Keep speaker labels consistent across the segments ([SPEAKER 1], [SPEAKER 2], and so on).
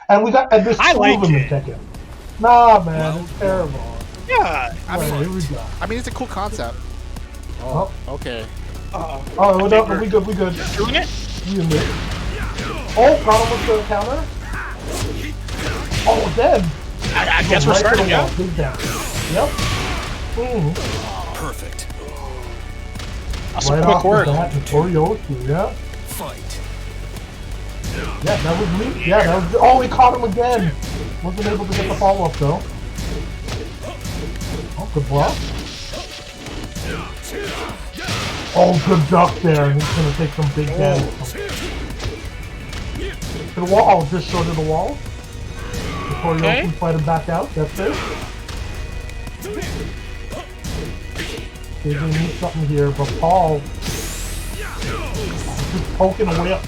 [SPEAKER 1] And there's two of them in Tekken. Nah, man, it's terrible.
[SPEAKER 2] Yeah,
[SPEAKER 1] Here we go.
[SPEAKER 3] I mean, it's a cool concept. Oh, okay.
[SPEAKER 1] Oh, we good.
[SPEAKER 2] Doing it?
[SPEAKER 1] We in there. Oh, got him with the counter. Oh, dead.
[SPEAKER 2] I guess we're starting, yeah.
[SPEAKER 1] Big down. Yep.
[SPEAKER 4] Perfect.
[SPEAKER 2] That's
[SPEAKER 1] right
[SPEAKER 2] some quick
[SPEAKER 1] off
[SPEAKER 2] work.
[SPEAKER 1] the bat, Notorioki, yeah.
[SPEAKER 4] Fight.
[SPEAKER 1] Yeah, that was me. Yeah, that was. Oh, he caught him again. Wasn't able to get the follow-up though. Oh, good block. Oh, good duck there. He's gonna take some big damage. To the wall. Oh, just short of the wall. Notorioki fighting back out. That's it. They need something here, but Paul just poking away up.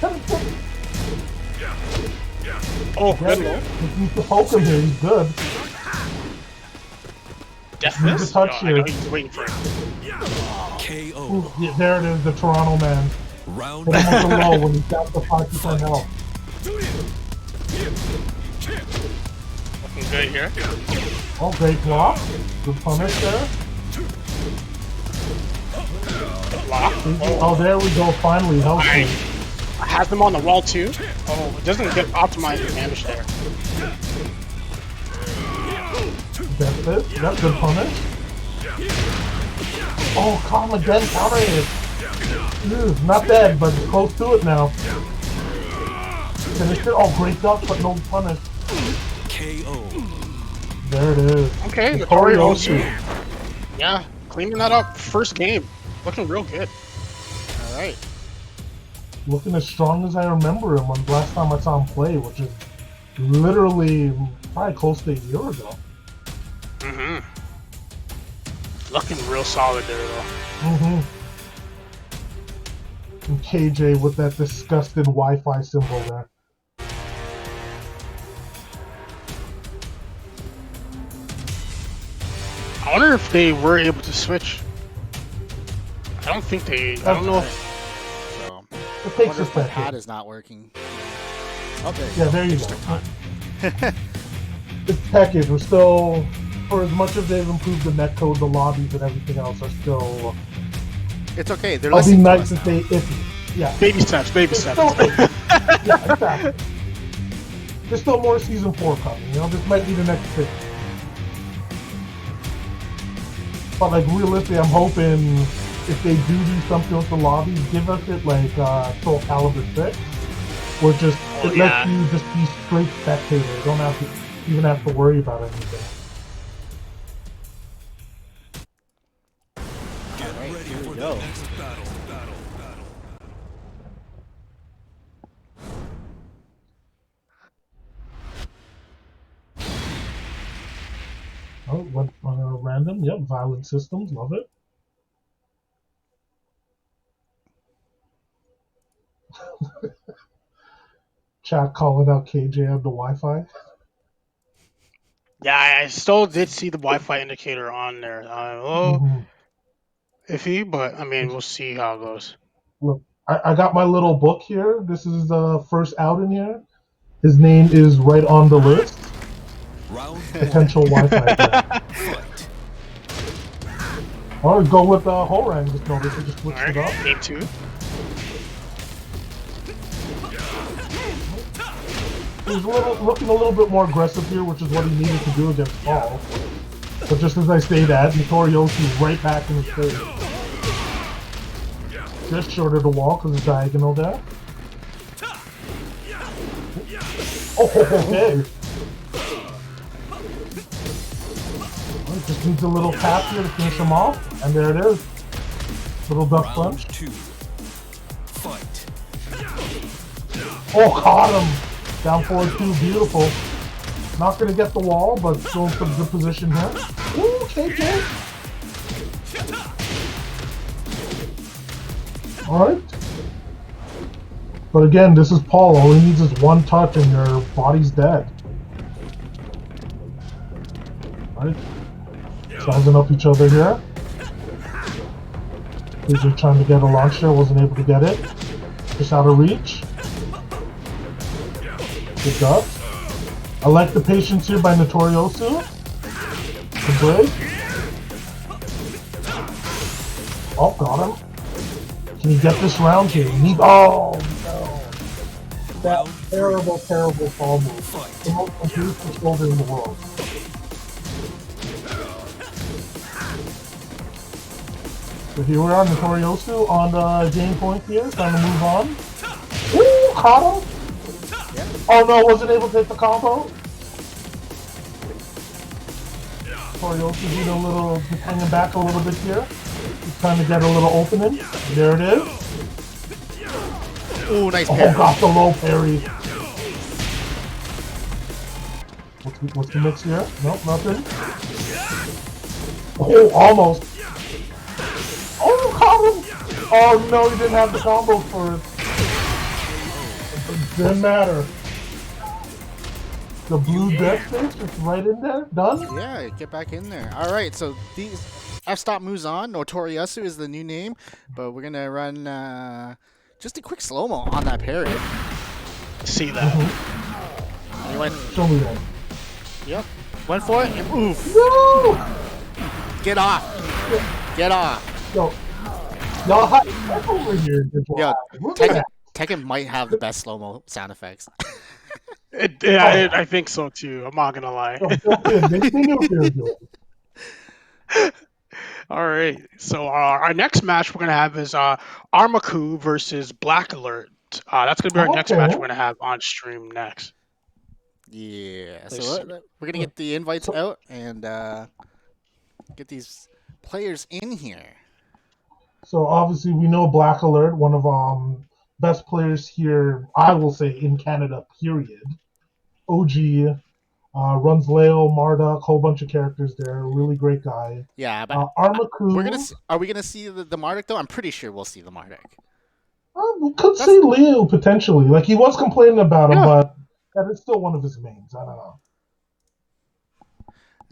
[SPEAKER 2] Oh, good.
[SPEAKER 1] He needs to poke him here. He's good.
[SPEAKER 2] Death
[SPEAKER 1] Needs
[SPEAKER 2] miss?
[SPEAKER 1] to touch
[SPEAKER 2] No, I
[SPEAKER 1] here.
[SPEAKER 2] know he's waiting for it.
[SPEAKER 4] KO.
[SPEAKER 1] Ooh, yeah, there it is, the Toronto man.
[SPEAKER 4] Round
[SPEAKER 1] Put him on the low when he's down to 5% health.
[SPEAKER 2] Looking good here.
[SPEAKER 1] Oh, great block. Good punish there.
[SPEAKER 2] Block.
[SPEAKER 1] Oh, there we go. Finally, health.
[SPEAKER 2] I have them on the wall too. Oh, it doesn't get optimized the damage there.
[SPEAKER 1] That's it. That's good punish. Oh, calm again. Counter it. Not dead, but close to it now. Finished it. Oh, great duck, but no punish.
[SPEAKER 4] KO.
[SPEAKER 1] There it is.
[SPEAKER 2] Okay, Notorioki. Yeah, cleaning that up. First game. Looking real good. Alright.
[SPEAKER 1] Looking as strong as I remember him when last time I saw him play, which is literally probably close to a year ago.
[SPEAKER 2] Looking real solid there though.
[SPEAKER 1] And KJ with that disgusting Wi-Fi symbol there.
[SPEAKER 2] I wonder if they were able to switch. I don't think they. I don't know if.
[SPEAKER 3] So,
[SPEAKER 1] It
[SPEAKER 3] I
[SPEAKER 1] takes
[SPEAKER 3] wonder
[SPEAKER 1] a
[SPEAKER 3] if my
[SPEAKER 1] second.
[SPEAKER 3] pad is not working. Okay.
[SPEAKER 1] Yeah, there you go. It's Tekken. We're still, for as much as they've improved the netcode, the lobbies and everything else are still.
[SPEAKER 3] It's okay. They're
[SPEAKER 1] I'll be
[SPEAKER 3] listening to
[SPEAKER 1] nice
[SPEAKER 3] us
[SPEAKER 1] to
[SPEAKER 3] now.
[SPEAKER 1] say iffy. Yeah.
[SPEAKER 2] Baby steps, baby
[SPEAKER 1] It's
[SPEAKER 2] steps.
[SPEAKER 1] still iffy. Yeah, exactly. There's still more season 4 coming. You know, this might be the next thing. But like realistically, I'm hoping if they do something with the lobbies, give us it like Soul Calibur 6, where just it lets you just be straight spectator. You don't have to even have to worry about anything.
[SPEAKER 4] Get ready for the next battle.
[SPEAKER 1] Oh, what random? Yep, violent systems, love it. Chat calling out KJ on the Wi-Fi.
[SPEAKER 2] Yeah, I still did see the Wi-Fi indicator on there. Iffy, but I mean, we'll see how it goes.
[SPEAKER 1] Look, I got my little book here. This is the first out in here. His name is right on the list.
[SPEAKER 4] Round
[SPEAKER 1] Potential Wi-Fi threat.
[SPEAKER 4] fight.
[SPEAKER 1] Or go with Horang. Just notice it just switched
[SPEAKER 2] Alright,
[SPEAKER 1] it up.
[SPEAKER 2] game 2.
[SPEAKER 1] He's looking a little bit more aggressive here, which is what he needed to do against Paul. But just as I say that, Notorioki's right back in his face. Just short of the wall because it's diagonal there. Oh, okay. Well, just needs a little tap here to finish him off, and there it is. Little duck punch.
[SPEAKER 4] Round 2. Fight.
[SPEAKER 1] Oh, caught him! Down forward 2, beautiful. Not gonna get the wall, but still in some good position here. Ooh, KJ! Alright. But again, this is Paul. All he needs is one touch and your body's dead. Alright. Sizing up each other here. KJ trying to get a launch there, wasn't able to get it. Just out of reach. Good job. I like the patience here by Notoriosu. Good break. Oh, got him. Can he get this round here? Oh, no. That terrible, terrible fall move. The most confused shoulder in the world. So here we are, Notoriosu on the game point here, trying to move on. Ooh, caught him! Oh no, wasn't able to hit the combo. Notoriosu doing a little, just hanging back a little bit here. He's trying to get a little opening. There it is.
[SPEAKER 3] Ooh, nice parry.
[SPEAKER 1] Oh, got the low parry. What's the mix here? Nope, nothing. Oh, almost. Oh, caught him! Oh no, he didn't have the combo for it. It didn't matter. The blue death face just right in there. Done?
[SPEAKER 3] Yeah, get back in there. All right, so these F-stop moves on. Notoriosu is the new name, but we're gonna run just a quick slow-mo on that parry.
[SPEAKER 2] See that?
[SPEAKER 3] He went,
[SPEAKER 1] Show me that.
[SPEAKER 3] yep, went for it, and oof.
[SPEAKER 1] No!
[SPEAKER 3] Get off. Get off.
[SPEAKER 1] Yo, y'all hide over here.
[SPEAKER 3] Yo,
[SPEAKER 1] Look at that.
[SPEAKER 3] Tekken might have the best slow-mo sound effects.
[SPEAKER 2] I think so too. I'm not gonna lie.
[SPEAKER 1] Yo, they knew what they were doing.
[SPEAKER 2] All right. So our next match we're gonna have is ArmaKu versus Black Alert. That's gonna be our next match we're gonna have on stream next.
[SPEAKER 3] Yeah,
[SPEAKER 2] Let's
[SPEAKER 3] so
[SPEAKER 2] see.
[SPEAKER 3] we're gonna get the invites out and get these players in here.
[SPEAKER 1] So obviously we know Black Alert, one of best players here, I will say, in Canada, period. OG, runs Leo, Marduk, whole bunch of characters there. Really great guy.
[SPEAKER 3] Yeah, but
[SPEAKER 1] ArmaKu.
[SPEAKER 3] are we gonna see the Marduk though? I'm pretty sure we'll see the Marduk.
[SPEAKER 1] We could see Leo potentially. Like he was complaining about him, but that is still one of his mains. I don't know.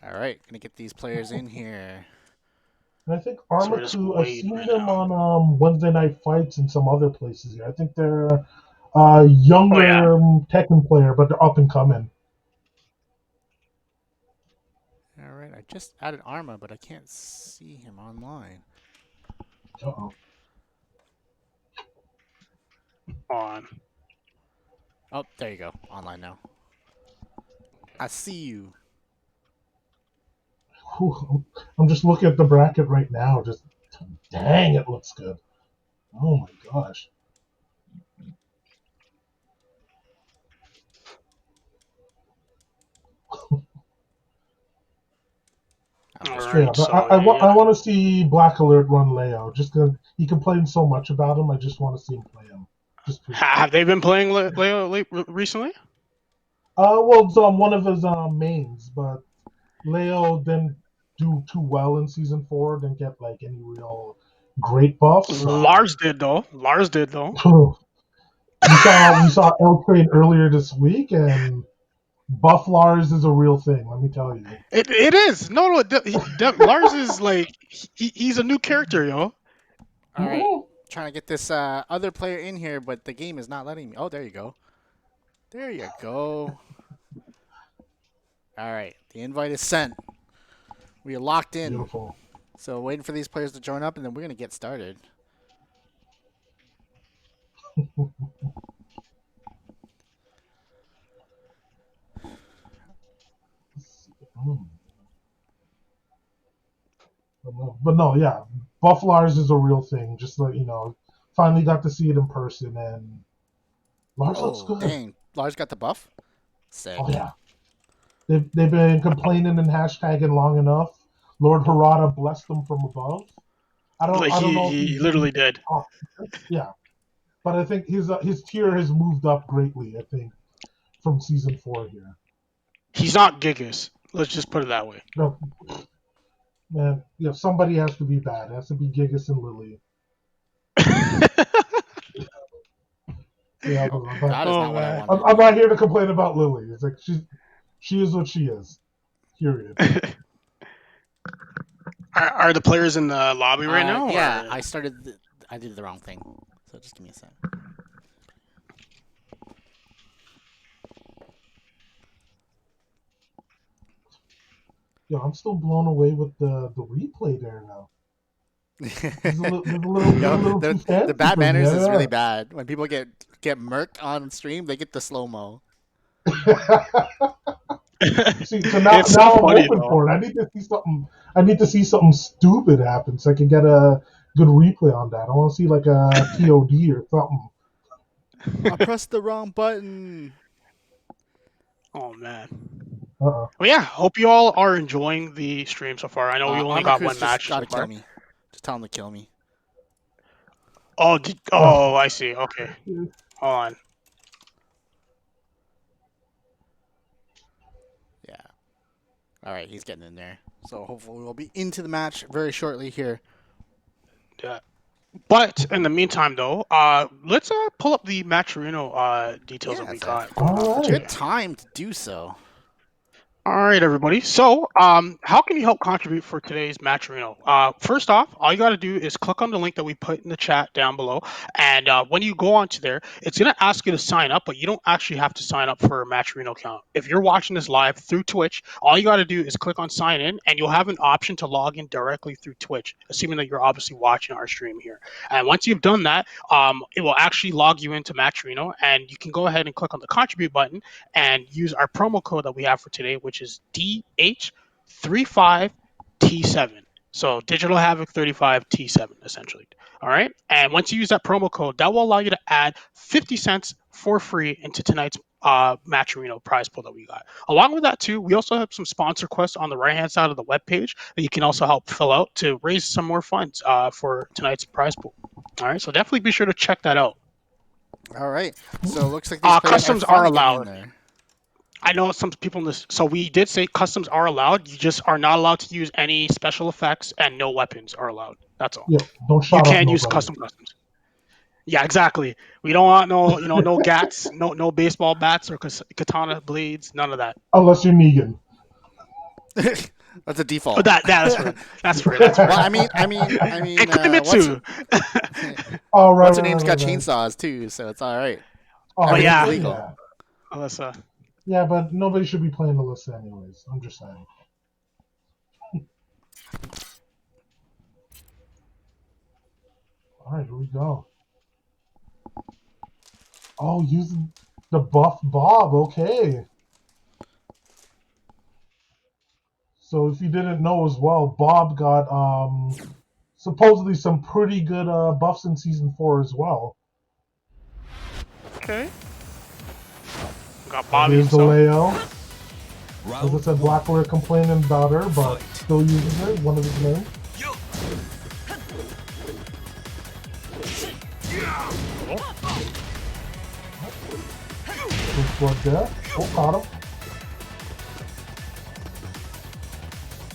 [SPEAKER 3] All right, gonna get these players in here.
[SPEAKER 1] And I think
[SPEAKER 2] So we're just
[SPEAKER 1] ArmaKu, I've
[SPEAKER 2] waiting
[SPEAKER 1] seen
[SPEAKER 2] right
[SPEAKER 1] them
[SPEAKER 2] now.
[SPEAKER 1] on Wednesday Night Fights and some other places here. I think they're a younger Tekken player, but they're up and coming.
[SPEAKER 3] All right, I just added Arma, but I can't see him online.
[SPEAKER 1] Uh-oh.
[SPEAKER 2] On.
[SPEAKER 3] Oh, there you go, online now. I see you.
[SPEAKER 1] Whew, I'm just looking at the bracket right now. Just dang, it looks good. Oh my gosh.
[SPEAKER 3] I'm
[SPEAKER 2] All
[SPEAKER 3] just
[SPEAKER 2] right.
[SPEAKER 1] Yeah, but
[SPEAKER 2] So
[SPEAKER 1] I want to see Black Alert run Leo. Just because he complains so much about him, I just want to see him play him. Just
[SPEAKER 2] have they been playing Leo recently?
[SPEAKER 1] well, it's one of his mains, but Leo didn't do too well in season 4. Didn't get like any real great buffs.
[SPEAKER 2] Lars did though.
[SPEAKER 1] We saw L Train earlier this week, and buff Lars is a real thing. Let me tell you.
[SPEAKER 2] It is. No. Lars is like he's a new character, yo.
[SPEAKER 3] all right. Trying to get this other player in here, but the game is not letting me. Oh, there you go. There you go. All right, the invite is sent. We are locked in.
[SPEAKER 1] Beautiful.
[SPEAKER 3] So waiting for these players to join up, and then we're gonna get started.
[SPEAKER 1] But no, yeah, buff Lars is a real thing. Just like finally got to see it in person, and Lars looks good.
[SPEAKER 3] Dang, Lars got the buff. Sick.
[SPEAKER 1] Oh yeah, they've been complaining and hashtagging long enough. Lord Harada blessed them from above. I don't know.
[SPEAKER 2] He literally did.
[SPEAKER 1] Yeah, but I think his tier has moved up greatly. I think from season 4 here.
[SPEAKER 2] He's not Gigas. Let's just put it that way.
[SPEAKER 1] No, man, somebody has to be bad. It has to be Gigas and Lily. Yeah,
[SPEAKER 3] That is not what I wanted.
[SPEAKER 1] I'm not here to complain about Lily. It's like she is what she is. Period.
[SPEAKER 2] Are the players in the lobby right now?
[SPEAKER 3] Yeah,
[SPEAKER 2] or?
[SPEAKER 3] I did the wrong thing. So just give me a sec.
[SPEAKER 1] Yo, I'm still blown away with the replay there now. There's a little,
[SPEAKER 3] Yo,
[SPEAKER 1] little too fancy
[SPEAKER 3] the bad
[SPEAKER 1] for me,
[SPEAKER 3] manners is
[SPEAKER 1] yeah.
[SPEAKER 3] really bad. When people get murked on stream, they get the slow mo.
[SPEAKER 1] See, so now
[SPEAKER 2] It's so
[SPEAKER 1] I'm
[SPEAKER 2] funny
[SPEAKER 1] open
[SPEAKER 2] though.
[SPEAKER 1] for it. I need to see something. I need to see something stupid happen so I can get a good replay on that. I want to see like a TOD or something.
[SPEAKER 3] I pressed the wrong button.
[SPEAKER 2] Oh man.
[SPEAKER 1] Uh-uh.
[SPEAKER 2] Well, yeah. Hope you all are enjoying the stream so far. I know we only got
[SPEAKER 3] ArmaKu's
[SPEAKER 2] one
[SPEAKER 3] just
[SPEAKER 2] match
[SPEAKER 3] gotta
[SPEAKER 2] so
[SPEAKER 3] kill
[SPEAKER 2] far.
[SPEAKER 3] me. Just tell him to kill me.
[SPEAKER 2] Oh, I see. Okay. Hold on.
[SPEAKER 3] Yeah. All right, he's getting in there. So hopefully we'll be into the match very shortly here.
[SPEAKER 2] Yeah. But in the meantime, though, let's pull up the Matcherino details that
[SPEAKER 3] Yeah,
[SPEAKER 2] we
[SPEAKER 3] it's
[SPEAKER 2] got going on for
[SPEAKER 1] Alright.
[SPEAKER 2] today.
[SPEAKER 3] good time to do so.
[SPEAKER 2] All right, everybody. So, how can you help contribute for today's Matcherino? First off, all you got to do is click on the link that we put in the chat down below, and when you go onto there, it's gonna ask you to sign up, but you don't actually have to sign up for a Matcherino account. If you're watching this live through Twitch, all you got to do is click on sign in, and you'll have an option to log in directly through Twitch, assuming that you're obviously watching our stream here. And once you've done that, it will actually log you into Matcherino, and you can go ahead and click on the contribute button and use our promo code that we have for today, which is DH35T7. So Digital Havoc 35T7, essentially. All right. And once you use that promo code, that will allow you to add 50 cents for free into tonight's Matcherino prize pool that we got. Along with that, too, we also have some sponsor quests on the right hand side of the webpage that you can also help fill out to raise some more funds for tonight's prize pool. All right. So definitely be sure to check that out.
[SPEAKER 3] All right. So it looks like these players
[SPEAKER 2] Customs
[SPEAKER 3] are
[SPEAKER 2] are
[SPEAKER 3] finally getting in
[SPEAKER 2] allowed.
[SPEAKER 3] there.
[SPEAKER 2] I know some people in this. So we did say customs are allowed. You just are not allowed to use any special effects, and no weapons are allowed. That's all.
[SPEAKER 1] Yeah, don't
[SPEAKER 2] You
[SPEAKER 1] shot up
[SPEAKER 2] can use
[SPEAKER 1] nobody.
[SPEAKER 2] customs. Yeah, exactly. We don't want no gats, no baseball bats or katana blades, none of that.
[SPEAKER 1] Unless you're Negan.
[SPEAKER 3] That's a
[SPEAKER 2] Oh,
[SPEAKER 3] default.
[SPEAKER 2] that's for that's for
[SPEAKER 3] Well, I mean,
[SPEAKER 2] And
[SPEAKER 3] what's
[SPEAKER 2] Kimitsu.
[SPEAKER 1] Oh, right,
[SPEAKER 3] what's her
[SPEAKER 1] right,
[SPEAKER 3] name's
[SPEAKER 1] right,
[SPEAKER 3] got
[SPEAKER 1] right.
[SPEAKER 3] chainsaws too, so it's all right.
[SPEAKER 1] Oh,
[SPEAKER 3] Everything's
[SPEAKER 2] yeah.
[SPEAKER 3] legal.
[SPEAKER 1] Yeah.
[SPEAKER 2] Alyssa.
[SPEAKER 1] Yeah, but nobody should be playing Alyssa anyways. I'm just saying. All right, here we go. Oh, using the buff Bob. Okay. So if you didn't know as well, Bob got supposedly some pretty good buffs in season 4 as well.
[SPEAKER 2] Okay. Got Bobby
[SPEAKER 1] Here's the
[SPEAKER 2] himself.
[SPEAKER 1] Leo. As I
[SPEAKER 4] Round
[SPEAKER 1] said, Blackwater complaining about her, but still using her. One of his names. Good blood there. Oh, caught him.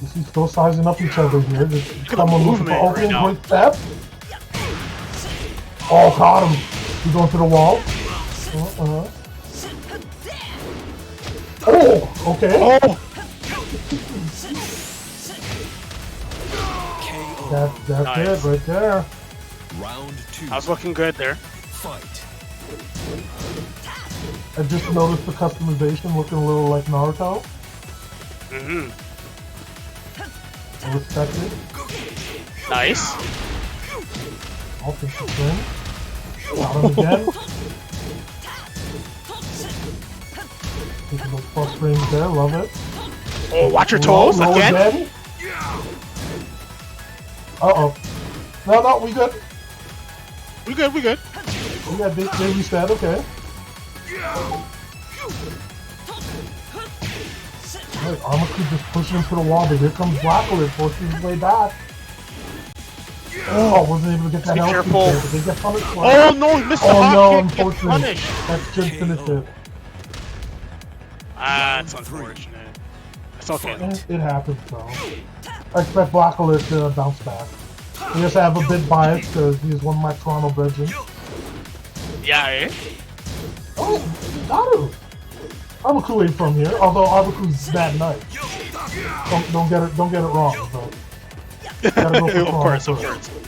[SPEAKER 1] You see, still sizing up each other here. Just someone looking for
[SPEAKER 2] movement right
[SPEAKER 1] opening,
[SPEAKER 2] now.
[SPEAKER 1] great step. Oh, caught him. He's going to the wall. Oh, okay.
[SPEAKER 2] Oh,
[SPEAKER 4] KO.
[SPEAKER 1] That's
[SPEAKER 2] Nice.
[SPEAKER 1] it right there.
[SPEAKER 4] Round 2.
[SPEAKER 2] I was looking good there.
[SPEAKER 4] Fight.
[SPEAKER 1] I just noticed the customization looking a little like Naruto.
[SPEAKER 2] Mm-hmm.
[SPEAKER 1] I respect it.
[SPEAKER 2] Nice.
[SPEAKER 1] Offensive swing. Got him again. Taking those plus rings there, love it.
[SPEAKER 2] Oh, watch your toes
[SPEAKER 1] Low
[SPEAKER 2] again.
[SPEAKER 1] Uh-oh. No, we good.
[SPEAKER 2] We good.
[SPEAKER 1] Yeah, they reset, okay. Alright, ArmaKu just pushing him to the wall, but here comes Blackwood, forcing his way back. Oh, wasn't able to get that
[SPEAKER 2] Be
[SPEAKER 1] health
[SPEAKER 2] careful.
[SPEAKER 1] there, but they get punished for it.
[SPEAKER 2] Oh no, he missed the
[SPEAKER 1] Oh
[SPEAKER 2] hot
[SPEAKER 1] no,
[SPEAKER 2] kick. Get
[SPEAKER 1] unfortunately.
[SPEAKER 2] punished.
[SPEAKER 1] That should finish it.
[SPEAKER 2] That's unfortunate. It's okay.
[SPEAKER 1] It happens, though. I expect Blackwood to bounce back. I guess I have a bit bias because he's one of my Toronto brethren.
[SPEAKER 2] Yeah, eh?
[SPEAKER 1] Oh, got him. ArmaKu ain't from here, although ArmaKu's that nice. Don't get it wrong, but gotta go for
[SPEAKER 2] Of course,
[SPEAKER 1] Toronto
[SPEAKER 2] of
[SPEAKER 1] first.
[SPEAKER 2] course.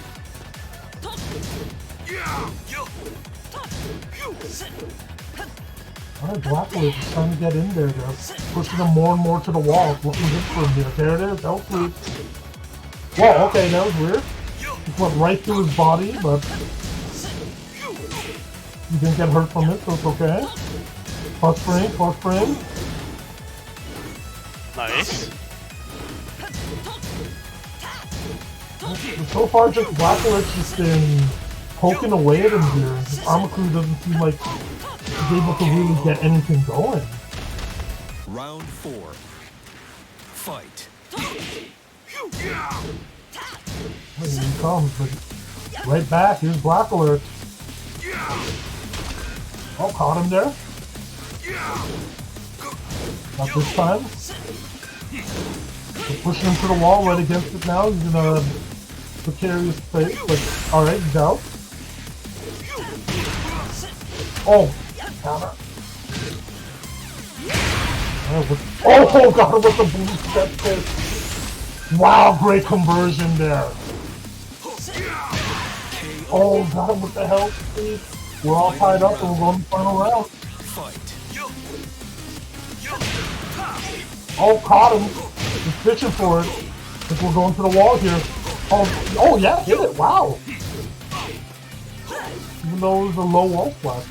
[SPEAKER 1] Alright, Blackwood is trying to get in there. They're pushing him more and more to the wall. It's looking good for him here. There it is. Don't sleep. Whoa, okay, that was weird. Just went right through his body, but he didn't get hurt from it, so it's okay. Plus frame, plus frame.
[SPEAKER 2] Nice.
[SPEAKER 1] So far, just Blackwood's just been poking away at him here. ArmaKu doesn't seem like he's able to really get anything going.
[SPEAKER 4] Round 4. Fight.
[SPEAKER 1] Here he comes, but right back. Here's Black Alert. Oh, caught him there. Not this time. We're pushing him to the wall right against it now. He's in a precarious place, but alright, he's out. Oh, counter. Oh, got him with the blue step kick. Wow, great conversion there. Oh, got him with the health speed. We're all tied up and we're going to the final round.
[SPEAKER 4] Fight.
[SPEAKER 1] Oh, caught him. He's pitching for it. I think we're going to the wall here. Oh yeah, hit it. Wow. Even though it was a low wall flash.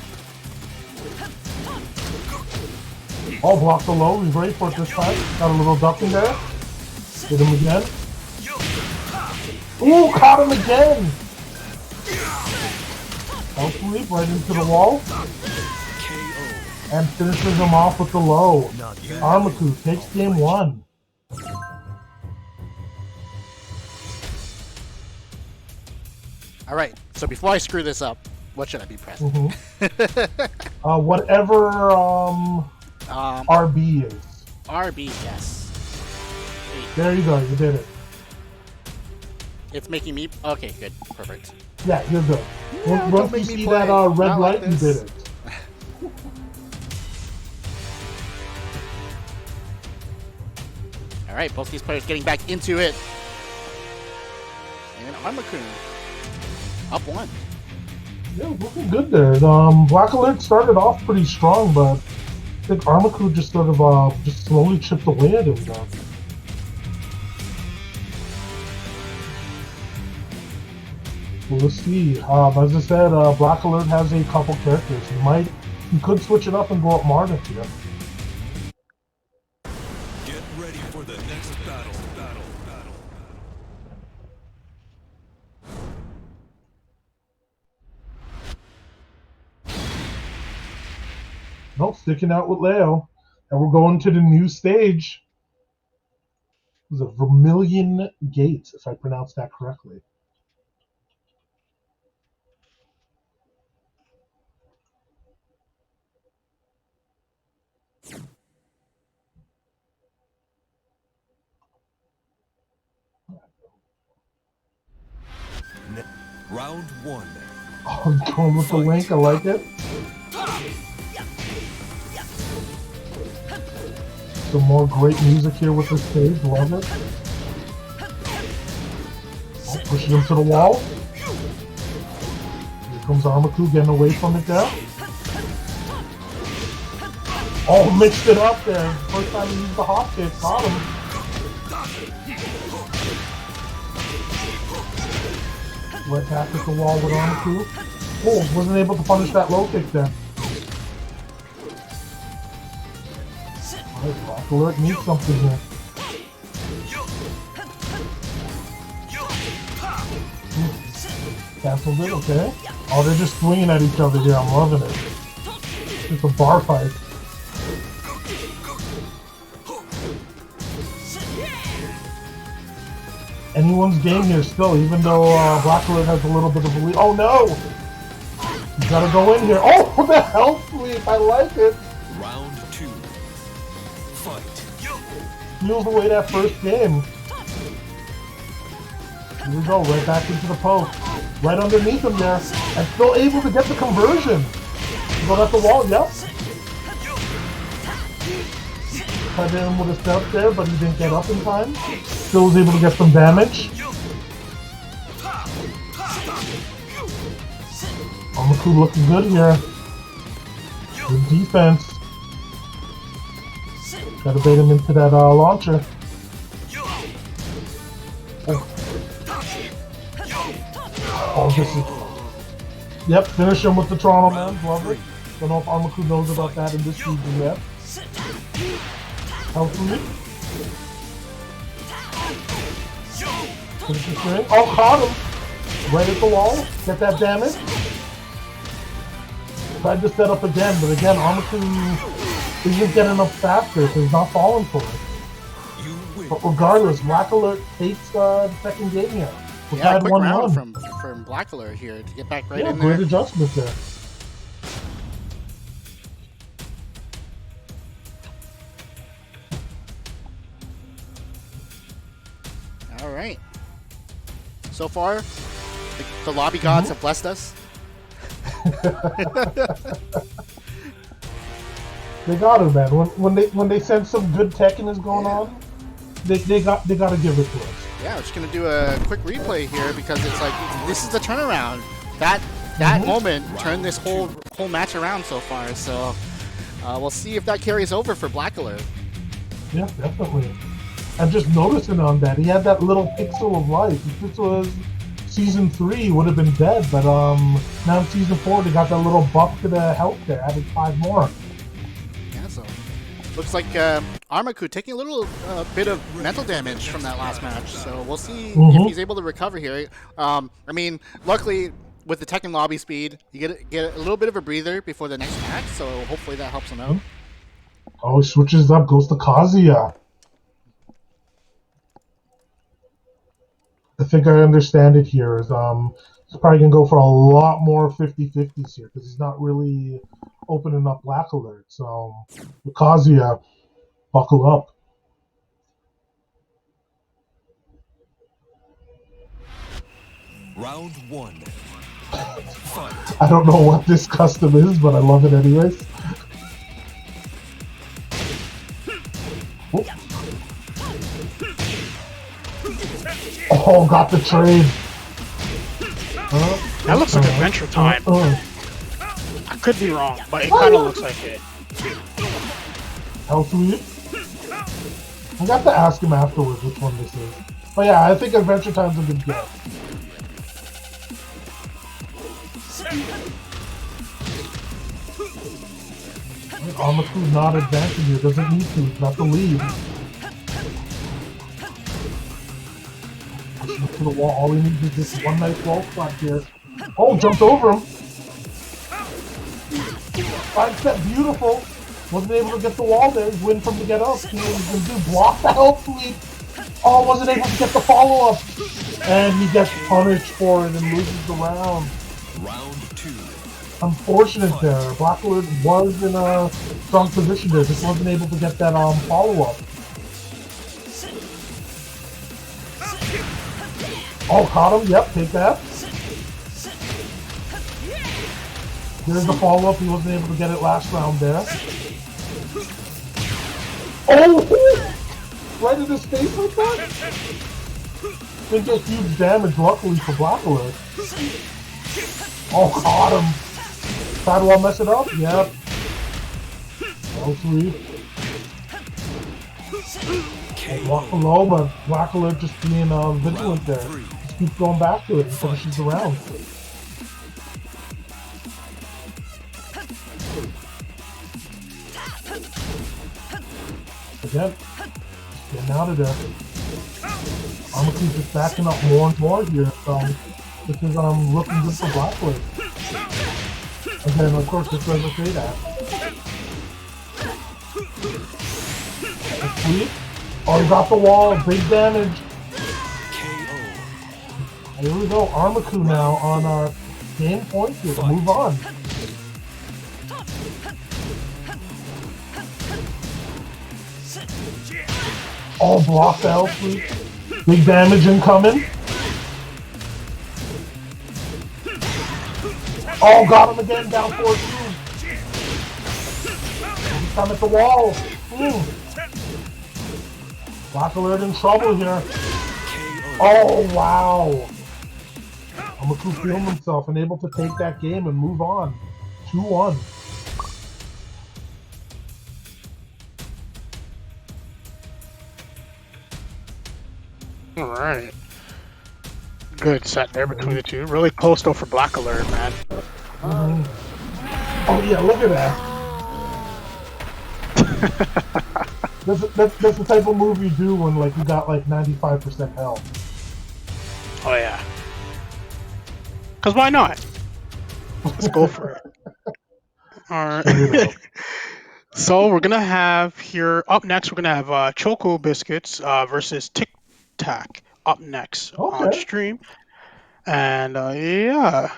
[SPEAKER 1] Oh, blocked the low. He's ready for it this time. Got a little ducking there. Hit him again. Ooh, caught him again. Don't sleep right into the wall. And finishes him off with the low. ArmaKu takes game 1.
[SPEAKER 3] Alright, so before I screw this up, what should I be pressing?
[SPEAKER 1] Whatever RB is.
[SPEAKER 3] RB, yes.
[SPEAKER 1] There you go, you did it.
[SPEAKER 3] It's making me... Okay, good. Perfect.
[SPEAKER 1] Yeah, you're good.
[SPEAKER 3] Yeah,
[SPEAKER 1] Once you see that red light, you did it.
[SPEAKER 3] Alright, both these players getting back into it. And ArmaKu up 1.
[SPEAKER 1] Yeah, looking good there. Black Alert started off pretty strong, but I think ArmaKu just sort of just slowly chipped away at him now. Well, let's see. As I said, Black Alert has a couple characters. He could switch it up and go up Marduk here.
[SPEAKER 4] Get ready for the next battle.
[SPEAKER 1] Nope, sticking out with Leo. And we're going to the new stage. It was a Vermilion Gate, if I pronounced that correctly.
[SPEAKER 4] Round 1.
[SPEAKER 1] Oh, I'm going with the link. I like it. Some more great music here with this stage. Love it. Oh, pushing him to the wall. Here comes ArmaKu getting away from it there. Oh, mixed it up there. First time he used the hop kick. Caught him. Right back at the wall with ArmaKu. Oh, wasn't able to punish that low kick there. Alright, Black Alert needs something here. Cancelled it, okay. Oh, they're just swinging at each other here. I'm loving it. It's a bar fight. Anyone's game here still, even though Black Alert has a little bit of a lead. Oh no! You gotta go in here. Oh, the health sweep! I like it!
[SPEAKER 4] Round 2. Fight.
[SPEAKER 1] Steals away that first game. Here we go, right back into the post. Right underneath him there. And still able to get the conversion. Go at the wall, yep. Tried to hit him with a step there, but he didn't get up in time. Still was able to get some damage. ArmaKu looking good here. Good defense. Gotta bait him into that launcher. Oh, this is... Yep, finish him with the Toronto Man. Love it. Don't know if ArmaKu knows about that in this season yet. Hopefully. Finish the string. Oh, caught him! Right at the wall. Get that damage. Tried to set up again, but again, ArmaKu isn't getting up faster, so he's not falling for it. But regardless, Black Alert takes the second game here.
[SPEAKER 3] Yeah, quick round from Black Alert here to get back right in there.
[SPEAKER 1] Great adjustment there.
[SPEAKER 3] All right. So far, the lobby gods have blessed us.
[SPEAKER 1] They got it, man. When they sense some good Tekken is going on, they got to give it to us.
[SPEAKER 3] Yeah, we're just gonna do a quick replay here because it's like this is the turnaround. That moment turned this whole match around so far. So we'll see if that carries over for Black Alert.
[SPEAKER 1] Yeah, definitely. I'm just noticing on that he had that little pixel of life. If this was season 3, would have been dead. But now in season 4, they got that little buff to the health there, added 5 more.
[SPEAKER 3] Yeah, so looks like ArmaKu taking a little bit of mental damage from that last match. So we'll see if he's able to recover here. I mean, luckily with the Tekken lobby speed, you get a little bit of a breather before the next match. So hopefully that helps him out.
[SPEAKER 1] Oh, he switches up, goes to Kazuya. I think I understand it here is he's probably going to go for a lot more 50-50s here because he's not really opening up Black Alert. So, with Kazuya, buckle up.
[SPEAKER 4] Round 1. Fight.
[SPEAKER 1] I don't know what this custom is, but I love it anyways. Oop. Oh, got the trade.
[SPEAKER 2] That looks like Adventure Time. I could be wrong, but it kind of looks like it.
[SPEAKER 1] Health lead. I got to ask him afterwards which one this is. But yeah, I think Adventure Time's a good guess. ArmaKu's not advancing here, doesn't need to, he's got the lead. Look to the wall, all he needs is this one nice wall spot here. Oh, jumped over him! Side step, beautiful! Wasn't able to get the wall there, he's waiting for him to get up. He was going to do block the health lead. Oh, wasn't able to get the follow-up! And he gets punished for it and loses the round.
[SPEAKER 4] Round 2.
[SPEAKER 1] Unfortunate there. Black Alert was in a strong position there, just wasn't able to get that follow-up. Oh, caught him. Yep, take that. Here's the follow-up. He wasn't able to get it last round there. Oh! Right in his face like that? Didn't get huge damage, luckily for Black Alert. Oh, caught him. Sidewall mess it up? Yep. L3. Walk below, but Black Alert just being vigilant there. Just keeps going back to it and finishes the round. Again, getting out of there. ArmaKu's just backing up more and more here, so this is looking good for Black Alert. And then, of course, this was a trade at. Sweet. Oh, he got the wall. Big damage. Here we go. ArmaKu now on our game point here to move on. Oh, block the L sweep. Big damage incoming. Oh, got him again, down 4-2. He's coming at the wall. Black Alert in trouble here. Oh, wow. ArmaKu feeling himself and able to take that game and move on. 2-1.
[SPEAKER 2] All right. Good set there between the two. Really close though for Black Alert, man.
[SPEAKER 1] Oh yeah, look at that. That's the type of move you do when like you got like 95% health.
[SPEAKER 2] Oh yeah. Cause why not? Let's go for it. All right. So we're gonna have here up next. We're gonna have Choco Biscuits versus Tic Tac up next on
[SPEAKER 1] Okay.
[SPEAKER 2] stream, and yeah.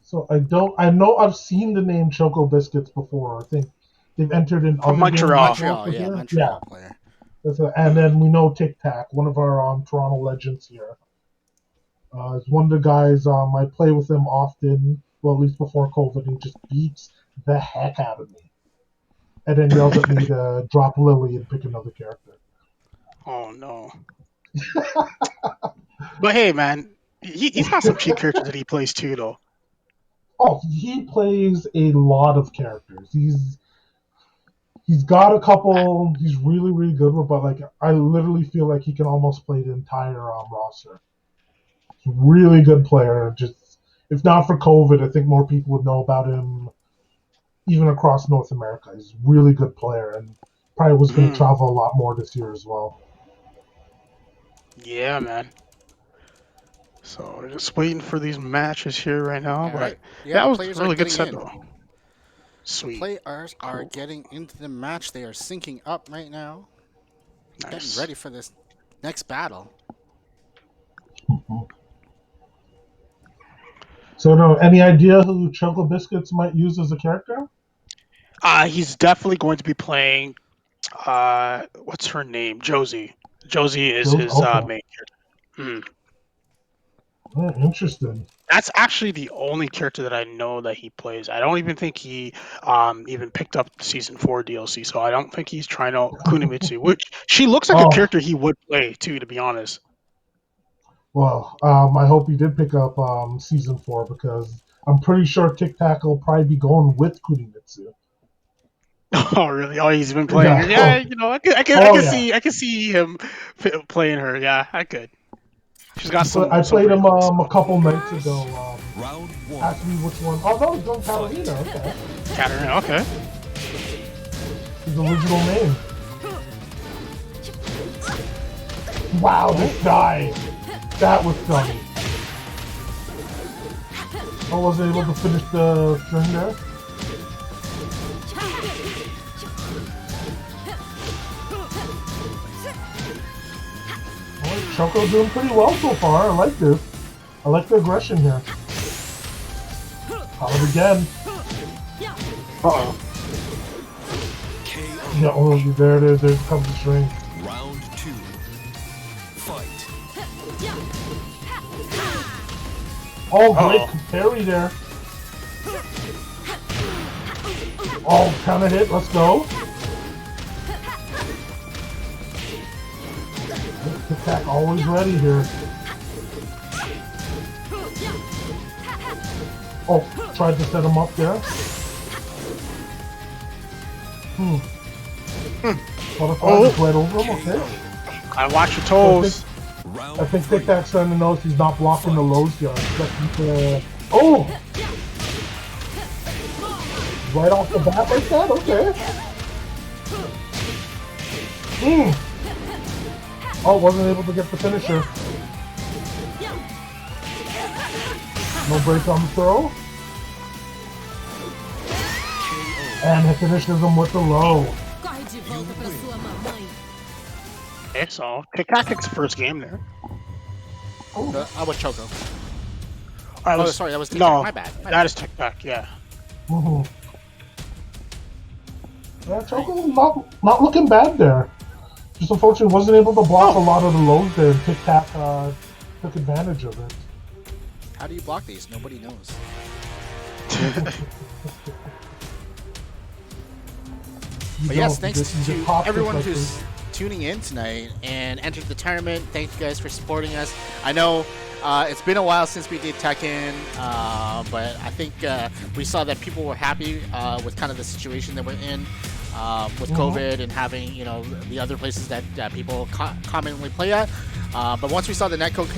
[SPEAKER 1] So I know I've seen the name Choco Biscuits before. I think they've entered in
[SPEAKER 2] From
[SPEAKER 1] other games
[SPEAKER 2] Montreal.
[SPEAKER 3] Montreal,
[SPEAKER 1] before
[SPEAKER 3] yeah,
[SPEAKER 1] here.
[SPEAKER 3] Montreal player.
[SPEAKER 1] And then we know Tic Tac, one of our Toronto legends here. Is one of the guys I play with him often. Well, at least before COVID, he just beats the heck out of me, and then yells at me to drop Lily and pick another character.
[SPEAKER 2] Oh no. But hey, man, he's got some cheap characters that he plays too, though.
[SPEAKER 1] Oh, he plays a lot of characters. He's got a couple he's really good with, but like I literally feel like he can almost play the entire roster. He's a really good player. Just if not for COVID, I think more people would know about him even across North America. He's a really good player and probably was going to travel a lot more this year as well.
[SPEAKER 2] Yeah, man. So we're just waiting for these matches here right now.
[SPEAKER 3] All
[SPEAKER 2] but
[SPEAKER 3] right. Yeah,
[SPEAKER 2] that
[SPEAKER 3] the
[SPEAKER 2] was
[SPEAKER 3] players
[SPEAKER 2] really
[SPEAKER 3] are
[SPEAKER 2] good
[SPEAKER 3] getting
[SPEAKER 2] set,
[SPEAKER 3] in.
[SPEAKER 2] though. Sweet.
[SPEAKER 3] Players are getting into the match. They are syncing up right now.
[SPEAKER 2] Nice.
[SPEAKER 3] Getting ready for this next battle.
[SPEAKER 1] So, no, any idea who Choco Biscuits might use as a character?
[SPEAKER 2] He's definitely going to be playing. What's her name? Josie. Josie is his main character.
[SPEAKER 1] Interesting.
[SPEAKER 2] That's actually the only character that I know that he plays. I don't even think he even picked up the season 4 DLC, so I don't think he's trying out Kunimitsu, which she looks like a character he would play too, to be honest.
[SPEAKER 1] Well, I hope he did pick up season 4 because I'm pretty sure Tic Tac will probably be going with Kunimitsu.
[SPEAKER 2] Oh really? Oh, he's been playing her. Yeah, you know, I can see him playing her. Yeah, I could. She's got some.
[SPEAKER 1] I played him
[SPEAKER 2] cool
[SPEAKER 1] a couple nights ago.
[SPEAKER 4] Round 1.
[SPEAKER 1] Asked me which one. Oh no, he's doing Catalina. Okay.
[SPEAKER 2] Katarina. Okay.
[SPEAKER 1] His original name. Wow, this guy. That was funny. I wasn't able to finish the string there. Alright, Choco doing pretty well so far. I like this. I like the aggression here. Call it again.
[SPEAKER 2] Uh-oh.
[SPEAKER 1] Yeah, oh, there comes the string.
[SPEAKER 4] Round 2. Fight.
[SPEAKER 1] Oh, great parry there. Oh, counter hit. Let's go. Attack always ready here. Oh, tried to set him up there. Butterfly just right over him. Okay.
[SPEAKER 2] I watch your toes.
[SPEAKER 1] I think Tic Tac's trying to notice he's not blocking the lows here. Oh! Right off the bat like that? Okay. Oh, wasn't able to get the finisher. No break on the throw. And he finishes him with the low.
[SPEAKER 2] Okay, so Tic Tac's first game there.
[SPEAKER 3] I was Choco. Sorry, that was Tic Tac.
[SPEAKER 2] No,
[SPEAKER 3] My bad.
[SPEAKER 2] That is Tic Tac, yeah.
[SPEAKER 1] Yeah, Choco not looking bad there. Just unfortunately wasn't able to block a lot of the lows there, and Tic Tac took advantage of it.
[SPEAKER 3] How do you block these? Nobody knows. But yes, thanks to everyone who's tuning in tonight and entered the tournament. Thank you guys for supporting us. I know it's been a while since we did Tekken, but I think we saw that people were happy with kind of the situation that we're in. with COVID and having the other places that people commonly play at. But once we saw the netcode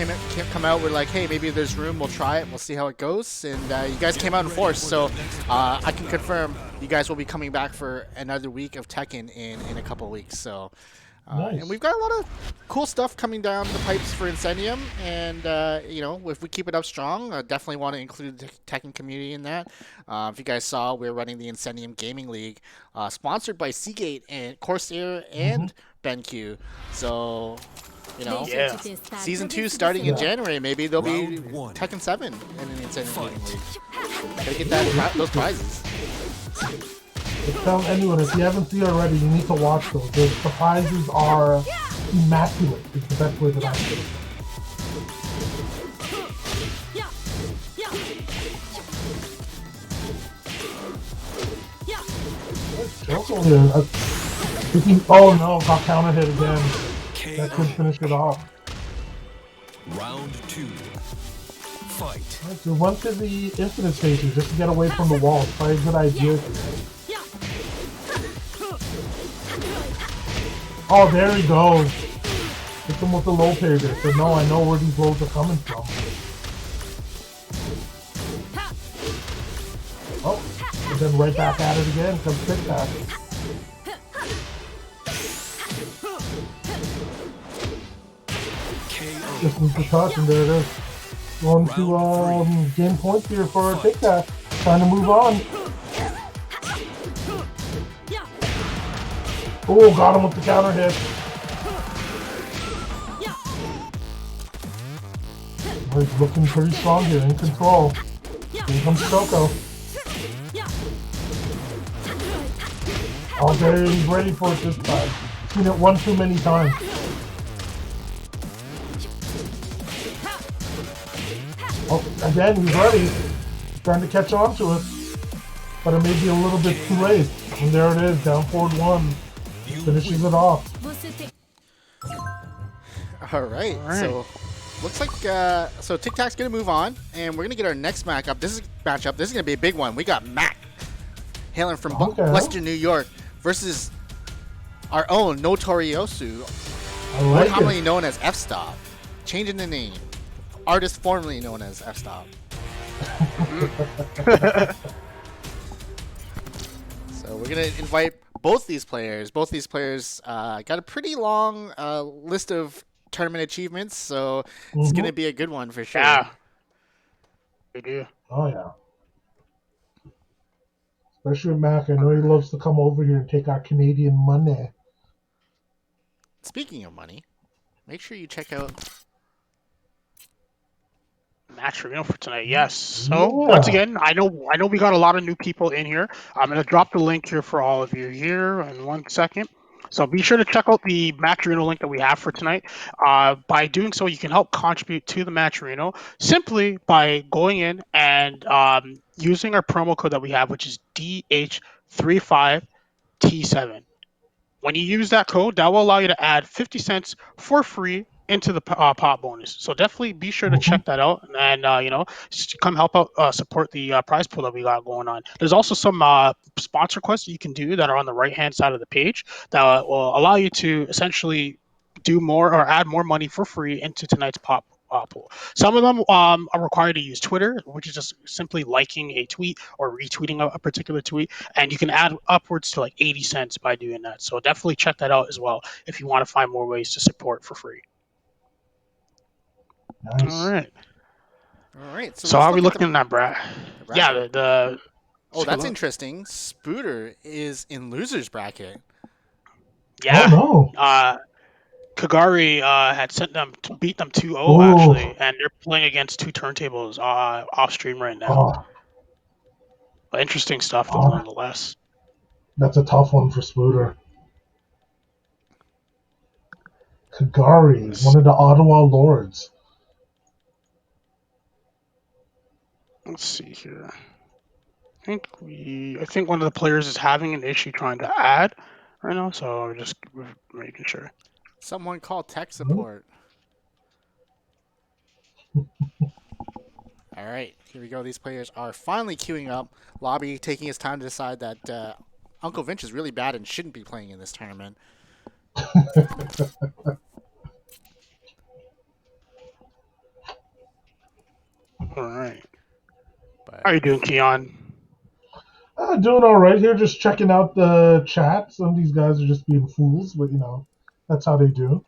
[SPEAKER 3] come out, we're like, hey, maybe there's room. We'll try it. We'll see how it goes. And you guys came out in force, so I can confirm you guys will be coming back for another week of Tekken in a couple weeks. So.
[SPEAKER 1] Nice.
[SPEAKER 3] And we've got a lot of cool stuff coming down the pipes for Incendium, and if we keep it up strong, I definitely want to include the Tekken community in that. If you guys saw, we're running the Incendium Gaming League, sponsored by Seagate and Corsair and BenQ. So,
[SPEAKER 2] Yeah.
[SPEAKER 3] Season 2 starting in January, maybe there'll be
[SPEAKER 4] Round one.
[SPEAKER 3] Tekken 7 in the Incendium Gaming League. Gotta get those prizes.
[SPEAKER 1] Tell anyone, if you haven't seen already, you need to watch those. The prizes are immaculate. It's the best way that I put it. Oh no, got counter hit again. That could finish it off.
[SPEAKER 4] Round 2. Fight.
[SPEAKER 1] So went to the infinite stages just to get away from the wall. Probably a good idea. Oh, there he goes. Hit him with the low parry there. So no, I know where these rolls are coming from. Oh, and then right back at it again. Comes Tic Tac. Just needs to touch, and there it is. Going to gain points here for Tic Tac. Trying to move on. Oh, got him with the counter hit. Oh, he's looking pretty strong here, in control. Here comes Choco. Oh, there, he's ready for it this time. Seen it one too many times. Oh, again, he's ready. He's trying to catch on to it. But it may be a little bit too late. And there it is, down forward one. Finishes it off.
[SPEAKER 3] All right. So looks like so Tic Tac's gonna move on, and we're gonna get our next matchup. This is gonna be a big one. We got Mac, hailing from Western New York, versus our own Notoriosu, more commonly known as F Stop, changing the name, artist formerly known as F Stop. So we're gonna invite both these players. Both these players got a pretty long list of tournament achievements, so it's going to be a good one for sure.
[SPEAKER 2] Yeah. They do.
[SPEAKER 1] Oh, yeah. Especially Mac. I know he loves to come over here and take our Canadian money.
[SPEAKER 3] Speaking of money, make sure you check out
[SPEAKER 2] match reveal for tonight. Yes. So once again, I know we got a lot of new people in here. I'm gonna drop the link here for all of you here in 1 second. So be sure to check out the match arena link that we have for tonight. By doing so, you can help contribute to the match arena simply by going in and using our promo code that we have, which is DH35T7. When you use that code, that will allow you to add 50 cents for free into the pot bonus. So definitely be sure to check that out and come help out support the prize pool that we got going on. There's also some sponsor quests you can do that are on the right hand side of the page that will allow you to essentially do more or add more money for free into tonight's pot pool. Some of them are required to use Twitter, which is just simply liking a tweet or retweeting a particular tweet, and you can add upwards to like 80 cents by doing that. So definitely check that out as well if you want to find more ways to support for free.
[SPEAKER 1] Nice.
[SPEAKER 2] All
[SPEAKER 3] right.
[SPEAKER 2] So how are we looking at that, Brad? Yeah,
[SPEAKER 3] oh, that's interesting. Spooter is in loser's bracket.
[SPEAKER 2] Yeah.
[SPEAKER 1] Oh, no.
[SPEAKER 2] Kagari had beat them 2-0 actually, and they're playing against two turntables off stream right now. But interesting stuff though, nonetheless.
[SPEAKER 1] That's a tough one for Spooter. Kagari, one of the Ottawa Lords.
[SPEAKER 2] Let's see here. I think one of the players is having an issue trying to add right now, so we're just making sure.
[SPEAKER 3] Someone call tech support. All right, here we go. These players are finally queuing up. Lobby taking his time to decide that Uncle Vince is really bad and shouldn't be playing in this tournament.
[SPEAKER 2] All right.
[SPEAKER 3] But
[SPEAKER 2] How are you doing, Keon?
[SPEAKER 1] Doing all right here. Just checking out the chat. Some of these guys are just being fools, but that's how they do.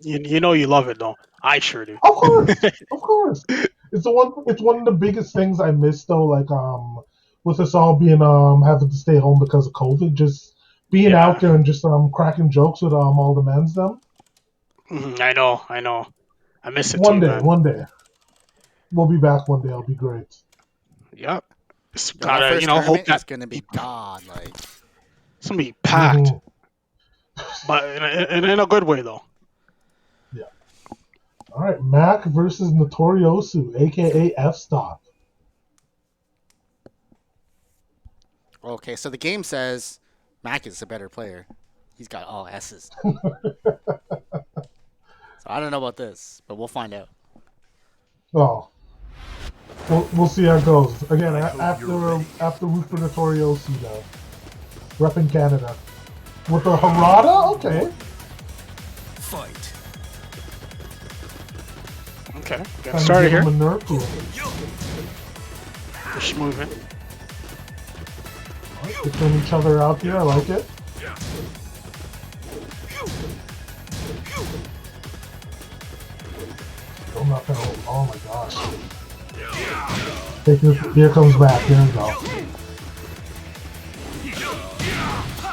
[SPEAKER 2] You know you love it, though. I sure do.
[SPEAKER 1] Of course, of course. It's one of the biggest things I miss though. Like with us all being having to stay home because of COVID, just being
[SPEAKER 2] Yeah.
[SPEAKER 1] out there and just cracking jokes with all the men's them.
[SPEAKER 2] I know. I miss it
[SPEAKER 1] One
[SPEAKER 2] too,
[SPEAKER 1] day,
[SPEAKER 2] man.
[SPEAKER 1] one day, we'll be back. One day, it'll be great.
[SPEAKER 2] Yep. It's
[SPEAKER 3] yo, that
[SPEAKER 2] gotta,
[SPEAKER 3] first
[SPEAKER 2] hope
[SPEAKER 3] tournament
[SPEAKER 2] that
[SPEAKER 3] is gonna be god. Like,
[SPEAKER 2] it's gonna be packed,
[SPEAKER 1] Hmm.
[SPEAKER 2] but in a good way, though.
[SPEAKER 1] Yeah. All right, Mac versus Notoriosu, aka F Stop.
[SPEAKER 3] okay, so the game says Mac is a better player. He's got all S's. So I don't know about this, but we'll find out.
[SPEAKER 1] Oh, we'll see how it goes. Again,
[SPEAKER 4] I hope you're ready.
[SPEAKER 1] after root for Notoriosu though, repping Canada with a Harada. Okay.
[SPEAKER 4] Fight.
[SPEAKER 2] Okay.
[SPEAKER 1] Time
[SPEAKER 2] Get
[SPEAKER 1] to
[SPEAKER 2] started
[SPEAKER 1] give
[SPEAKER 2] here.
[SPEAKER 1] him a nerf here.
[SPEAKER 2] Just moving.
[SPEAKER 1] All right, they're putting each other out here. I like it. Still not gonna. Oh my gosh. Here comes back. Here we go.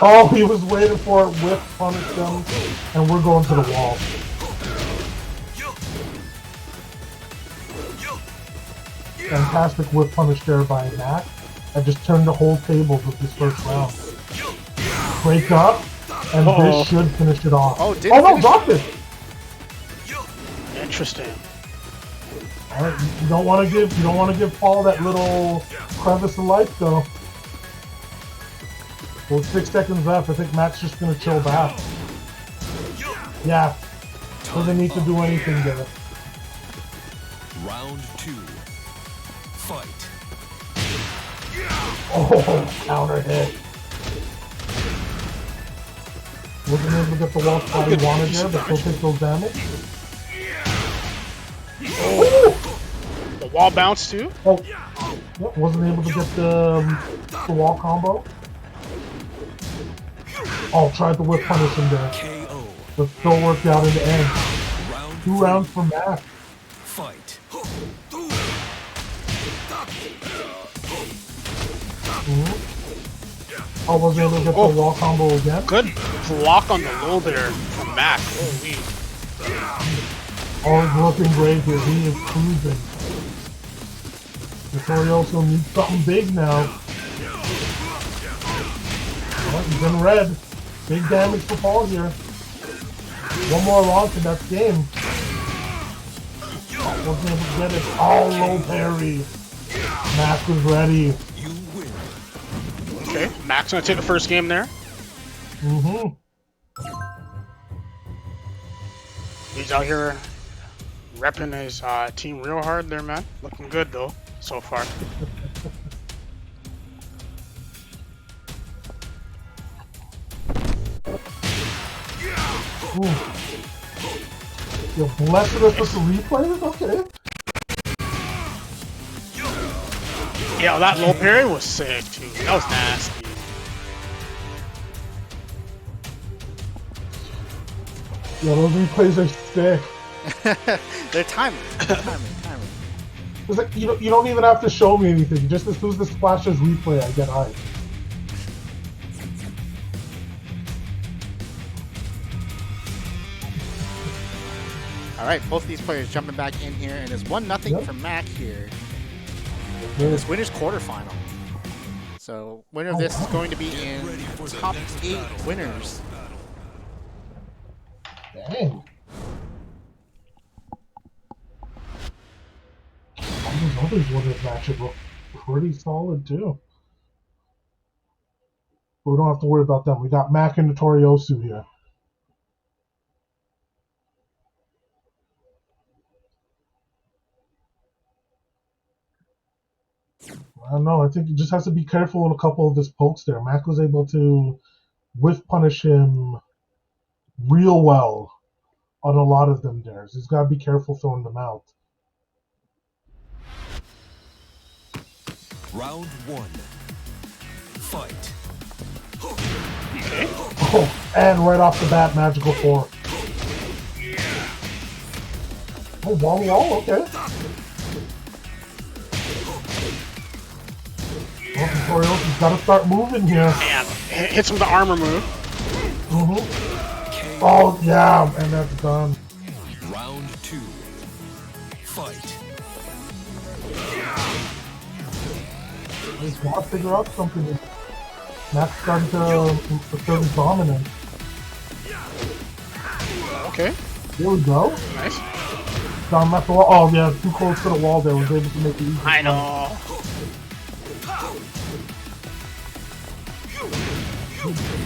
[SPEAKER 1] Oh, he was waiting for it. Whip punish them, and we're going to the wall. Fantastic whip punish there by Mac. I just turned the whole table with this first round. Break up, and this should finish it off.
[SPEAKER 3] Oh, did
[SPEAKER 1] no,
[SPEAKER 3] finish
[SPEAKER 1] dropped it.
[SPEAKER 2] Interesting.
[SPEAKER 1] All right, you don't want to give Paul that little crevice of life though. Well, 6 seconds left. I think Mac's just gonna chill back. Yeah, doesn't need to do anything there.
[SPEAKER 4] Round 2. Fight.
[SPEAKER 1] Oh, counter hit. Wasn't able to get the wall spot he wanted there, but still take those damage.
[SPEAKER 2] The wall bounce too.
[SPEAKER 1] Oh, yep, wasn't able to get the wall combo. Oh, tried to whip punish him there,
[SPEAKER 4] KO.
[SPEAKER 1] but still worked out in the end.
[SPEAKER 4] Round
[SPEAKER 1] 2
[SPEAKER 4] 3.
[SPEAKER 1] rounds for Mac.
[SPEAKER 4] Fight.
[SPEAKER 1] Oh, wasn't able to get the wall combo again.
[SPEAKER 2] Good block on the low there from Mac. Holy.
[SPEAKER 1] Oh, he's looking great here. He is cruising. Notorioso needs something big now. Oh, he's in red. Big damage for Paul here. One more launch and that's game. Oh, wasn't able to get it. Oh, low parry. Mac was ready.
[SPEAKER 4] You win.
[SPEAKER 2] Okay. Mac's gonna take the first game there.
[SPEAKER 1] Mm-hmm.
[SPEAKER 2] He's out here repping his team real hard there, man. Looking good though so far.
[SPEAKER 1] Ooh. You're blessed us with the replays? Okay.
[SPEAKER 2] Yeah, that low parry was sick too. That was nasty.
[SPEAKER 1] Yeah, those replays are sick.
[SPEAKER 3] They're timely. Timely.
[SPEAKER 1] It's like you don't even have to show me anything. Just as soon as the splashes replay, I get hyped.
[SPEAKER 3] All right, both of these players jumping back in here, and there's 1-0
[SPEAKER 1] Yep.
[SPEAKER 3] for Mac here. In this winner's quarterfinal. So winner of this is going to be in top 8 winners.
[SPEAKER 1] Dang. All these others winners matches look pretty solid too. But we don't have to worry about them. We got Mac and Notoriosu here. I don't know. I think he just has to be careful with a couple of his pokes there. Mac was able to whiff punish him real well on a lot of them dares. He's got to be careful throwing them out.
[SPEAKER 4] Round 1. Fight.
[SPEAKER 2] Okay.
[SPEAKER 1] Oh, and right off the bat, magical 4. Oh, wall, okay. Well, Tutorials, he's got to start moving here.
[SPEAKER 2] And hits him with the armor move.
[SPEAKER 1] Mm-hmm. Oh, yeah, and that's done.
[SPEAKER 4] Round 2. Fight.
[SPEAKER 1] He's got to figure out something. Mac's starting to assert his dominance.
[SPEAKER 2] Okay.
[SPEAKER 1] There we go.
[SPEAKER 2] Nice.
[SPEAKER 1] Down left the wall. Oh, yeah, too close to the wall there. Was able to make it easy.
[SPEAKER 2] I know.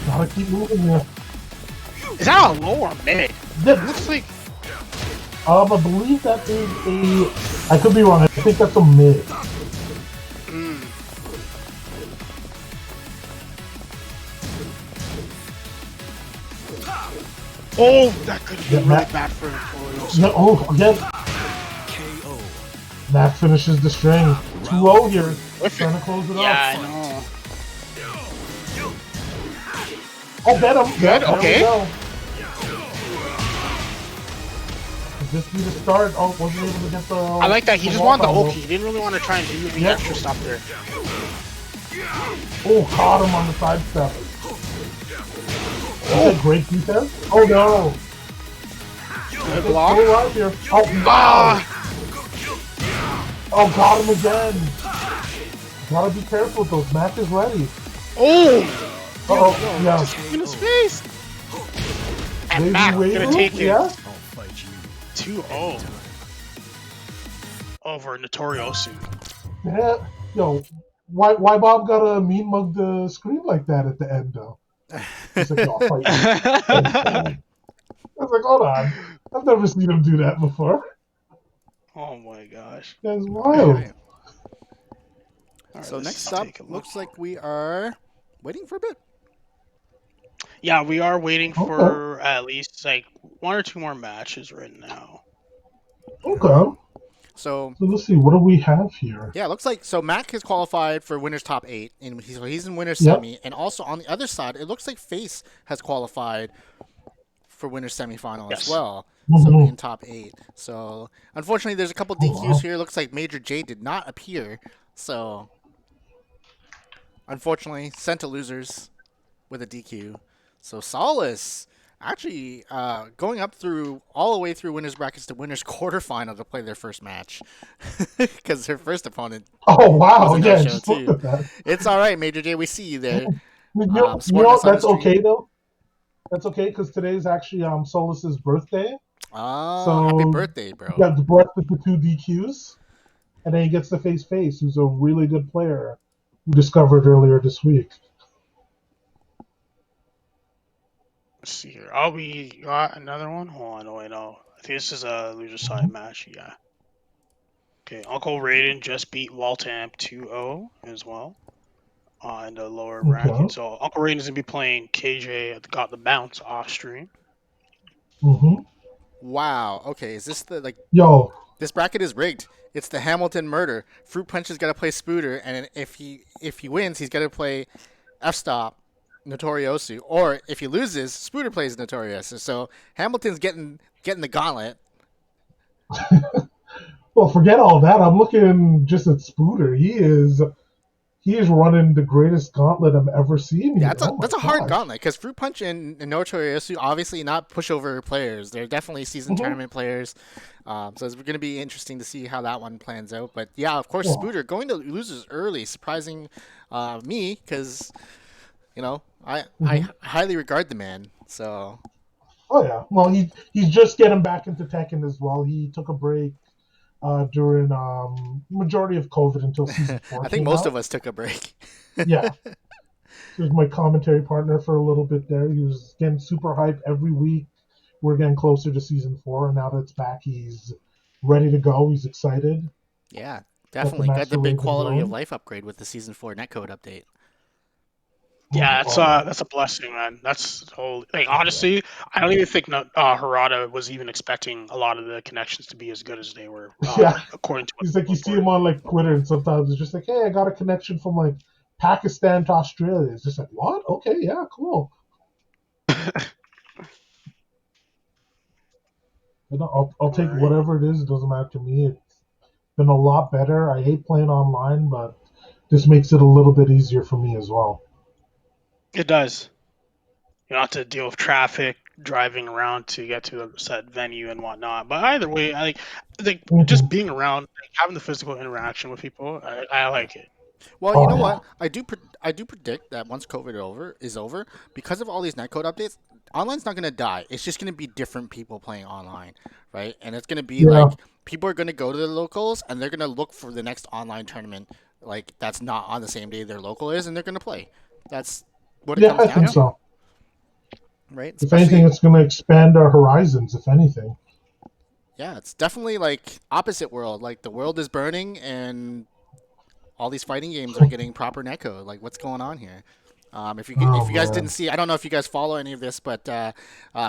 [SPEAKER 1] Gotta keep moving here.
[SPEAKER 2] Is that a low or mid?
[SPEAKER 1] Yeah,
[SPEAKER 2] It looks like.
[SPEAKER 1] I believe that is a. I could be wrong. I think that's a mid.
[SPEAKER 2] Oh, that could have been
[SPEAKER 1] Yeah,
[SPEAKER 2] really bad for Notorious.
[SPEAKER 1] Yeah, oh, again.
[SPEAKER 4] KO.
[SPEAKER 1] Mac finishes the string. 2-0 here.
[SPEAKER 2] With
[SPEAKER 1] Trying
[SPEAKER 2] it.
[SPEAKER 1] to close it
[SPEAKER 2] Yeah,
[SPEAKER 1] off.
[SPEAKER 2] I know.
[SPEAKER 1] Oh, bet him.
[SPEAKER 2] Good,
[SPEAKER 1] There
[SPEAKER 2] okay.
[SPEAKER 1] we go. Could this be the start? Oh, wasn't able to get the.
[SPEAKER 2] I like that. He just
[SPEAKER 1] wall
[SPEAKER 2] wanted the
[SPEAKER 1] combo.
[SPEAKER 2] Oki. He didn't really want to try and do any
[SPEAKER 1] Yeah.
[SPEAKER 2] extra stuff there.
[SPEAKER 1] Oh, caught him on the sidestep. Okay, great defense. Oh no.
[SPEAKER 2] Good
[SPEAKER 1] Go
[SPEAKER 2] block.
[SPEAKER 1] right here. Oh, wow.
[SPEAKER 2] Ah!
[SPEAKER 1] Oh, got him again. Gotta be careful with those. Mac is ready.
[SPEAKER 2] Oh!
[SPEAKER 1] Uh-oh, yeah.
[SPEAKER 2] Just in his face! And Mac
[SPEAKER 1] Wavy
[SPEAKER 2] gonna
[SPEAKER 1] wave,
[SPEAKER 2] take it
[SPEAKER 1] yeah.
[SPEAKER 4] I'll fight you.
[SPEAKER 2] 2-0 over Notoriosu.
[SPEAKER 1] Yeah. Yo, why Bob gotta mean mug the screen like that at the end though? He's like, "Oh, fight." I was like, hold on. I've never seen him do that before.
[SPEAKER 2] Oh my gosh.
[SPEAKER 1] That's wild.
[SPEAKER 3] Alright.
[SPEAKER 2] All right,
[SPEAKER 3] So
[SPEAKER 2] let's
[SPEAKER 3] next up,
[SPEAKER 2] take a look.
[SPEAKER 3] looks like we are waiting for a bit.
[SPEAKER 2] Yeah, we are waiting for at least like 1 or 2 more matches right now.
[SPEAKER 1] Okay.
[SPEAKER 3] So
[SPEAKER 1] So let's see, what do we have here?
[SPEAKER 3] yeah, it looks like so Mac has qualified for winners top 8, and he's in winners
[SPEAKER 1] Yep.
[SPEAKER 3] semi, and also on the other side, it looks like Face has qualified for winners semifinal
[SPEAKER 2] Yes.
[SPEAKER 3] as well. So
[SPEAKER 1] Mhm.
[SPEAKER 3] in top 8. So unfortunately, there's a couple
[SPEAKER 1] Oh,
[SPEAKER 3] DQs
[SPEAKER 1] wow.
[SPEAKER 3] here. Looks like Major J did not appear. So unfortunately, sent to losers with a DQ. So Solace actually going up through all the way through winners brackets to winners quarterfinal to play their first match because her first opponent.
[SPEAKER 1] Oh wow,
[SPEAKER 3] Was a
[SPEAKER 1] yeah,
[SPEAKER 3] no-show,
[SPEAKER 1] just look
[SPEAKER 3] too.
[SPEAKER 1] at that.
[SPEAKER 3] It's all right, Major J. We see you there.
[SPEAKER 1] You know,
[SPEAKER 3] Sporting us on
[SPEAKER 1] that's
[SPEAKER 3] the stream.
[SPEAKER 1] okay though. That's okay because today's actually Solace's birthday.
[SPEAKER 3] Oh,
[SPEAKER 1] So,
[SPEAKER 3] happy birthday, bro!
[SPEAKER 1] Yeah, the breath with the 2 DQs, and then he gets to face Face, who's a really good player we discovered earlier this week.
[SPEAKER 2] Let's see here. Oh, we got another one? Hold on, no, wait, no. I think this is a loser side match, yeah. Okay, Uncle Raiden just beat Waltamp 2-0 as well in the lower
[SPEAKER 1] Okay.
[SPEAKER 2] bracket. So Uncle Raiden's going to be playing KJ, got the bounce off stream.
[SPEAKER 1] Mm-hmm.
[SPEAKER 3] Wow. Okay, is this the
[SPEAKER 1] Yo,
[SPEAKER 3] this bracket is rigged? It's the Hamilton murder. Fruit Punch has got to play Spooter, and if he wins, he's got to play F Stop Notoriosu, or if he loses, Spooter plays Notoriosu. So Hamilton's getting the gauntlet.
[SPEAKER 1] well, forget all that. I'm looking just at Spooter. He is running the greatest gauntlet I've ever seen.
[SPEAKER 3] Yeah,
[SPEAKER 1] here.
[SPEAKER 3] that's a
[SPEAKER 1] Oh
[SPEAKER 3] that's a
[SPEAKER 1] my
[SPEAKER 3] hard
[SPEAKER 1] gosh.
[SPEAKER 3] gauntlet because Fruit Punch and Notoriosu obviously not pushover players. They're definitely seasoned
[SPEAKER 1] Mhm.
[SPEAKER 3] tournament players. So it's going to be interesting to see how that one plans out. But yeah, of course,
[SPEAKER 1] Yeah.
[SPEAKER 3] Spooter going to losers early, surprising me because I highly regard the man. So
[SPEAKER 1] Oh yeah. Well, he's just getting back into Tekken as well. He took a break during majority of COVID until season 4.
[SPEAKER 3] I think most of us took a break.
[SPEAKER 1] Yeah. He was my commentary partner for a little bit there. He was getting super hype every week. We're getting closer to season 4, and now that it's back, he's ready to go. He's excited.
[SPEAKER 3] Yeah. Definitely got
[SPEAKER 1] match
[SPEAKER 3] the
[SPEAKER 1] that
[SPEAKER 3] big
[SPEAKER 1] we've been
[SPEAKER 3] quality of
[SPEAKER 1] going.
[SPEAKER 3] life upgrade with the Season 4 netcode update.
[SPEAKER 2] Yeah,
[SPEAKER 1] Oh,
[SPEAKER 2] that's a blessing, man. That's whole like honestly, I don't even think Harada was even expecting a lot of the connections to be as good as they were,
[SPEAKER 1] yeah.
[SPEAKER 2] according to what
[SPEAKER 1] He's
[SPEAKER 2] he
[SPEAKER 1] like, you see
[SPEAKER 2] reported.
[SPEAKER 1] him on like Twitter, and sometimes it's just like, hey, I got a connection from like Pakistan to Australia. It's just like, what? Okay, yeah, cool. But no, I'll take
[SPEAKER 2] Right.
[SPEAKER 1] whatever it is. It doesn't matter to me. It's been a lot better. I hate playing online, but this makes it a little bit easier for me as well.
[SPEAKER 2] It does. You don't have to deal with traffic, driving around to get to the set venue and whatnot. But either way, like
[SPEAKER 1] Mm-hmm.
[SPEAKER 2] just being around, like, having the physical interaction with people, I like it.
[SPEAKER 3] Well, you
[SPEAKER 1] Oh
[SPEAKER 3] know
[SPEAKER 1] yeah.
[SPEAKER 3] what? I do predict that once COVID is over, because of all these netcode updates, online's not gonna die. It's just gonna be different people playing online, right? And it's gonna be
[SPEAKER 1] Yeah.
[SPEAKER 3] like people are gonna go to the locals and they're gonna look for the next online tournament, like that's not on the same day their local is, and they're gonna play. That's what it
[SPEAKER 1] Yeah,
[SPEAKER 3] comes
[SPEAKER 1] I
[SPEAKER 3] down
[SPEAKER 1] think
[SPEAKER 2] Yeah.
[SPEAKER 3] to,
[SPEAKER 1] so.
[SPEAKER 3] right?
[SPEAKER 1] If anything,
[SPEAKER 3] Especially,
[SPEAKER 1] it's going to expand our horizons. If anything.
[SPEAKER 3] yeah, it's definitely like opposite world. Like the world is burning and all these fighting games are getting proper netcode. Like, what's going on here?
[SPEAKER 1] Oh
[SPEAKER 3] If you guys didn't
[SPEAKER 1] man.
[SPEAKER 3] see, I don't know if you guys follow any of this, but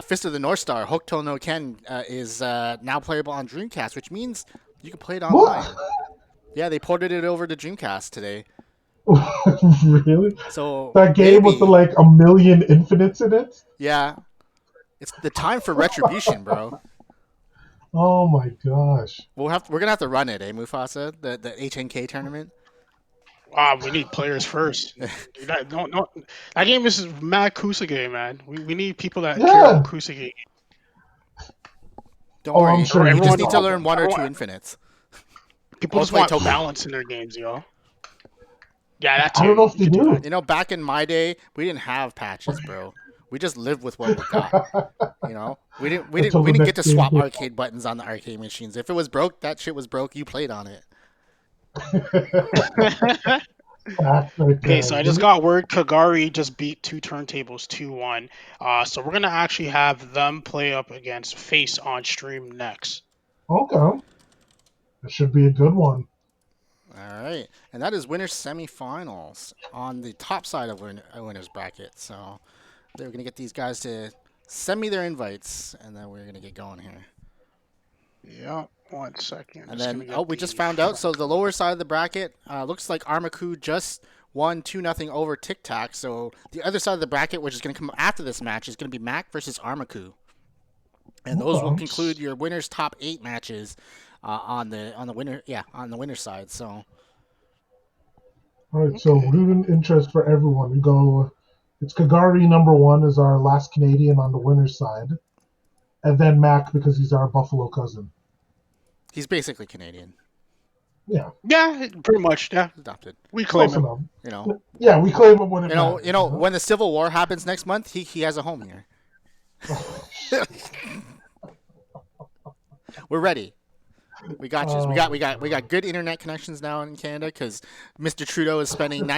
[SPEAKER 3] Fist of the North Star, Hokuto no Ken, is now playable on Dreamcast, which means you can play it
[SPEAKER 1] What?
[SPEAKER 3] online. Yeah, they ported it over to Dreamcast today.
[SPEAKER 1] Really?
[SPEAKER 3] So
[SPEAKER 1] That game with the
[SPEAKER 3] maybe,
[SPEAKER 1] like a million infinites in it?
[SPEAKER 3] yeah, it's the time for retribution, bro.
[SPEAKER 1] Oh my gosh.
[SPEAKER 3] We're gonna have to run it, Mufasa? The HNK tournament.
[SPEAKER 2] We need players first. Dude, that game is mad Kusage, man. We need people that care about
[SPEAKER 1] Yeah.
[SPEAKER 2] Kusage.
[SPEAKER 3] Don't
[SPEAKER 1] Oh, I'm
[SPEAKER 3] worry,
[SPEAKER 1] sure
[SPEAKER 3] you
[SPEAKER 1] you
[SPEAKER 3] just
[SPEAKER 1] can
[SPEAKER 3] need to
[SPEAKER 1] talk.
[SPEAKER 3] learn one or two
[SPEAKER 2] Everyone,
[SPEAKER 3] infinites
[SPEAKER 2] people
[SPEAKER 3] or
[SPEAKER 2] just
[SPEAKER 3] play
[SPEAKER 2] want
[SPEAKER 3] Toku.
[SPEAKER 2] balance in their games, yo. Yeah, that
[SPEAKER 1] I don't
[SPEAKER 2] too.
[SPEAKER 1] know if
[SPEAKER 2] You
[SPEAKER 1] they
[SPEAKER 2] could do
[SPEAKER 1] do.
[SPEAKER 2] that.
[SPEAKER 3] You know, back in my day, we didn't have patches, bro. We just lived with what we got. You know,
[SPEAKER 1] Until
[SPEAKER 3] we
[SPEAKER 1] the
[SPEAKER 3] didn't get
[SPEAKER 1] next
[SPEAKER 3] to
[SPEAKER 1] game
[SPEAKER 3] swap
[SPEAKER 1] came
[SPEAKER 3] arcade buttons on the arcade machines. If it was broke, that shit was broke. You played on it.
[SPEAKER 1] Facts right
[SPEAKER 2] Okay,
[SPEAKER 1] there.
[SPEAKER 2] so I just got word Kagari just beat two turntables 2-1. So we're gonna actually have them play up against Face on stream next.
[SPEAKER 1] Okay. It should be a good one.
[SPEAKER 3] All right, and that is winners semifinals on the top side of winners bracket. So they're gonna get these guys to send me their invites, and then we're gonna get going here.
[SPEAKER 2] Yeah, 1 second.
[SPEAKER 3] And
[SPEAKER 2] Just
[SPEAKER 3] then,
[SPEAKER 2] gonna
[SPEAKER 3] oh,
[SPEAKER 2] get
[SPEAKER 3] we just
[SPEAKER 2] the
[SPEAKER 3] found out.
[SPEAKER 2] front.
[SPEAKER 3] So the lower side of the bracket looks like ArmaKu just won 2-0 over Tic Tac. So the other side of the bracket, which is going to come after this match, is going to be Mac versus ArmaKu. And those will
[SPEAKER 1] Okay.
[SPEAKER 3] conclude your winners' top 8 matches on the winner side. So
[SPEAKER 1] All right. So
[SPEAKER 2] Okay.
[SPEAKER 1] rooting interest for everyone. We go. It's Kagari #1 is our last Canadian on the winner's side, and then Mac because he's our Buffalo cousin.
[SPEAKER 3] he's basically Canadian,
[SPEAKER 1] Yeah.
[SPEAKER 2] Yeah, pretty much. Yeah,
[SPEAKER 3] adopted.
[SPEAKER 2] we claim
[SPEAKER 1] Close
[SPEAKER 2] him.
[SPEAKER 1] enough.
[SPEAKER 3] You know,
[SPEAKER 1] Yeah, we claim him when it matters.
[SPEAKER 3] when the Civil War happens next month, he has a home here. We're ready. We got you. We got good internet connections now in Canada because Mr. Trudeau is spending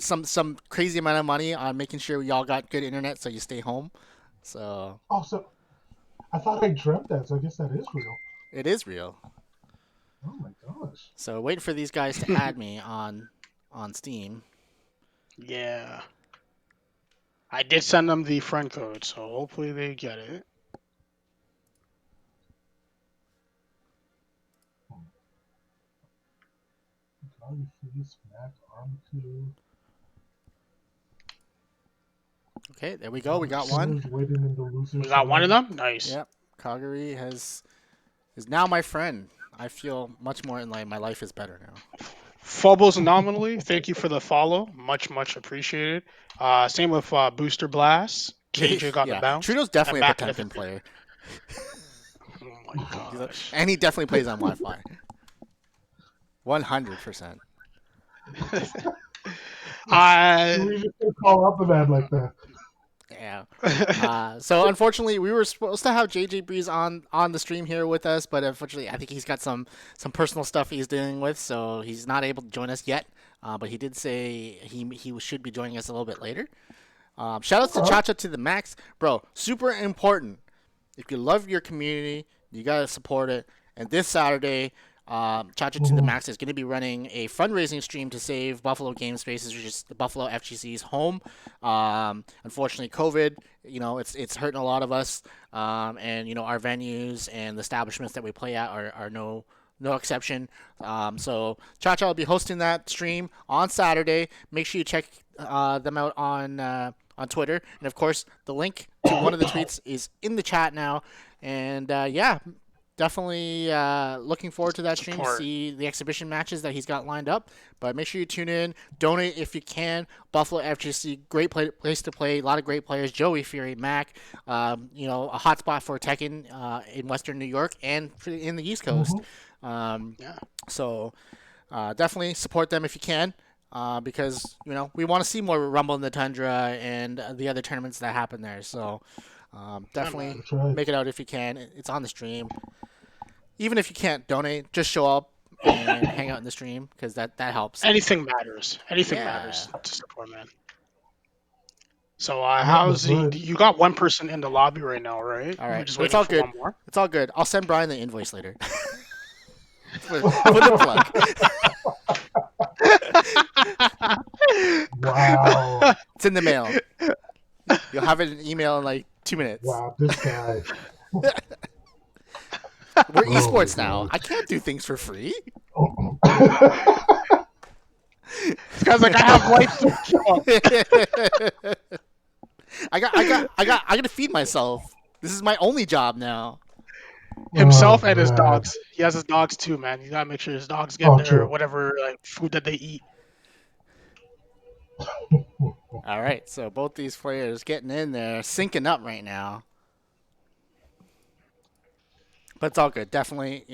[SPEAKER 3] some crazy amount of money on making sure we all got good internet so you stay home. So
[SPEAKER 1] Oh, so I thought I dreamt that. So I guess that is real.
[SPEAKER 3] it is real.
[SPEAKER 1] Oh my gosh.
[SPEAKER 3] So waiting for these guys to add me on Steam.
[SPEAKER 2] Yeah. I did send them the friend code, so hopefully they get it.
[SPEAKER 1] Kagari, Face, Mac, ArmaKu.
[SPEAKER 3] Okay, there we go. We got one.
[SPEAKER 1] Waiting in the loser
[SPEAKER 2] We got one of
[SPEAKER 1] side.
[SPEAKER 2] them? Nice.
[SPEAKER 3] Yep, Kagari is now my friend. I feel much more in life. My life is better now.
[SPEAKER 2] Fumbles anomaly, thank you for the follow. Much appreciated. Same with Booster Blast. KJ got the
[SPEAKER 3] Yeah,
[SPEAKER 2] bounce.
[SPEAKER 3] Trudeau's
[SPEAKER 2] And
[SPEAKER 3] definitely a
[SPEAKER 2] Mac got
[SPEAKER 3] Potemkin
[SPEAKER 2] the-
[SPEAKER 3] player,
[SPEAKER 2] Oh my gosh.
[SPEAKER 3] and he definitely plays on Wi-Fi. 100%.
[SPEAKER 1] We just gonna call up the man like that.
[SPEAKER 3] Yeah. So unfortunately, we were supposed to have JJ Breeze on the stream here with us, but unfortunately, I think he's got some personal stuff he's dealing with, so he's not able to join us yet. But he did say he should be joining us a little bit later. Shout outs to Chacha to the max, bro. Super important. If you love your community, you gotta support it. And this Saturday, Chacha to the Max is going to be running a fundraising stream to save Buffalo Game Spaces, which is the Buffalo FGC's home. Unfortunately, COVID, it's hurting a lot of us, and our venues and the establishments that we play at are no exception. So Chacha will be hosting that stream on Saturday. Make sure you check them out on Twitter, and of course the link to one of the tweets is in the chat now. And definitely looking forward to that stream to see the exhibition matches that he's got lined up. But make sure you tune in, donate if you can. Buffalo FGC, great place to play, a lot of great players. Joey, Fury, Mac, a hot spot for Tekken in Western New York and in the East Coast. So definitely support them if you can. Because we want to see more Rumble in the Tundra and the other tournaments that happen there. So definitely make it out if you can. It's on the stream. Even if you can't donate, just show up and hang out in the stream because that helps.
[SPEAKER 2] Anything matters. Anything matters to support, man. So how's you got one person in the lobby right now, right?
[SPEAKER 3] All right,
[SPEAKER 2] just
[SPEAKER 3] it's all good. It's all good. I'll send Brian the invoice later. for the plug.
[SPEAKER 1] Wow.
[SPEAKER 3] It's in the mail. You'll have it in email in like 2 minutes.
[SPEAKER 1] Wow, this guy.
[SPEAKER 3] We're esports now. I can't do things for free.
[SPEAKER 2] This guy's like, I have life to kill.
[SPEAKER 3] I gotta feed myself. This is my only job now.
[SPEAKER 2] Himself and his dogs. He has his dogs too, man. You gotta make sure his dogs get their whatever food that they eat.
[SPEAKER 3] All right, so both these players getting in there, syncing up right now. But it's all good. Definitely,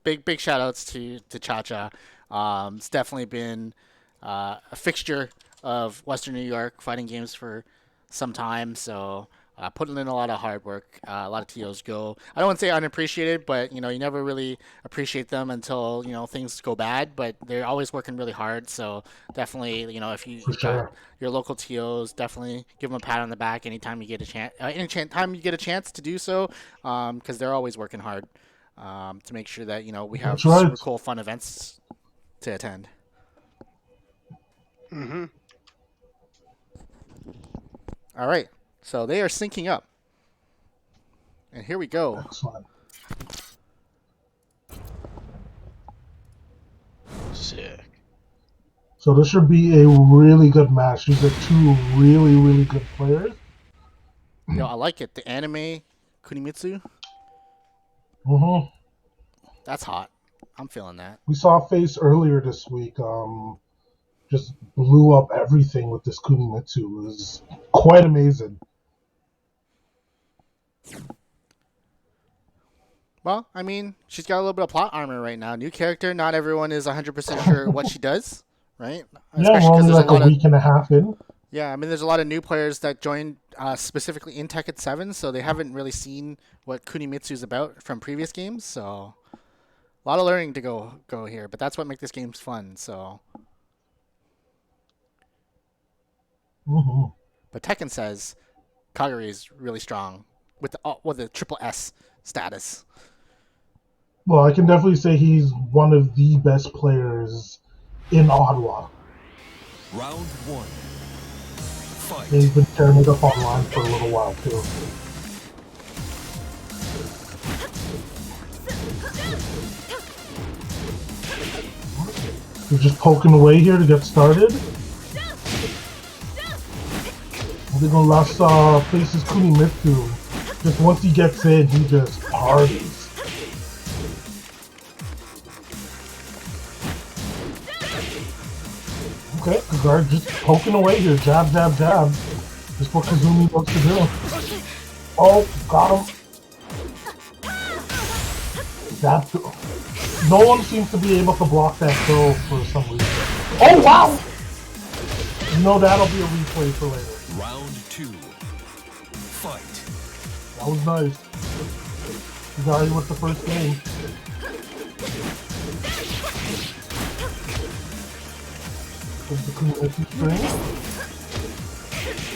[SPEAKER 3] big shout outs to Chacha. It's definitely been a fixture of Western New York fighting games for some time. So putting in a lot of hard work. A lot of TOs go, I don't want to say unappreciated, but you never really appreciate them until things go bad. But they're always working really hard. So definitely, if you got your local TOs, definitely give them a pat on the back anytime you get a chance. Anytime you get a chance to do so, because they're always working hard to make sure that we have super cool, fun events to attend.
[SPEAKER 2] Mm-hmm.
[SPEAKER 3] All right. So they are syncing up. And here we go.
[SPEAKER 1] Excellent.
[SPEAKER 2] Sick.
[SPEAKER 1] So this should be a really good match. These are two really, really good players.
[SPEAKER 3] I like it. The anime Kunimitsu.
[SPEAKER 1] Mm-hmm.
[SPEAKER 3] That's hot. I'm feeling that.
[SPEAKER 1] We saw Face earlier this week. Just blew up everything with this Kunimitsu. It was quite amazing.
[SPEAKER 3] Well, I mean, she's got a little bit of plot armor right now. New character. Not everyone is 100% sure what she does, right?
[SPEAKER 1] Especially we're only like a week and a half in.
[SPEAKER 3] Yeah, I mean, there's a lot of new players that joined specifically in Tekken 7, so they haven't really seen what Kunimitsu is about from previous games. So a lot of learning to go here, but that's what makes this game fun. So.
[SPEAKER 1] Mm-hmm.
[SPEAKER 3] But Tekken says Kagari is really strong with the triple S status.
[SPEAKER 1] Well, I can definitely say he's one of the best players in Ottawa.
[SPEAKER 4] Round 1. Fight.
[SPEAKER 1] And he's been tearing it up online for a little while too. We're just poking away here to get started. I think on last Face's Kunimitsu, just once he gets in, he just parties. Okay, Kagari just poking away here. Jab, jab, jab. Just what Kazumi wants to do. Oh, got him. Jab. No one seems to be able to block that throw for some reason. Oh, wow! That'll be a replay for later.
[SPEAKER 4] Round 2. Fight.
[SPEAKER 1] That was nice. Kagari with the first game.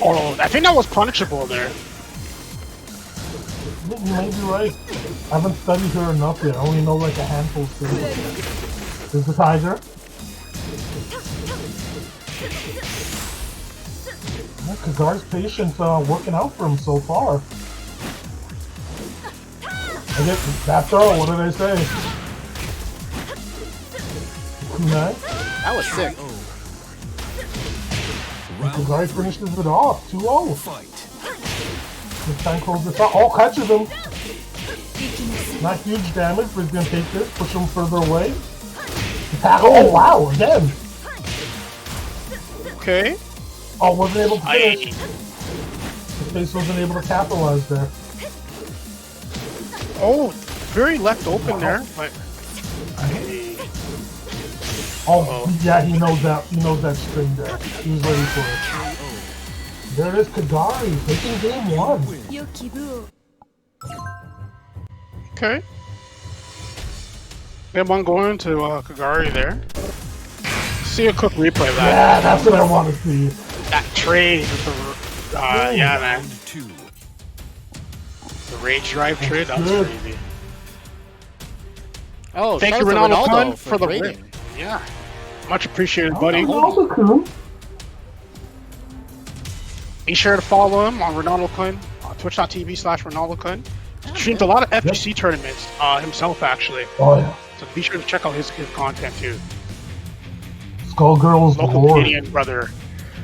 [SPEAKER 2] Oh, I think that was punishable there.
[SPEAKER 1] You may be right. I haven't studied her enough yet. I only know like a handful of things. There's the tiger. Yeah, Kagari's patience working out for him so far. I get that throw, what did I say? Kunai.
[SPEAKER 3] That was sick.
[SPEAKER 1] Kagari finishes it off, 2-0.
[SPEAKER 4] Fight.
[SPEAKER 1] This time close this out. Oh, catches him. Not huge damage, but he's gonna take this, push him further away. Tackle. Oh wow, again.
[SPEAKER 2] Okay.
[SPEAKER 1] Oh, wasn't able to finish. His face wasn't able to capitalize there.
[SPEAKER 2] Oh, very left open there, but
[SPEAKER 1] oh, yeah, he knows that. He knows that string there. He was ready for it. There it is, Kagari taking game 1.
[SPEAKER 2] okay. Get one going to Kagari there. See a quick replay of that.
[SPEAKER 1] Yeah, that's what I want to see.
[SPEAKER 2] That trade with the yeah, man.
[SPEAKER 4] Round 2.
[SPEAKER 2] The rage drive trade. That was
[SPEAKER 1] good.
[SPEAKER 2] crazy.
[SPEAKER 3] Oh,
[SPEAKER 2] Thank
[SPEAKER 3] shout
[SPEAKER 2] you,
[SPEAKER 3] out to
[SPEAKER 2] Ronaldo Kun, for the
[SPEAKER 3] rating.
[SPEAKER 2] win. Yeah, much appreciated, buddy.
[SPEAKER 1] ArmaKu.
[SPEAKER 2] Be sure to follow him on Ronaldo Kun, twitch.tv/Ronaldo Kun. Streams a lot of FGC tournaments himself, actually.
[SPEAKER 1] Oh yeah.
[SPEAKER 2] So be sure to check out his content too.
[SPEAKER 1] Skullgirl's
[SPEAKER 2] Local
[SPEAKER 1] Lord.
[SPEAKER 2] Canadian brother.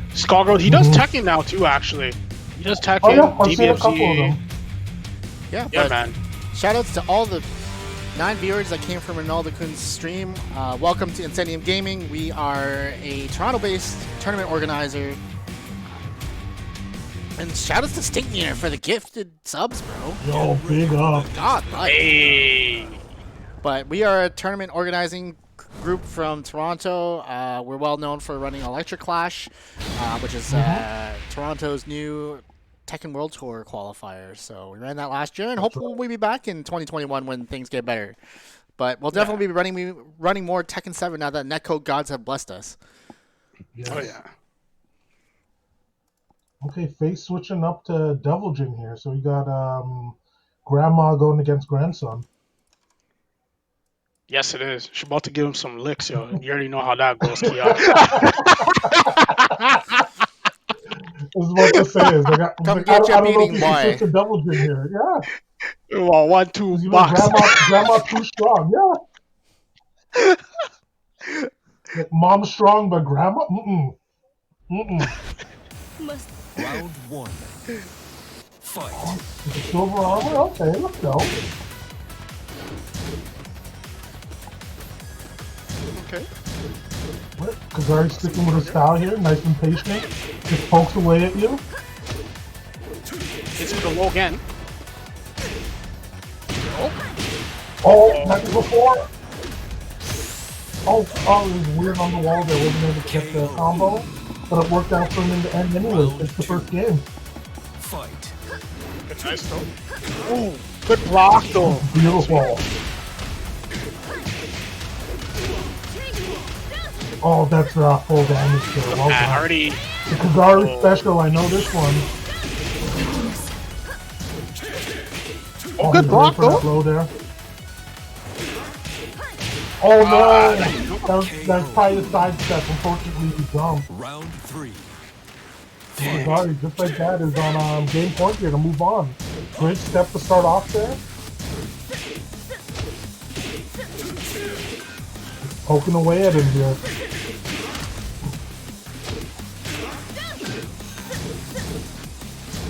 [SPEAKER 2] Skullgirl, he does Tekken now too, actually. He does Tekken,
[SPEAKER 1] Oh yeah, I've seen a couple of
[SPEAKER 2] DBFZ.
[SPEAKER 1] them.
[SPEAKER 3] Yeah,
[SPEAKER 2] Yeah,
[SPEAKER 3] but
[SPEAKER 2] man.
[SPEAKER 3] shoutouts to all the 9 viewers that came from Ronaldo Kun's stream. Welcome to Incendium Gaming. We are a Toronto-based tournament organizer. And shoutouts to Stinkmeter for the gifted subs, bro.
[SPEAKER 1] Yo, big up.
[SPEAKER 3] God, like.
[SPEAKER 2] Hey.
[SPEAKER 3] But we are a tournament organizing group from Toronto. We're well known for running Electric Clash, which is Toronto's new Tekken World Tour qualifier. So we ran that last year, and hopefully we'll be back in 2021 when things get better. But we'll definitely be running more Tekken 7 now that netcode gods have blessed us.
[SPEAKER 1] Yes.
[SPEAKER 2] Oh yeah.
[SPEAKER 1] Okay, face switching up to Devil Jin here. So we got Grandma going against Grandson.
[SPEAKER 2] Yes, it is. She's about to give him some licks, yo. You already know how that goes, Kia.
[SPEAKER 1] I was about to say is I got.
[SPEAKER 3] Come
[SPEAKER 1] Like,
[SPEAKER 3] get your
[SPEAKER 1] I don't know if
[SPEAKER 3] beating,
[SPEAKER 1] you should
[SPEAKER 3] boy.
[SPEAKER 1] switch to Devil Jin here. Yeah,
[SPEAKER 2] Well, 1-2
[SPEAKER 1] even
[SPEAKER 2] box.
[SPEAKER 1] Grandma too strong. Yeah, like, Mom's strong, but Grandma,
[SPEAKER 4] Round 1. Fight.
[SPEAKER 1] Is it silver armor? Okay, let's go.
[SPEAKER 2] Okay.
[SPEAKER 1] What? Kagari sticking with his style here, nice and patient. Just pokes away at you.
[SPEAKER 2] Hits him with a low again.
[SPEAKER 1] Oh, not before. Oh, it was weird on the wall there. Wasn't able to get the combo, but it worked out for him in the end anyways. It's the first game.
[SPEAKER 4] Fight.
[SPEAKER 2] Good nice though. Ooh, good block though.
[SPEAKER 1] Beautiful. Oh, that's full damage there. Well
[SPEAKER 2] Man,
[SPEAKER 1] done.
[SPEAKER 2] already.
[SPEAKER 1] The Kagari special, I know this one.
[SPEAKER 2] Oh, good
[SPEAKER 1] he's
[SPEAKER 2] block
[SPEAKER 1] ready for that
[SPEAKER 2] though.
[SPEAKER 1] blow there. Oh no! That's probably a sidestep. Unfortunately, he jumped.
[SPEAKER 4] Round 3.
[SPEAKER 1] Kagari, just like that, is on game point here to move on. Great step to start off there. Poking away at him here.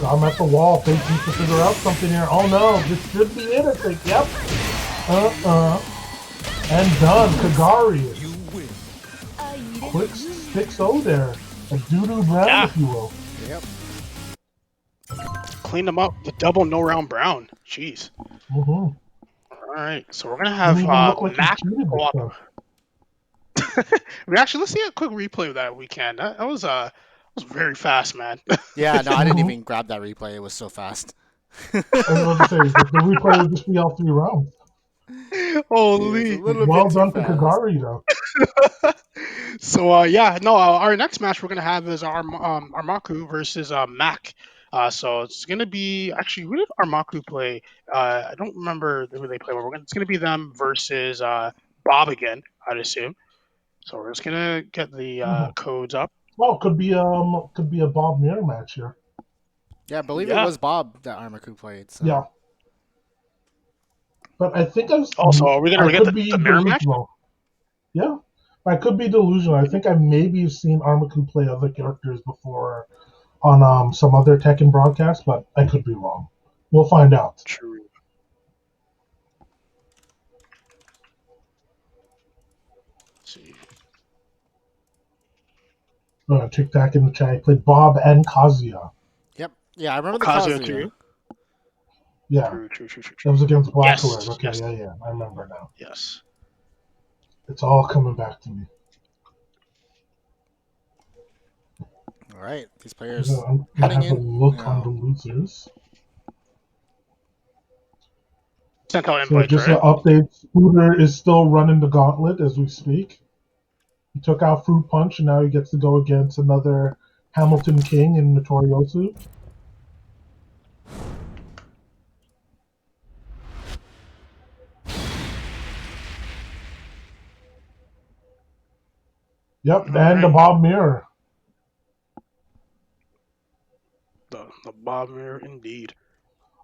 [SPEAKER 1] Got him at the wall. They need to figure out something here. Oh no, this should be it, I think. Yep. And done. Kagari.
[SPEAKER 4] You win.
[SPEAKER 1] Quick 6-0 there. A doo-doo round,
[SPEAKER 2] Yeah.
[SPEAKER 1] if you will.
[SPEAKER 3] Yep.
[SPEAKER 2] Cleaned him up. The double no round brown. Jeez.
[SPEAKER 1] Mm-hmm.
[SPEAKER 2] All right, so we're gonna have
[SPEAKER 1] Didn't even look like he
[SPEAKER 2] Mac
[SPEAKER 1] cheated
[SPEAKER 2] go
[SPEAKER 1] this
[SPEAKER 2] up.
[SPEAKER 1] time.
[SPEAKER 2] Let's see a quick replay of that weekend. That was very fast, man.
[SPEAKER 3] Yeah, no, I didn't even grab that replay. It was so fast.
[SPEAKER 1] I was about to say, the replay would just be all 3 rounds.
[SPEAKER 2] Holy.
[SPEAKER 1] Well done to Kagari, though.
[SPEAKER 2] So our next match we're gonna have is ArmaKu versus Mac. So it's gonna be actually who did ArmaKu play? I don't remember who they play. It's gonna be them versus Bob again, I'd assume. So we're just gonna get the codes up.
[SPEAKER 1] Well, could be a Bob Mirror match here.
[SPEAKER 3] Yeah, I believe it
[SPEAKER 2] Yeah.
[SPEAKER 3] was Bob that ArmaKu played. So.
[SPEAKER 1] Yeah. But I think
[SPEAKER 2] Also, are we gonna get
[SPEAKER 1] could be
[SPEAKER 2] the mirror match?
[SPEAKER 1] delusional. Yeah, I could be delusional. I think I maybe have seen ArmaKu play other characters before on some other Tekken broadcast, but I could be wrong. We'll find out.
[SPEAKER 2] True. Let's see.
[SPEAKER 1] Tic Tac in the chat. He played Bob and Kazuya.
[SPEAKER 3] Yep. Yeah, I remember the
[SPEAKER 2] Kazuya
[SPEAKER 3] Kazuya.
[SPEAKER 2] too.
[SPEAKER 1] Yeah,
[SPEAKER 2] True.
[SPEAKER 1] that was against Black
[SPEAKER 2] Yes,
[SPEAKER 1] Alert. Okay,
[SPEAKER 2] yes.
[SPEAKER 1] yeah, I remember now.
[SPEAKER 2] Yes.
[SPEAKER 1] It's all coming back to me.
[SPEAKER 3] All right, these players
[SPEAKER 1] I'm
[SPEAKER 3] heading
[SPEAKER 1] have a
[SPEAKER 3] in.
[SPEAKER 1] look on the losers.
[SPEAKER 2] Sent out
[SPEAKER 1] So
[SPEAKER 2] invites,
[SPEAKER 1] just
[SPEAKER 2] right?
[SPEAKER 1] an update. Scooter is still running the gauntlet as we speak. He took out Fruit Punch, and now he gets to go against another Hamilton King in Notoriosu. Yep, and the Bob Mirror.
[SPEAKER 2] The Bob Mirror, indeed.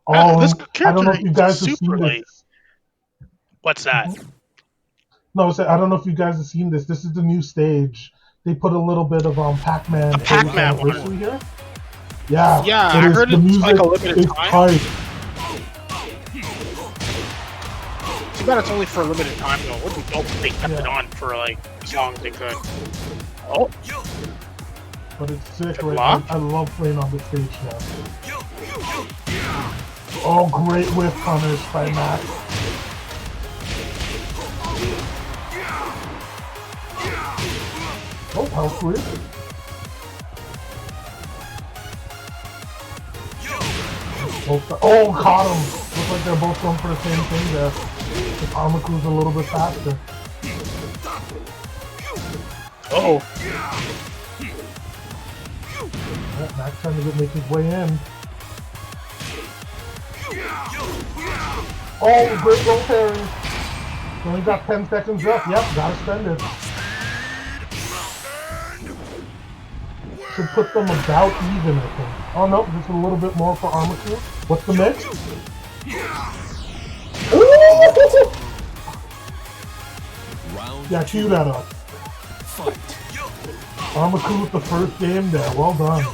[SPEAKER 1] I
[SPEAKER 2] This
[SPEAKER 1] don't
[SPEAKER 2] character
[SPEAKER 1] know if you
[SPEAKER 2] is
[SPEAKER 1] guys have
[SPEAKER 2] super
[SPEAKER 1] seen
[SPEAKER 2] late.
[SPEAKER 1] this.
[SPEAKER 2] What's that?
[SPEAKER 1] No, I don't know if you guys have seen this. This is the new stage. They put a little bit of Pac-Man anniversary here. Yeah,
[SPEAKER 2] I heard
[SPEAKER 1] the
[SPEAKER 2] it's
[SPEAKER 1] music
[SPEAKER 2] like a limited
[SPEAKER 1] is
[SPEAKER 2] time.
[SPEAKER 1] tight.
[SPEAKER 2] Too bad it's only for a limited time though. It would be dope if they kept it on for like as long as they could. Oh,
[SPEAKER 1] But it's sick,
[SPEAKER 2] The
[SPEAKER 1] right?
[SPEAKER 2] block?
[SPEAKER 1] I love playing on this stage now. Oh, great whiff punish by Max. Oh, health whip. Oh, caught him. Looks like they're both going for the same thing there. The ArmaKu's a little bit faster.
[SPEAKER 2] oh,
[SPEAKER 1] Yeah, Max trying to make his way in. Oh, great roll parry. Only got 10 seconds left. Yep, gotta spend it. Should put them about even, I think. Oh no, just a little bit more for ArmaKu. What's the mix? Ooh!
[SPEAKER 4] Round
[SPEAKER 1] Yeah, cue that up.
[SPEAKER 4] fight.
[SPEAKER 1] ArmaKu with the first game there. Well done.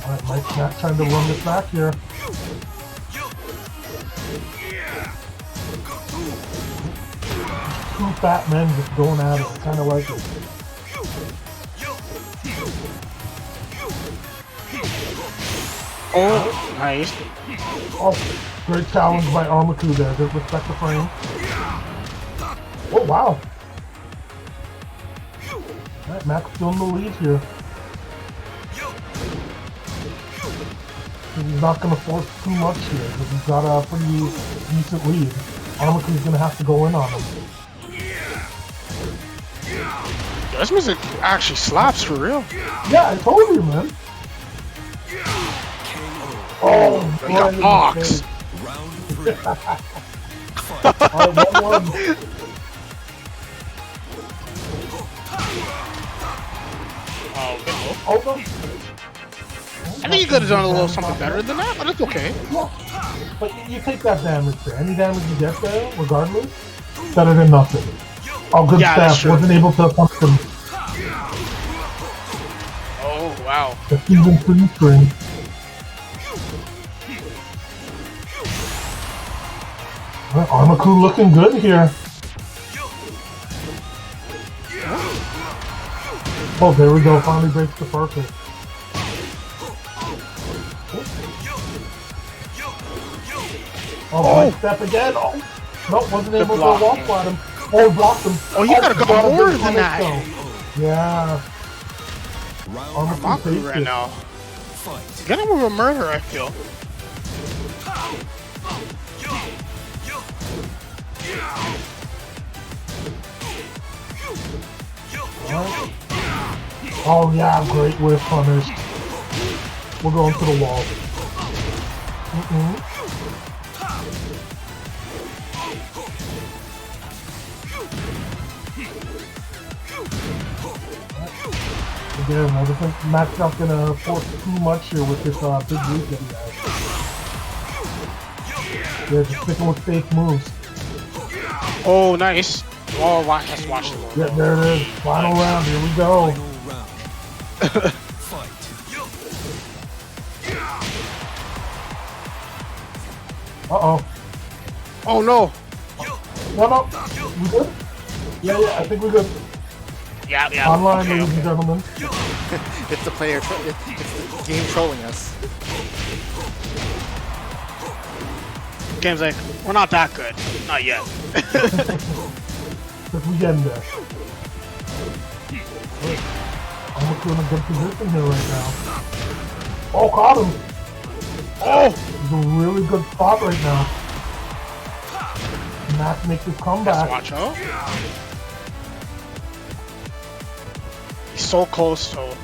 [SPEAKER 1] Alright, Mike's not trying to run this back here. Two fat men just going at it. Kind of like it.
[SPEAKER 2] oh, nice.
[SPEAKER 1] Oh, great challenge by ArmaKu there. Just respect the frame. Oh, wow. Alright, Max still in the lead here. He's not going to force too much here because he's got a pretty decent lead. ArmaKu's going to have to go in on him.
[SPEAKER 2] This music actually slaps for real.
[SPEAKER 1] Yeah, I told you, man. Oh,
[SPEAKER 2] He got boxed.
[SPEAKER 4] Round 3.
[SPEAKER 1] Alright, 1-1.
[SPEAKER 2] Oh, good.
[SPEAKER 1] Oh, no.
[SPEAKER 2] I think you could have done a little something better than that, but it's okay.
[SPEAKER 1] Yeah. But you take that damage there. Any damage you get there, regardless, better than nothing. Oh, good
[SPEAKER 2] Yeah, that's
[SPEAKER 1] staff.
[SPEAKER 2] true.
[SPEAKER 1] Wasn't able to punch him.
[SPEAKER 2] Oh, wow.
[SPEAKER 1] The season 3 string. ArmaKu looking good here. Oh, there we go. Finally breaks the perfect. Oh, right step again. Oh, nope, wasn't able to
[SPEAKER 2] block.
[SPEAKER 1] walk at him. Oh, blocked him.
[SPEAKER 2] Oh, you gotta go
[SPEAKER 1] got a
[SPEAKER 2] more
[SPEAKER 1] big
[SPEAKER 2] than that.
[SPEAKER 1] punish, though. Yeah.
[SPEAKER 4] Round
[SPEAKER 1] ArmaKu
[SPEAKER 2] Maku
[SPEAKER 1] takes
[SPEAKER 2] right
[SPEAKER 1] it.
[SPEAKER 2] now.
[SPEAKER 4] fight.
[SPEAKER 2] Get him with a murder, I feel.
[SPEAKER 1] Alright. Oh yeah, great whiff punish. We're going to the wall. Again, I don't think Matt's not gonna force too much here with this big lead that he has. Yeah, just sticking with safe moves.
[SPEAKER 2] Oh, nice. Oh, let's watch them.
[SPEAKER 1] Yeah, there it is. Final round. Here we go.
[SPEAKER 4] Final round. Fight.
[SPEAKER 1] Uh-oh.
[SPEAKER 2] Oh, no.
[SPEAKER 1] No. We good? Yeah, I think we're good.
[SPEAKER 2] Yeah.
[SPEAKER 1] Online,
[SPEAKER 2] Okay,
[SPEAKER 1] ladies and gentlemen.
[SPEAKER 3] It's the player. It's the game trolling us.
[SPEAKER 2] Game's like, we're not that good. Not yet.
[SPEAKER 1] Because we getting there. ArmaKu in a good position here right now. Oh, caught him.
[SPEAKER 2] Oh!
[SPEAKER 1] He's a really good spot right now. Matt makes his comeback.
[SPEAKER 2] Watch out. He's so close, so.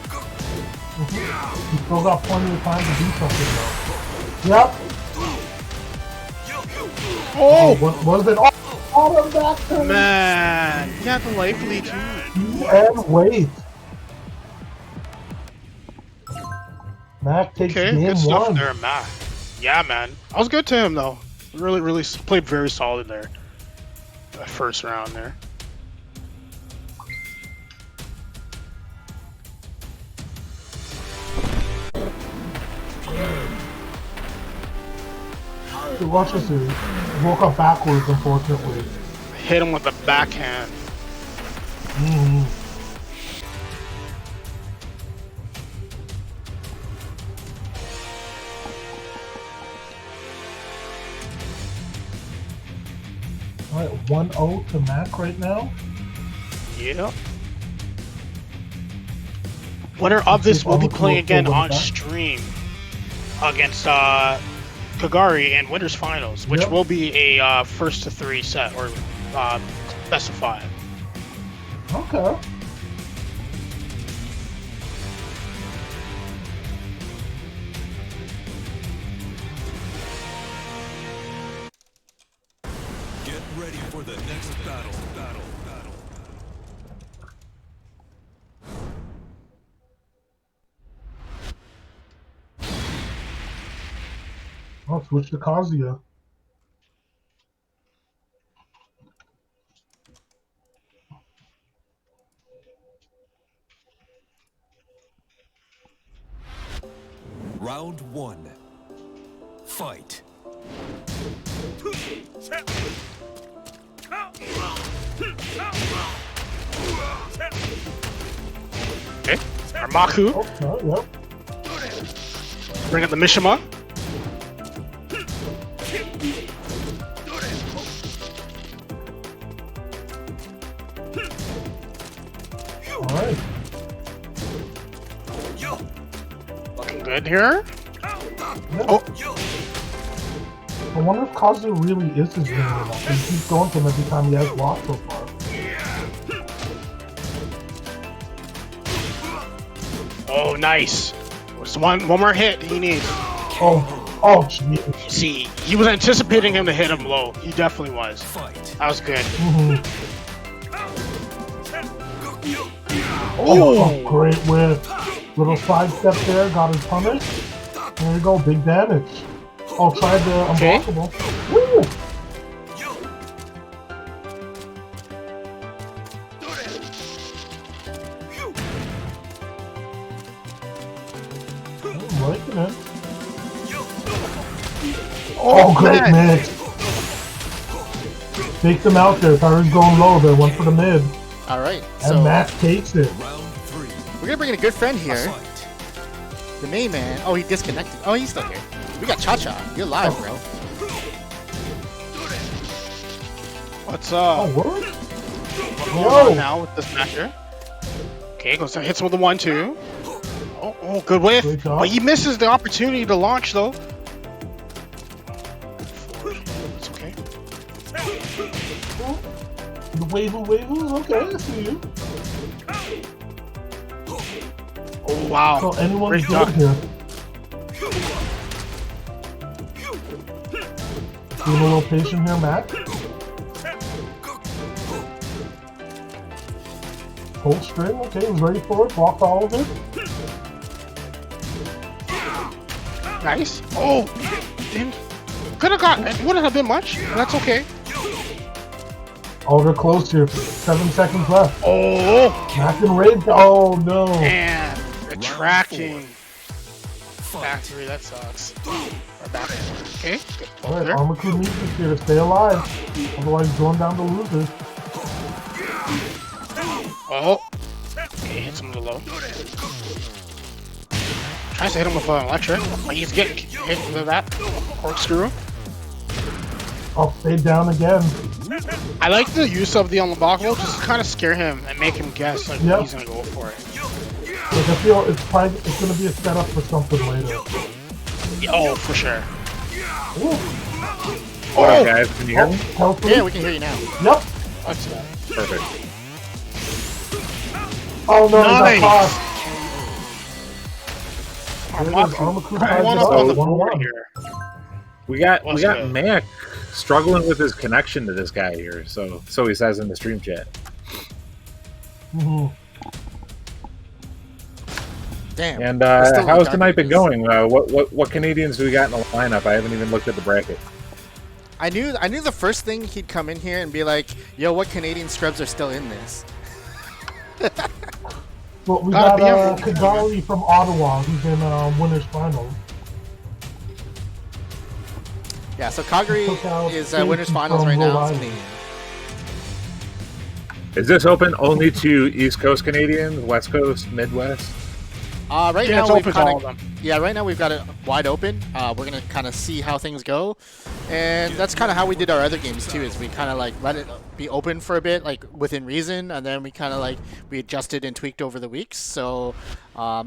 [SPEAKER 1] He's still got plenty of time to do something though. Yep.
[SPEAKER 2] Oh!
[SPEAKER 1] What is it? Oh, I'm back to him.
[SPEAKER 2] Man, he had the life lead too.
[SPEAKER 1] And wait. Mac takes
[SPEAKER 2] Okay,
[SPEAKER 1] game
[SPEAKER 2] good stuff
[SPEAKER 1] one.
[SPEAKER 2] there, Mac. Yeah, man. I was good to him though. Really played very solid there. That first round there.
[SPEAKER 1] Dude, watch this dude. Woke up backwards, unfortunately.
[SPEAKER 2] Hit him with the backhand.
[SPEAKER 1] Alright, 1-0 to Mac right now.
[SPEAKER 2] Yep. Winner of this will be playing again on stream against Kagari in Winners Finals, which will be a first to 3 set or best of 5.
[SPEAKER 1] Okay.
[SPEAKER 4] Get ready for the next battle.
[SPEAKER 1] I'll switch to Kazuya.
[SPEAKER 4] Round 1. Fight.
[SPEAKER 2] Okay. ArmaKu.
[SPEAKER 1] Okay, yep.
[SPEAKER 2] Bring up the Mishima.
[SPEAKER 1] Alright.
[SPEAKER 2] Looking good here.
[SPEAKER 1] Yep.
[SPEAKER 2] Oh,
[SPEAKER 1] I wonder if Kazuya really is his name or not. He keeps going to him every time he has lost so far.
[SPEAKER 2] oh, nice. Just one more hit he needs.
[SPEAKER 1] Oh, jeez.
[SPEAKER 2] See, he was anticipating him to hit him low. He definitely was.
[SPEAKER 4] Fight.
[SPEAKER 2] That was good.
[SPEAKER 1] Oh, great whiff. Little sidestep there, got his punish. There you go, big damage. Oh, tried the unblockable. Woo! I'm liking it. Oh, great
[SPEAKER 2] man.
[SPEAKER 1] mix. Faked him out there. Thought he was going low there. Went for the mid.
[SPEAKER 3] All right.
[SPEAKER 1] And
[SPEAKER 3] So
[SPEAKER 1] Matt takes it.
[SPEAKER 4] Round 3.
[SPEAKER 3] we're gonna bring in a good friend here.
[SPEAKER 4] Fight.
[SPEAKER 3] The main man. Oh, he disconnected. Oh, he's still here. We got Cha-Cha. You're live, bro.
[SPEAKER 2] What's
[SPEAKER 1] Oh,
[SPEAKER 2] up?
[SPEAKER 1] word?
[SPEAKER 2] What's going on now with this matcher? Okay, goes hits him with the 1-2. Oh, good whiff.
[SPEAKER 1] Great job.
[SPEAKER 2] But he misses the opportunity to launch though. It's okay.
[SPEAKER 1] The wavle, okay, I see you.
[SPEAKER 2] Wow.
[SPEAKER 1] So anyone's
[SPEAKER 2] Great
[SPEAKER 1] good
[SPEAKER 2] duck.
[SPEAKER 1] here. Being a little patient here, Matt. Hold string, okay, he's ready for it, blocked all of it.
[SPEAKER 2] Nice. Oh, didn't. Could have got. It wouldn't have been much. But that's okay.
[SPEAKER 1] Oh, they're close here. 7 seconds left.
[SPEAKER 2] Oh,
[SPEAKER 1] Matt and Raid. Oh no.
[SPEAKER 2] man. The tracking. Factory, that sucks. We're back. Okay. Good.
[SPEAKER 1] Alright,
[SPEAKER 2] There.
[SPEAKER 1] ArmaKu needs this here to stay alive. Otherwise, he's going down to losers.
[SPEAKER 2] Oh. Okay, hits him a little low. Tries to hit him with an electric. But he's getting hit with that corkscrew.
[SPEAKER 1] Oh, stayed down again.
[SPEAKER 2] I like the use of the unblockable just to kind of scare him and make him guess like
[SPEAKER 1] Yep.
[SPEAKER 2] he's gonna go for it.
[SPEAKER 1] Like, I feel it's going to be a setup for something later.
[SPEAKER 2] Oh, for sure.
[SPEAKER 1] Ooh.
[SPEAKER 5] Oh, guys, can you hear me?
[SPEAKER 1] Healthy.
[SPEAKER 3] Yeah, we can hear you now.
[SPEAKER 1] Yep.
[SPEAKER 2] That's that.
[SPEAKER 5] Perfect.
[SPEAKER 1] Oh no,
[SPEAKER 2] Nice.
[SPEAKER 1] he got caught. There it is.
[SPEAKER 2] ArmaKu.
[SPEAKER 1] ArmaKu
[SPEAKER 2] I
[SPEAKER 1] ties
[SPEAKER 2] want
[SPEAKER 1] it
[SPEAKER 2] up
[SPEAKER 1] up.
[SPEAKER 2] on the
[SPEAKER 1] 1-1.
[SPEAKER 2] board here.
[SPEAKER 5] We got
[SPEAKER 2] What's good?
[SPEAKER 5] Mac struggling with his connection to this guy here, so he says in the stream chat.
[SPEAKER 1] Mhm.
[SPEAKER 3] Damn.
[SPEAKER 5] And
[SPEAKER 3] It's still
[SPEAKER 5] how's
[SPEAKER 3] dark
[SPEAKER 5] tonight been
[SPEAKER 3] because-
[SPEAKER 5] going? What Canadians do we got in the lineup? I haven't even looked at the bracket.
[SPEAKER 3] I knew the first thing he'd come in here and be like, "Yo, what Canadian scrubs are still in this?"
[SPEAKER 1] Well, we
[SPEAKER 2] Gotta
[SPEAKER 1] got
[SPEAKER 2] be him.
[SPEAKER 1] Kagari from Ottawa. He's in winners finals.
[SPEAKER 3] Yeah, so Kagari
[SPEAKER 1] Took out
[SPEAKER 3] is
[SPEAKER 1] Stacy
[SPEAKER 3] winners finals
[SPEAKER 1] from
[SPEAKER 3] right now.
[SPEAKER 1] Rhode
[SPEAKER 3] It's
[SPEAKER 1] Island.
[SPEAKER 3] Canadian.
[SPEAKER 5] Is this open only to East Coast Canadians, West Coast, Midwest?
[SPEAKER 3] Right
[SPEAKER 2] Yeah,
[SPEAKER 3] now
[SPEAKER 2] it's
[SPEAKER 3] we've
[SPEAKER 2] open to all
[SPEAKER 3] kind
[SPEAKER 2] of
[SPEAKER 3] of
[SPEAKER 2] them.
[SPEAKER 3] right now we've got it wide open. We're gonna kind of see how things go, and that's kind of how we did our other games too. Is we kind of like let it be open for a bit, like within reason, and then we kind of like we adjusted and tweaked over the weeks. So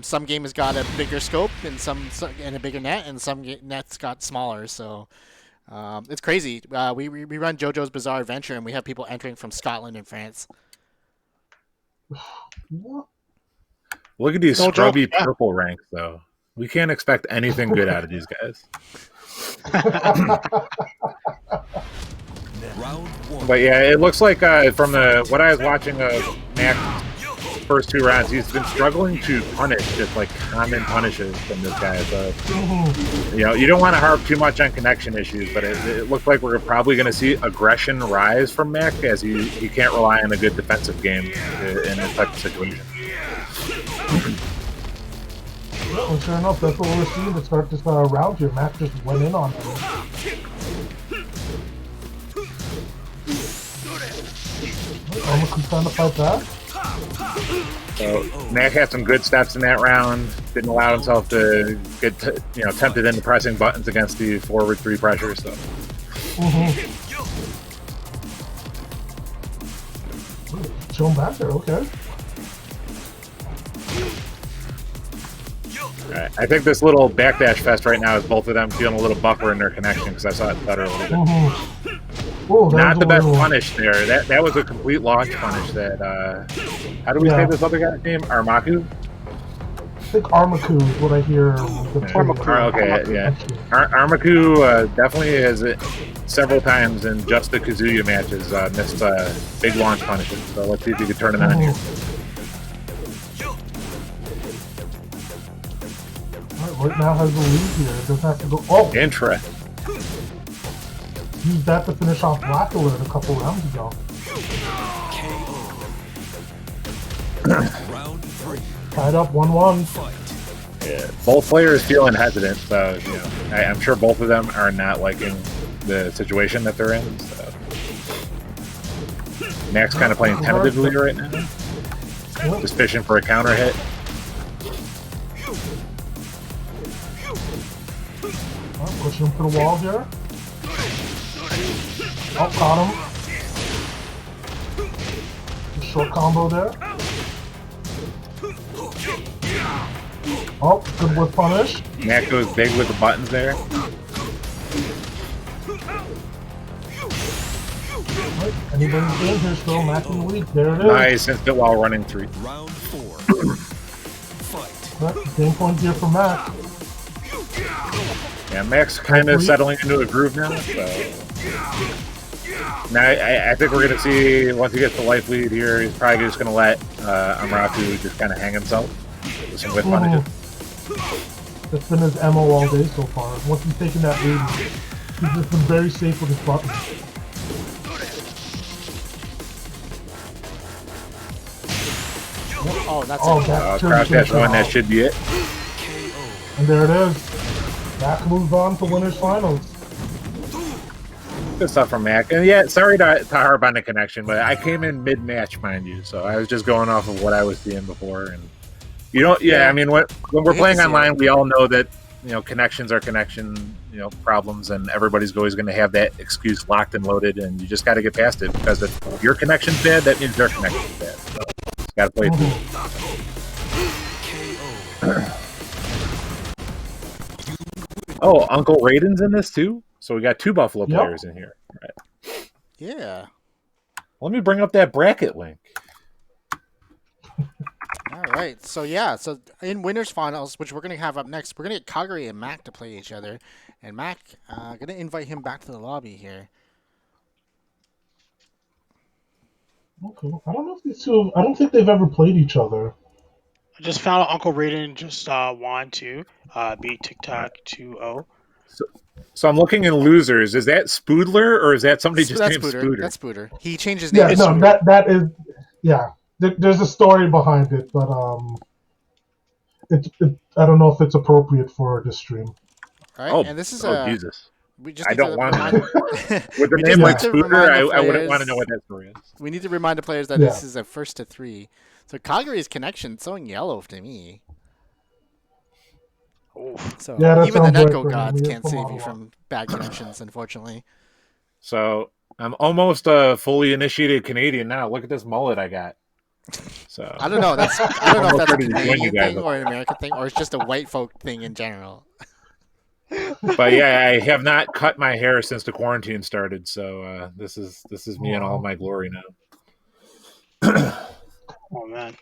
[SPEAKER 3] some games got a bigger scope and some and a bigger net, and some nets got smaller. So it's crazy. We run JoJo's Bizarre Adventure, and we have people entering from Scotland and France.
[SPEAKER 1] What?
[SPEAKER 5] Look at these
[SPEAKER 2] No
[SPEAKER 5] scrubby
[SPEAKER 2] joke, yeah.
[SPEAKER 5] purple ranks, though. We can't expect anything good out of these guys.
[SPEAKER 4] Round one.
[SPEAKER 5] But yeah, it looks like from what I was watching of Mac's first 2 rounds, he's been struggling to punish just like common punishes from this guy. So
[SPEAKER 1] Mhm.
[SPEAKER 5] you don't want to harp too much on connection issues, but it looks like we're probably going to see aggression rise from Mac as he can't rely on a good defensive game in this type of situation.
[SPEAKER 1] Well, sure enough, that's what we're seeing to start this round here. Matt just went in on him. ArmaKu trying to fight back.
[SPEAKER 5] So Mac had some good steps in that round. Didn't allow himself to get tempted into pressing buttons against the forward 3 pressure. So
[SPEAKER 1] Show him back there, okay.
[SPEAKER 5] Alright, I think this little backdash fest right now is both of them feeling a little buffer in their connection because I saw it stutter a little bit.
[SPEAKER 1] Whoa, that
[SPEAKER 5] Not
[SPEAKER 1] was
[SPEAKER 5] the
[SPEAKER 1] a
[SPEAKER 5] best
[SPEAKER 1] little-
[SPEAKER 5] punish there. That was a complete launch punish. That how do we say
[SPEAKER 1] Yeah.
[SPEAKER 5] this other guy's name? ArmaKu.
[SPEAKER 1] I think ArmaKu is what I hear.
[SPEAKER 5] Okay, yeah. ArmaKu definitely has several times in just the Kazuya matches missed big launch punishes. So let's see if you can turn it on here.
[SPEAKER 1] Right now has the lead here. It doesn't have to go. Oh,
[SPEAKER 5] Interesting.
[SPEAKER 1] used that to finish off Black Alert a couple rounds ago.
[SPEAKER 4] Round 3.
[SPEAKER 1] Tied up 1-1.
[SPEAKER 4] Fight.
[SPEAKER 5] Yeah. Both players feeling hesitant, so I'm sure both of them are not liking the situation that they're in. So Mac's kind of playing tentatively right now,
[SPEAKER 1] Yep.
[SPEAKER 5] just fishing for a counter hit.
[SPEAKER 1] Pushing him to the wall here. Oh, caught him. Short combo there. Oh, good whip punish.
[SPEAKER 5] Mac goes big with the buttons there.
[SPEAKER 1] Right. Anybody's game here still. Mac in the lead. There it is.
[SPEAKER 5] Nice instant while running 3.
[SPEAKER 4] Round 4. Fight.
[SPEAKER 1] Right. Game point here for Mac.
[SPEAKER 5] Yeah, Mac's kind of settling into a groove now. So now I think we're gonna see once he gets the life lead here, he's probably just gonna let ArmaKu just kind of hang himself with some whip punishes.
[SPEAKER 1] That's been his MO all day so far. Once he's taken that lead, he's just been very safe with his buttons.
[SPEAKER 3] Oh, that's
[SPEAKER 1] it.
[SPEAKER 5] Crouch dash one, that should be it.
[SPEAKER 1] And there it is. Mac moves on to winners finals.
[SPEAKER 5] Good stuff from Mac. And yeah, sorry to harp on the connection, but I came in mid-match, mind you, so I was just going off of what I was seeing before. And you don't, I mean, when we're playing online, we all know that connections are connection, problems, and everybody's always going to have that excuse locked and loaded, and you just got to get past it because if your connection's bad, that means their connection's bad. So just got to play through. Oh, Uncle Raiden's in this too? So we got 2 Buffalo players in here. Right.
[SPEAKER 3] Yeah.
[SPEAKER 5] Let me bring up that bracket link.
[SPEAKER 3] All right. So in winners finals, which we're gonna have up next, we're gonna get Kagari and Mac to play each other, and Mac gonna invite him back to the lobby here.
[SPEAKER 1] Okay. I don't know if these two. I don't think they've ever played each other.
[SPEAKER 2] I just found out Uncle Raiden just won to beat Tic Tac 2-0.
[SPEAKER 5] So I'm looking in losers. Is that Spoodler or is that somebody just named Spooder?
[SPEAKER 3] That's Spooder. He changed his name.
[SPEAKER 1] Yeah, no, that is. Yeah, there's a story behind it, but I don't know if it's appropriate for this stream.
[SPEAKER 3] All right, and this is
[SPEAKER 5] Jesus.
[SPEAKER 3] I
[SPEAKER 5] don't want to. With the name like Spooder, I wouldn't want to know what that story is.
[SPEAKER 3] We need to remind the players that this is a 1st to 3. So Kagari's connection showing yellow to me. So even the Neko gods can't save you from bad connections, unfortunately.
[SPEAKER 5] So I'm almost a fully initiated Canadian now. Look at this mullet I got. So
[SPEAKER 3] I don't know. I don't know if that's a Canadian thing or an American thing, or it's just a white folk thing in general.
[SPEAKER 5] But yeah, I have not cut my hair since the quarantine started. So this is me in all my glory now.
[SPEAKER 2] Oh man,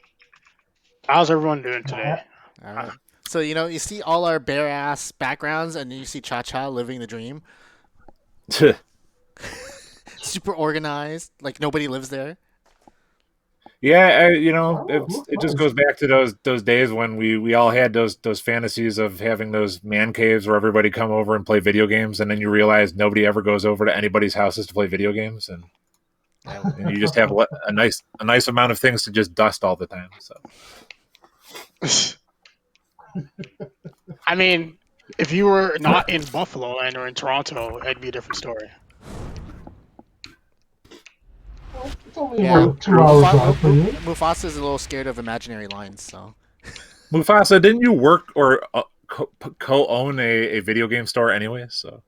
[SPEAKER 2] how's everyone doing today?
[SPEAKER 3] All right. So you see all our bare ass backgrounds, and then you see Cha Cha living the dream. Super organized, like nobody lives there.
[SPEAKER 5] Yeah, it just goes back to those days when we all had those fantasies of having those man caves where everybody come over and play video games, and then you realize nobody ever goes over to anybody's houses to play video games, and you just have a nice amount of things to just dust all the time. So,
[SPEAKER 2] I mean, if you were not in Buffalo and or in Toronto, it'd be a different story.
[SPEAKER 1] It's only 2 hours out for you.
[SPEAKER 3] Mufasa is a little scared of imaginary lines, so.
[SPEAKER 5] Mufasa, didn't you work or co-own a video game store anyway? So.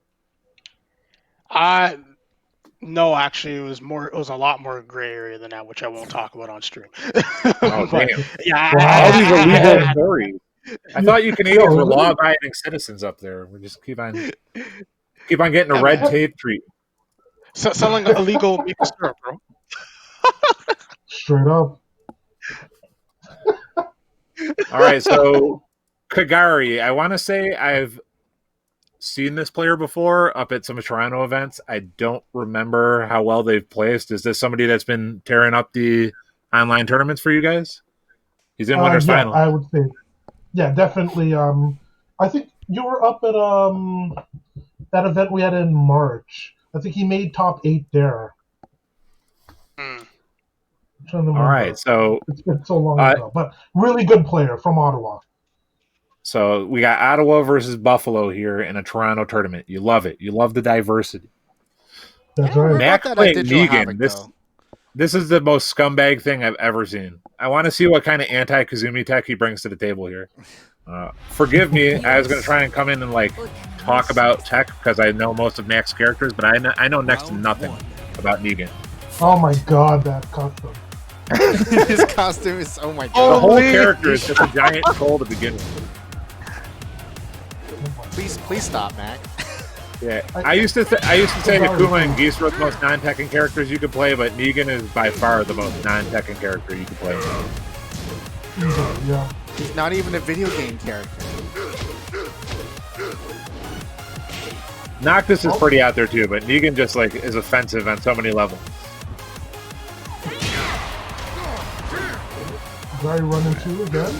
[SPEAKER 2] No, actually, it was a lot more gray area than that, which I won't talk about on stream.
[SPEAKER 5] Oh, damn.
[SPEAKER 2] Yeah,
[SPEAKER 5] all these illegal stories. I thought you Canadians were law-abiding citizens up there. We just keep on getting a red tape treat.
[SPEAKER 2] Selling illegal maple syrup, bro.
[SPEAKER 1] Straight up.
[SPEAKER 5] All right, so Kagari, I want to say I've seen this player before up at some Toronto events. I don't remember how well they've placed. Is this somebody that's been tearing up the online tournaments for you guys? He's in winners final.
[SPEAKER 1] I would say, yeah, definitely. I think you were up at that event we had in March. I think he made top 8 there.
[SPEAKER 5] All right, so
[SPEAKER 1] it's been so long ago, but really good player from Ottawa.
[SPEAKER 5] So we got Ottawa versus Buffalo here in a Toronto tournament. You love it. You love the diversity.
[SPEAKER 1] That's right.
[SPEAKER 5] Mac playing Negan. This is the most scumbag thing I've ever seen. I want to see what kind of anti-Kazumi tech he brings to the table here. Forgive me. I was going to try and come in and talk about tech because I know most of Mac's characters, but I know next to nothing about Negan.
[SPEAKER 1] Oh my god, that custom.
[SPEAKER 3] His costume is, oh my god.
[SPEAKER 5] The whole character is just a giant troll to begin with.
[SPEAKER 3] Please stop, Mac.
[SPEAKER 5] Yeah, I used to say Akuma and Geese were the most non-Tekken characters you could play, but Negan is by far the most non-Tekken character you could play.
[SPEAKER 1] Yeah.
[SPEAKER 3] He's not even a video game character.
[SPEAKER 5] Noctis is pretty out there too, but Negan just like is offensive on so many levels.
[SPEAKER 1] Gary running two again.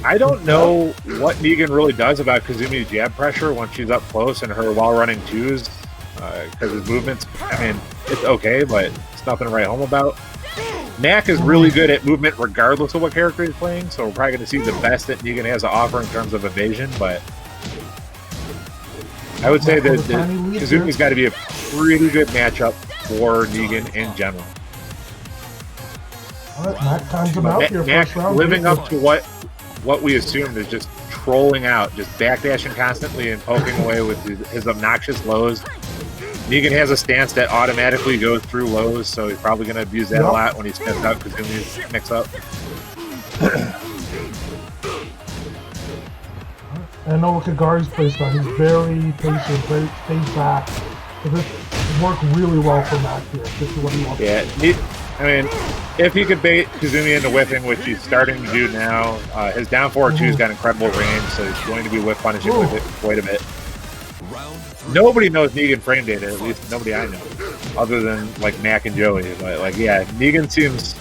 [SPEAKER 5] I don't know what Negan really does about Kazumi's jab pressure when she's up close and her while running twos, because his movements, I mean, it's okay, but it's nothing to write home about. Mac is really good at movement regardless of what character he's playing, so we're probably going to see the best that Negan has to offer in terms of evasion, but I would say that Kazumi's got to be a pretty good matchup for Negan in general.
[SPEAKER 1] All right, Mac times him out here.
[SPEAKER 5] Mac
[SPEAKER 1] First round.
[SPEAKER 5] living up to what we assumed is just trolling out, just backdashing constantly and poking away with his obnoxious lows. Negan has a stance that automatically goes through lows, so he's probably going to abuse that a lot when he steps out Kazumi's mix up.
[SPEAKER 1] I know what Kagari's placed on. He's very patient, very stays back. So this worked really well for Mac here. This is what he wants.
[SPEAKER 5] Yeah, I mean, if he could bait Kazumi into whiffing, which he's starting to do now, his down 4-2's got incredible range, so he's going to be whiff punishing with it quite a bit. Nobody knows Negan frame data, at least nobody I know, other than like Mac and Joey. But like, yeah, Negan seems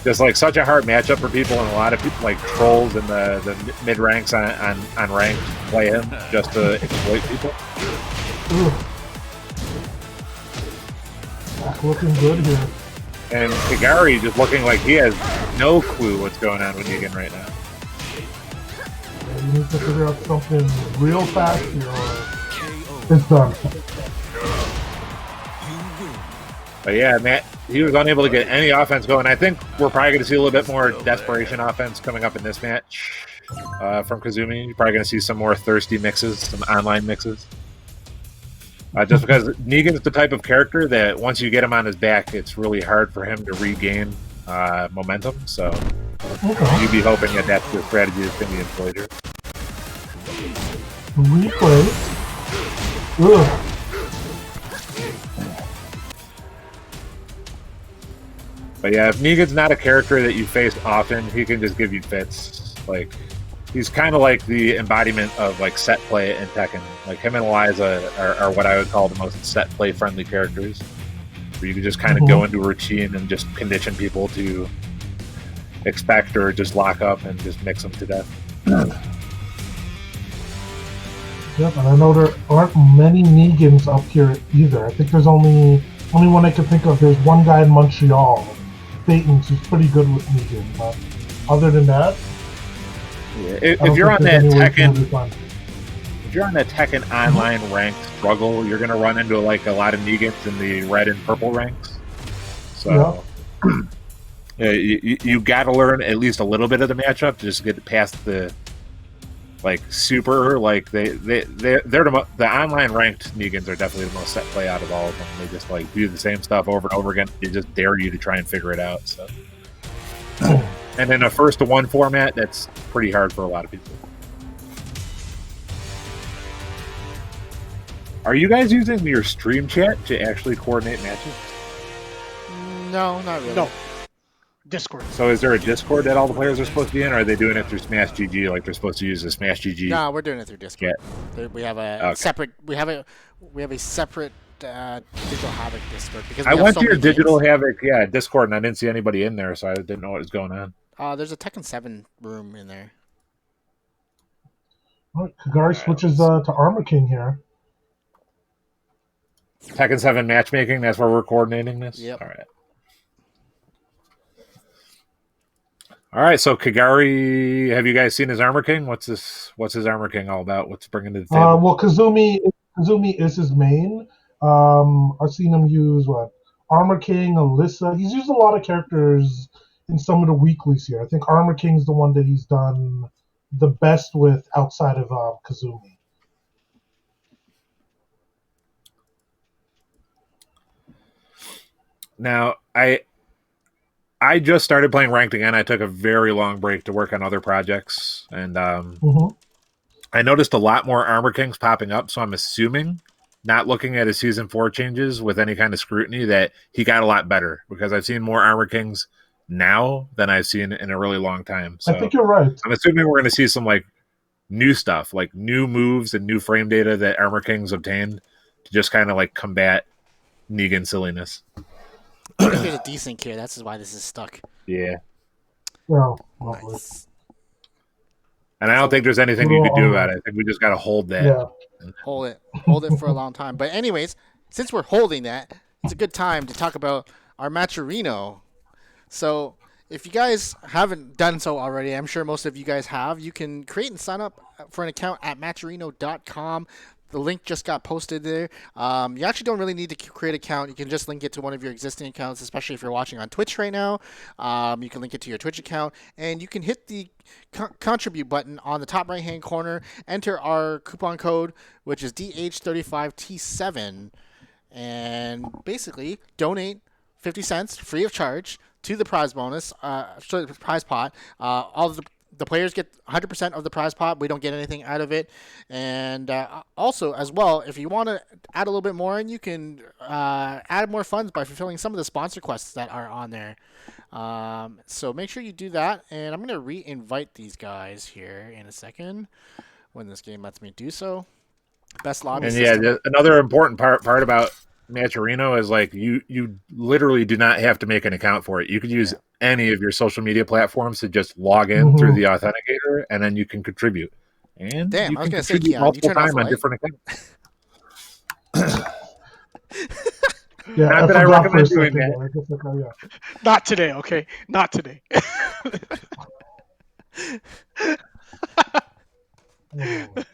[SPEAKER 5] just like such a hard matchup for people, and a lot of people like trolls in the mid ranks on ranked play him just to exploit people.
[SPEAKER 1] Mac looking good here.
[SPEAKER 5] And Kagari just looking like he has no clue what's going on with Negan right now.
[SPEAKER 1] Yeah, you need to figure out something real fast here, or it's done.
[SPEAKER 5] But yeah, Matt, he was unable to get any offense going. I think we're probably going to see a little bit more desperation offense coming up in this match from Kazumi. You're probably going to see some more thirsty mixes, some online mixes. Just because Negan's the type of character that once you get him on his back, it's really hard for him to regain momentum. So you'd be hoping that that's the strategy that's going to be employed here.
[SPEAKER 1] Replay. Ugh.
[SPEAKER 5] But yeah, if Negan's not a character that you face often, he can just give you fits. Like, he's kind of like the embodiment of like set play in Tekken. Like him and Eliza are what I would call the most set play friendly characters, where you can just kind of go into a routine and just condition people to expect or just lock up and just mix them to death.
[SPEAKER 1] Yep, and I know there aren't many Negans up here either. I think there's only one I can think of. There's one guy in Montreal, Dayton's, who's pretty good with Negan, but other than that,
[SPEAKER 5] if you're on that Tekken, if you're on that Tekken online ranked struggle, you're gonna run into like a lot of Negans in the red and purple ranks. So you got to learn at least a little bit of the matchup to just get past the like super. Like they're the online ranked Negans are definitely the most set play out of all of them. They just like do the same stuff over and over again. They just dare you to try and figure it out. So. And in a 1-to-1 format, that's pretty hard for a lot of people. Are you guys using your stream chat to actually coordinate matches?
[SPEAKER 3] No, not really.
[SPEAKER 2] No. Discord.
[SPEAKER 5] So is there a Discord that all the players are supposed to be in, or are they doing it through Smash GG like they're supposed to use the Smash GG?
[SPEAKER 3] No, we're doing it through Discord.
[SPEAKER 5] Yeah.
[SPEAKER 3] We have a separate. We have a separate Digital Havoc Discord because
[SPEAKER 5] I went to your Digital Havoc Discord and I didn't see anybody in there, so I didn't know what was going on.
[SPEAKER 3] There's a Tekken 7 room in there.
[SPEAKER 1] Right, Kagari switches to ArmaKu here.
[SPEAKER 5] Tekken 7 matchmaking, that's where we're coordinating this?
[SPEAKER 3] Yep.
[SPEAKER 5] All right, so Kagari, have you guys seen his Armor King? What's his Armor King all about? What's bringing to the table?
[SPEAKER 1] Well, Kazumi is his main. I've seen him use Armor King, Alyssa. He's used a lot of characters in some of the weeklies here. I think Armor King's the one that he's done the best with outside of Kazumi.
[SPEAKER 5] Now, I just started playing ranked again. I took a very long break to work on other projects, and I noticed a lot more Armor Kings popping up, so I'm assuming, not looking at his Season 4 changes with any kind of scrutiny, that he got a lot better, because I've seen more Armor Kings now than I've seen in a really long time. So
[SPEAKER 1] I think you're right.
[SPEAKER 5] I'm assuming we're going to see some like new stuff, like new moves and new frame data that Armor King's obtained to just kind of like combat Negan silliness.
[SPEAKER 3] I think there's a desync here. That's why this is stuck.
[SPEAKER 5] Yeah.
[SPEAKER 1] Well,
[SPEAKER 3] Nice.
[SPEAKER 5] And I don't think there's anything you could do about it. I think we just got to hold that.
[SPEAKER 1] yeah.
[SPEAKER 3] Hold it for a long time. But anyways, since we're holding that, it's a good time to talk about our Matcherino. So if you guys haven't done so already, I'm sure most of you guys have, you can create and sign up for an account at matcherino.com. The link just got posted there. You actually don't really need to create an account. You can just link it to one of your existing accounts, especially if you're watching on Twitch right now. You can link it to your Twitch account, and you can hit the contribute button on the top right-hand corner. Enter our coupon code, which is DH35T7, and basically donate 50 cents free of charge to the prize bonus, prize pot. All of the players get 100% of the prize pot. We don't get anything out of it. And also, as well, if you want to add a little bit more, and you can add more funds by fulfilling some of the sponsor quests that are on there. So make sure you do that. And I'm going to re-invite these guys here in a second when this game lets me do so. Best lobby
[SPEAKER 5] And
[SPEAKER 3] system.
[SPEAKER 5] yeah, another important part about Matcherino is like you literally do not have to make an account for it. You could use any of your social media platforms to just log in through the authenticator, and then you can contribute. And
[SPEAKER 3] Damn,
[SPEAKER 5] you
[SPEAKER 3] I was
[SPEAKER 5] can
[SPEAKER 3] gonna say,
[SPEAKER 5] contribute
[SPEAKER 3] Keon,
[SPEAKER 5] multiple
[SPEAKER 3] you turned off
[SPEAKER 5] times
[SPEAKER 3] the
[SPEAKER 5] on
[SPEAKER 3] light?
[SPEAKER 5] different accounts.
[SPEAKER 1] Yeah,
[SPEAKER 5] Not that I
[SPEAKER 1] forgot for a
[SPEAKER 5] recommend doing
[SPEAKER 1] second
[SPEAKER 5] that.
[SPEAKER 1] there. I guess, okay, yeah.
[SPEAKER 2] Not today, okay? Not today.
[SPEAKER 1] Oh, my gosh.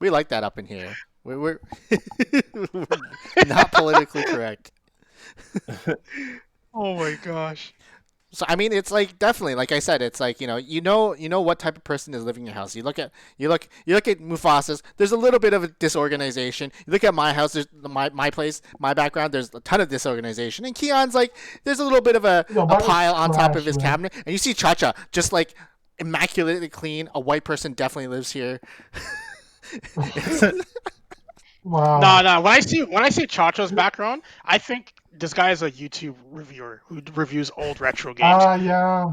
[SPEAKER 3] We like that up in here. We're not politically correct.
[SPEAKER 2] Oh my gosh.
[SPEAKER 3] So I mean, it's like definitely, like I said, it's like you know what type of person is living in your house. You look at Mufasa's. There's a little bit of a disorganization. You look at my house. There's my place, my background. There's a ton of disorganization. And Keon's like, there's a little bit of a
[SPEAKER 1] mine is
[SPEAKER 3] pile on top
[SPEAKER 1] trash,
[SPEAKER 3] of his
[SPEAKER 1] man.
[SPEAKER 3] cabinet. And you see Cha-Cha just like immaculately clean. A white person definitely lives here.
[SPEAKER 1] Wow.
[SPEAKER 2] No. When I see Chacho's background, I think this guy is a YouTube reviewer who reviews old retro games.
[SPEAKER 1] Yeah.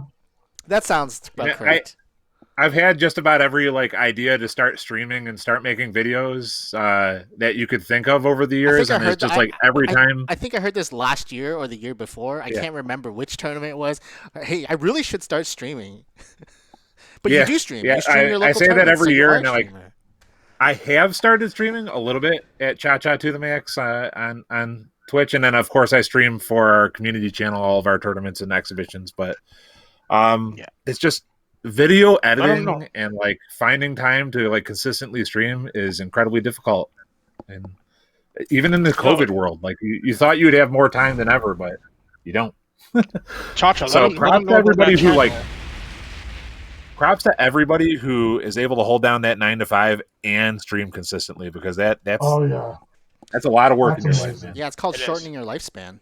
[SPEAKER 3] That sounds about
[SPEAKER 5] Yeah,
[SPEAKER 3] correct.
[SPEAKER 5] I've had just about every like idea to start streaming and start making videos that you could think of over the years,
[SPEAKER 3] I
[SPEAKER 5] and
[SPEAKER 3] heard
[SPEAKER 5] it's just
[SPEAKER 3] that-
[SPEAKER 5] like every time.
[SPEAKER 3] I think I heard this last year or the year before. I
[SPEAKER 5] Yeah.
[SPEAKER 3] can't remember which tournament it was. Hey, I really should start streaming. But
[SPEAKER 5] Yeah.
[SPEAKER 3] you do stream.
[SPEAKER 5] Yeah,
[SPEAKER 3] You stream your
[SPEAKER 5] I
[SPEAKER 3] local
[SPEAKER 5] say that
[SPEAKER 3] tournaments,
[SPEAKER 5] every
[SPEAKER 3] so you
[SPEAKER 5] year,
[SPEAKER 3] are a
[SPEAKER 5] and like
[SPEAKER 3] streamer.
[SPEAKER 5] I have started streaming a little bit at Cha-Cha to the Max on Twitch, and then of course I stream for our community channel all of our tournaments and exhibitions. But it's just video editing and like finding time to like consistently stream is incredibly difficult. And even in the COVID world, like you thought you would have more time than ever, but you don't.
[SPEAKER 2] Chacha,
[SPEAKER 5] So
[SPEAKER 2] let him
[SPEAKER 5] props to
[SPEAKER 2] know about
[SPEAKER 5] everybody
[SPEAKER 2] that
[SPEAKER 5] who like.
[SPEAKER 2] channel.
[SPEAKER 5] Props to everybody who is able to hold down that 9 to 5 and stream consistently, because that's
[SPEAKER 1] Oh yeah.
[SPEAKER 5] a lot of work
[SPEAKER 1] That's
[SPEAKER 5] in your
[SPEAKER 1] amazing.
[SPEAKER 5] life, man.
[SPEAKER 3] Yeah, it's called
[SPEAKER 2] It is.
[SPEAKER 3] shortening your lifespan.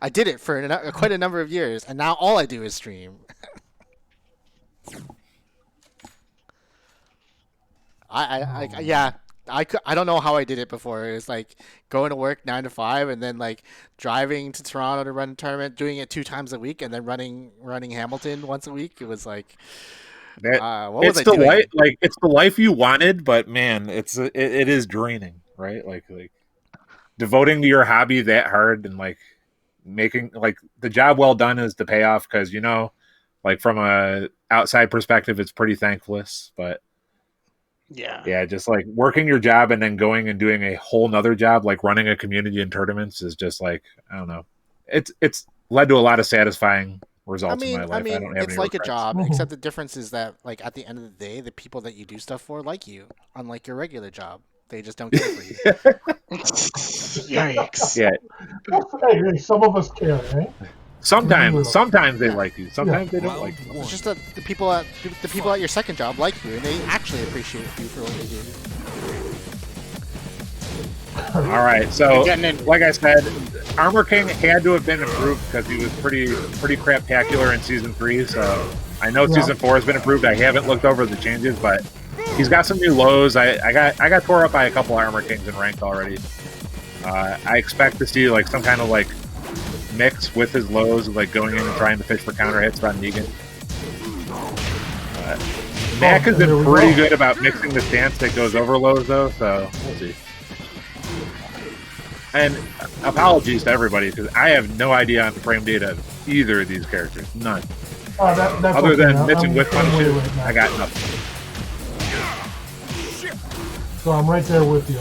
[SPEAKER 3] I did it for quite a number of years, and now all I do is stream. I don't know how I did it before. It was like going to work 9 to 5, and then like driving to Toronto to run a tournament, doing it 2 times a week, and then running Hamilton once a week. It was like, what was I doing?
[SPEAKER 5] It's the life you wanted, but man, it is draining, right? Like devoting to your hobby that hard and like making like the job well done is the payoff, because like from a outside perspective, it's pretty thankless, but. Yeah, just like working your job and then going and doing a whole nother job, like running a community and tournaments, is just like, I don't know. It's led to a lot of satisfying results in my life. I don't have
[SPEAKER 3] it's
[SPEAKER 5] any
[SPEAKER 3] like
[SPEAKER 5] regrets.
[SPEAKER 3] a job, except the difference is that, like, at the end of the day, the people that you do stuff for like you, unlike your regular job. They just don't care for you.
[SPEAKER 2] Yikes.
[SPEAKER 5] Yeah.
[SPEAKER 1] Hey, some of us care, right?
[SPEAKER 5] Sometimes they like you. Sometimes they don't
[SPEAKER 4] Round
[SPEAKER 5] like you.
[SPEAKER 4] one.
[SPEAKER 3] It's just that the people at your second job like you, and they actually appreciate you for what you do.
[SPEAKER 5] All right, so
[SPEAKER 2] Getting in.
[SPEAKER 5] like I said, Armor King had to have been improved because he was pretty craptacular in season 3. So I know season 4 has been improved. I haven't looked over the changes, but he's got some new lows. I got tore up by a couple Armor Kings in ranked already. I expect to see like some kind of like mix with his lows, like going in and trying to fish for counter hits on Negan. Mac has been pretty good about mixing the stance that goes over lows, though, so we'll see. And apologies to everybody, because I have no idea on the frame data of either of these characters. None.
[SPEAKER 1] That's
[SPEAKER 5] Other
[SPEAKER 1] okay.
[SPEAKER 5] than Mitch and Whip punishes,
[SPEAKER 1] right now.
[SPEAKER 5] I got nothing.
[SPEAKER 1] So I'm right there with you.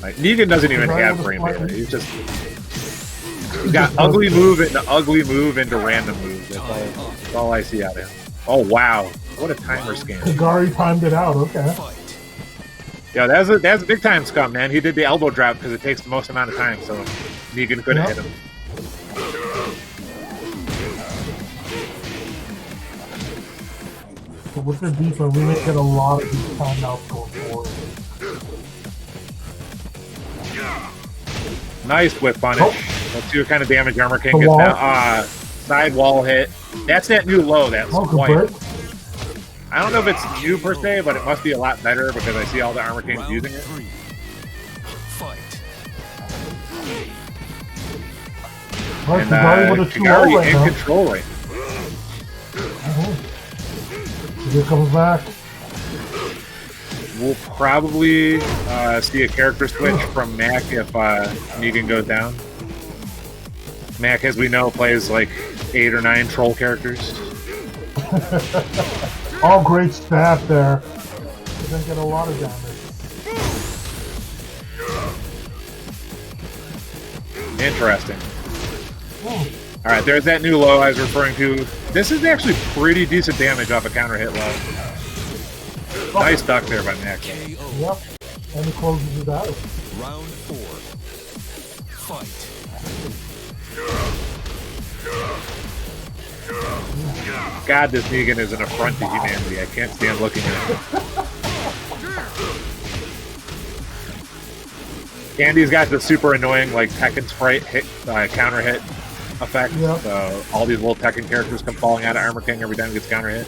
[SPEAKER 5] Like, Negan doesn't even have frame data. He's got ugly move into random moves. That's all I see out of him. Oh wow, what a timer scan.
[SPEAKER 1] Kagari timed it out. Okay.
[SPEAKER 5] Yeah, that's a big time scum, man. He did the elbow drop because it takes the most amount of time, so Negan couldn't hit him.
[SPEAKER 1] So with their defense, we may get a lot of these timeouts going forward.
[SPEAKER 5] Nice whip punish. Let's see what kind of damage Armor King gets now. Side wall hit. That's that new low. That's white. I don't know if it's new per se, but it must be a lot better because I see all the Armor Kings using it. And Kagari in control right now.
[SPEAKER 1] Here comes back.
[SPEAKER 5] We'll probably see a character switch from Mac if Negan goes down. Mac, as we know, plays like 8 or 9 troll characters.
[SPEAKER 1] All great stat there. Doesn't get a lot of damage.
[SPEAKER 5] Interesting. Alright, there's that new low I was referring to. This is actually pretty decent damage off a counter hit low. Nice duck there by Mac.
[SPEAKER 1] Yep. And he closes it out.
[SPEAKER 4] Round 4. Fight.
[SPEAKER 5] God, this Negan is an affront to humanity. I can't stand looking at him. Andy's got the super annoying, like, Tekken sprite hit, counter hit effect.
[SPEAKER 1] Yep.
[SPEAKER 5] So all these little Tekken characters come falling out of Armor King every time he gets counter hit.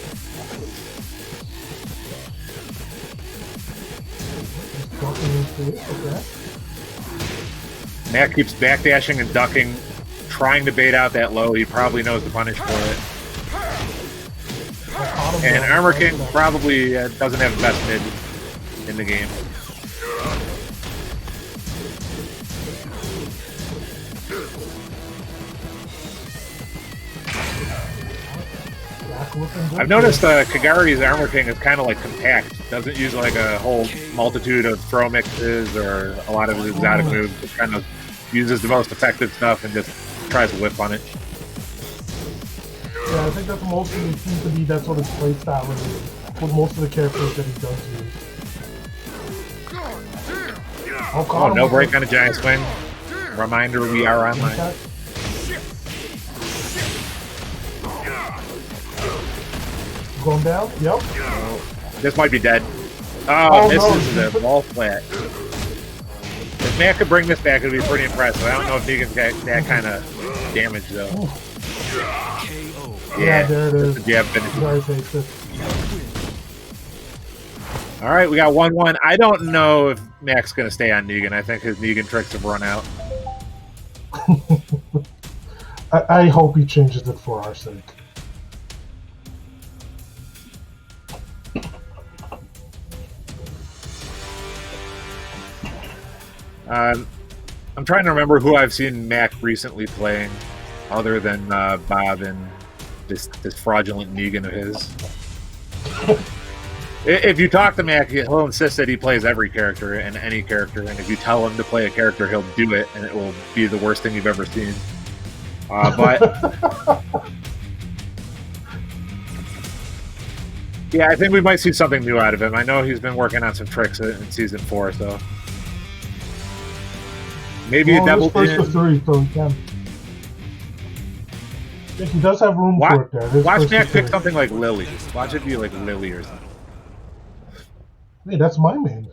[SPEAKER 5] Mac keeps backdashing and ducking, trying to bait out that low. He probably knows the punish for it. And Armor King probably doesn't have the best mid in the game. I've noticed Kagari's Armor King is kind of like compact. Doesn't use like a whole multitude of throw mixes or a lot of his exotic moves. Just kind of uses the most effective stuff and just tries to whip on it.
[SPEAKER 1] Yeah, I think that's mostly seems to be that sort of play style with most of the characters that he does use.
[SPEAKER 5] Oh, no break on a giant swing. Reminder, we are online.
[SPEAKER 1] Going down? Yep.
[SPEAKER 5] This might be dead. Oh, misses the wall flat. If Matt could bring this back, it would be pretty impressive. I don't know if Negan's got that kind of damage, though.
[SPEAKER 1] Yeah, there it is.
[SPEAKER 5] Jab finish. All right, we got 1-1. I don't know if Mac's going to stay on Negan. I think his Negan tricks have run out.
[SPEAKER 1] I hope he changes it for our sake.
[SPEAKER 5] I'm trying to remember who I've seen Mac recently playing, other than Bob and this fraudulent Negan of his. If you talk to Mac, he'll insist that he plays every character and any character, and if you tell him to play a character, he'll do it, and it will be the worst thing you've ever seen. But yeah, I think we might see something new out of him. I know he's been working on some tricks in Season 4, so maybe a double
[SPEAKER 1] first to 3, so he can. I think he does have room for it there.
[SPEAKER 5] Watch Mac pick something like Lily. Watch it be like Lily or something.
[SPEAKER 1] Hey, that's my main.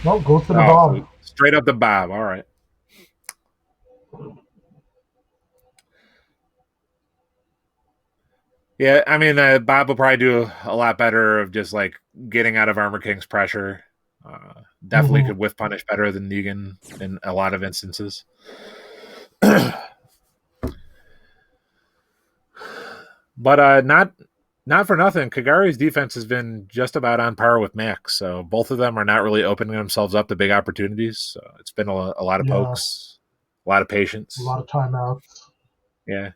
[SPEAKER 1] No, goes to the Bob.
[SPEAKER 5] Straight up the Bob. All right. Yeah, I mean, Bob will probably do a lot better of just like getting out of Armor King's pressure. Definitely could whiff punish better than Negan in a lot of instances. But not for nothing. Kagari's defense has been just about on par with Max, so both of them are not really opening themselves up to big opportunities. So it's been a lot of pokes, a lot of patience,
[SPEAKER 1] a lot of timeouts.
[SPEAKER 5] Yeah.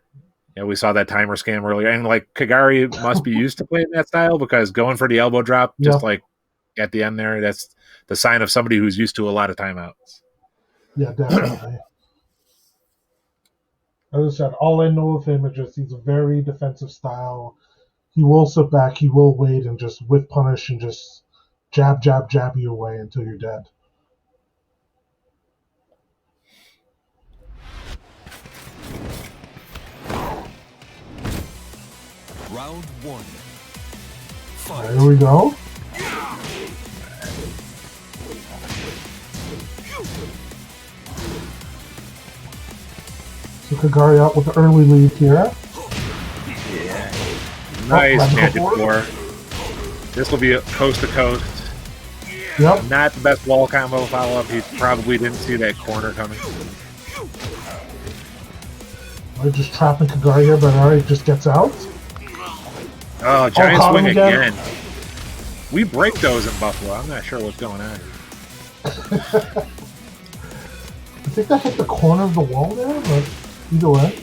[SPEAKER 5] Yeah, we saw that timer scam earlier, and like Kagari must be used to playing that style because going for the elbow drop, just like at the end there, that's the sign of somebody who's used to a lot of timeouts.
[SPEAKER 1] Yeah, definitely. As I said, all I know of him is just he's a very defensive style. He will sit back, he will wait, and just whiff punish and just jab, jab, jab you away until you're dead.
[SPEAKER 4] Round one. Fight.
[SPEAKER 1] There we go. So Kagari out with the early lead here.
[SPEAKER 5] Yeah. Nice magic four. This will be a coast to coast.
[SPEAKER 1] Yep.
[SPEAKER 5] Not the best wall combo follow up. He probably didn't see that corner coming.
[SPEAKER 1] We're just trapping Kagari here, but alright, just gets out.
[SPEAKER 5] Oh, giant swing again. We break those in Buffalo. I'm not sure what's going on here.
[SPEAKER 1] I think that hit the corner of the wall there, but either way.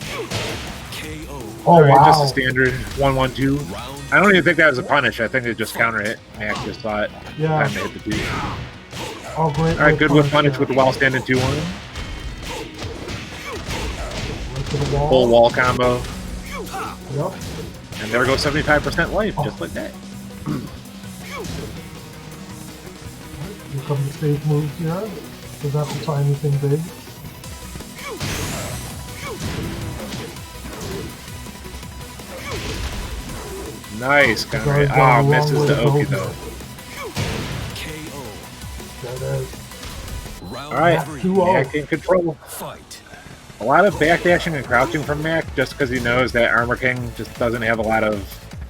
[SPEAKER 5] Oh, wow. Just a standard 1-1-2. I don't even think that was a punish. I think it just counter hit. Mac just thought time to hit the 2.
[SPEAKER 1] Oh, great.
[SPEAKER 5] All right, good with punish with the wall standing 2-1. Full wall combo.
[SPEAKER 1] Yep.
[SPEAKER 5] And there goes 75% life, just like that.
[SPEAKER 1] Here come the safe moves here. Does not have to try anything big.
[SPEAKER 5] Nice, Kagari. Oh, misses the Oki though.
[SPEAKER 1] There it is.
[SPEAKER 5] Alright, Mac in control. A lot of backdashing and crouching from Mac just because he knows that Armor King just doesn't have a lot of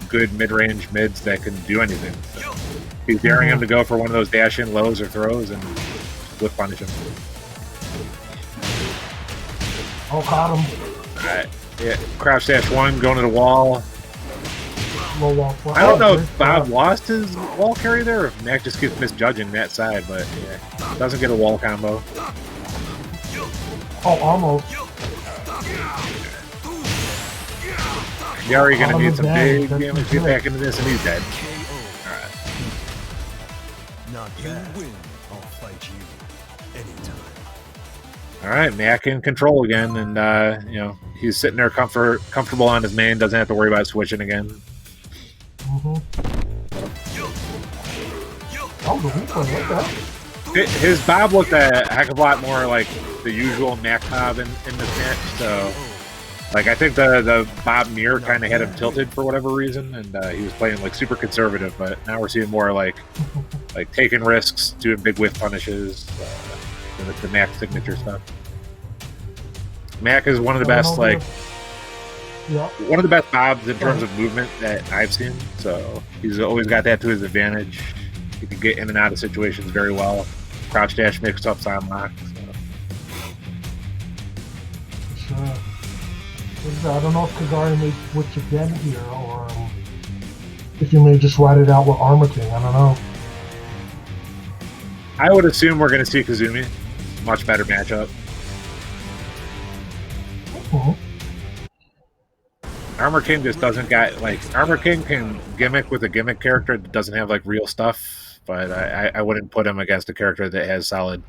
[SPEAKER 5] good mid-range mids that can do anything. So he's daring him to go for one of those dash-in lows or throws and whip punish him.
[SPEAKER 1] Oh, caught him.
[SPEAKER 5] Alright, yeah, crouch dash 1, going to the wall.
[SPEAKER 1] Low wall
[SPEAKER 5] I don't know if Bob lost his wall carry there or if Mac just keeps misjudging that side, but yeah, doesn't get a wall combo.
[SPEAKER 1] Oh, almost.
[SPEAKER 5] Kagari gonna need some big damage to get back into this, and he's dead. Alright.
[SPEAKER 4] Not bad. You win. I'll fight you anytime.
[SPEAKER 5] Alright, Mac in control again, and you know, he's sitting there comfortable on his main, doesn't have to worry about switching again.
[SPEAKER 1] Oh, the replay, okay.
[SPEAKER 5] His Bob looked a heck of a lot more like the usual Mac Bob in this match, so like I think the Bob mirror kind of had him tilted for whatever reason, and he was playing like super conservative, but now we're seeing more like taking risks, doing big whiff punishes, the Mac signature stuff. Mac is one of the best one of the best Bobs in terms of movement that I've seen, so he's always got that to his advantage. He can get in and out of situations very well. Crouch dash mixed ups on lock. So.
[SPEAKER 1] Sure. I don't know if Kagari may switch again here, or if you may just ride it out with Armor King. I don't know.
[SPEAKER 5] I would assume we're going to see Kazumi. Much better matchup. Armor King just doesn't got Armor King can gimmick with a gimmick character that doesn't have real stuff, but I wouldn't put him against a character that has solid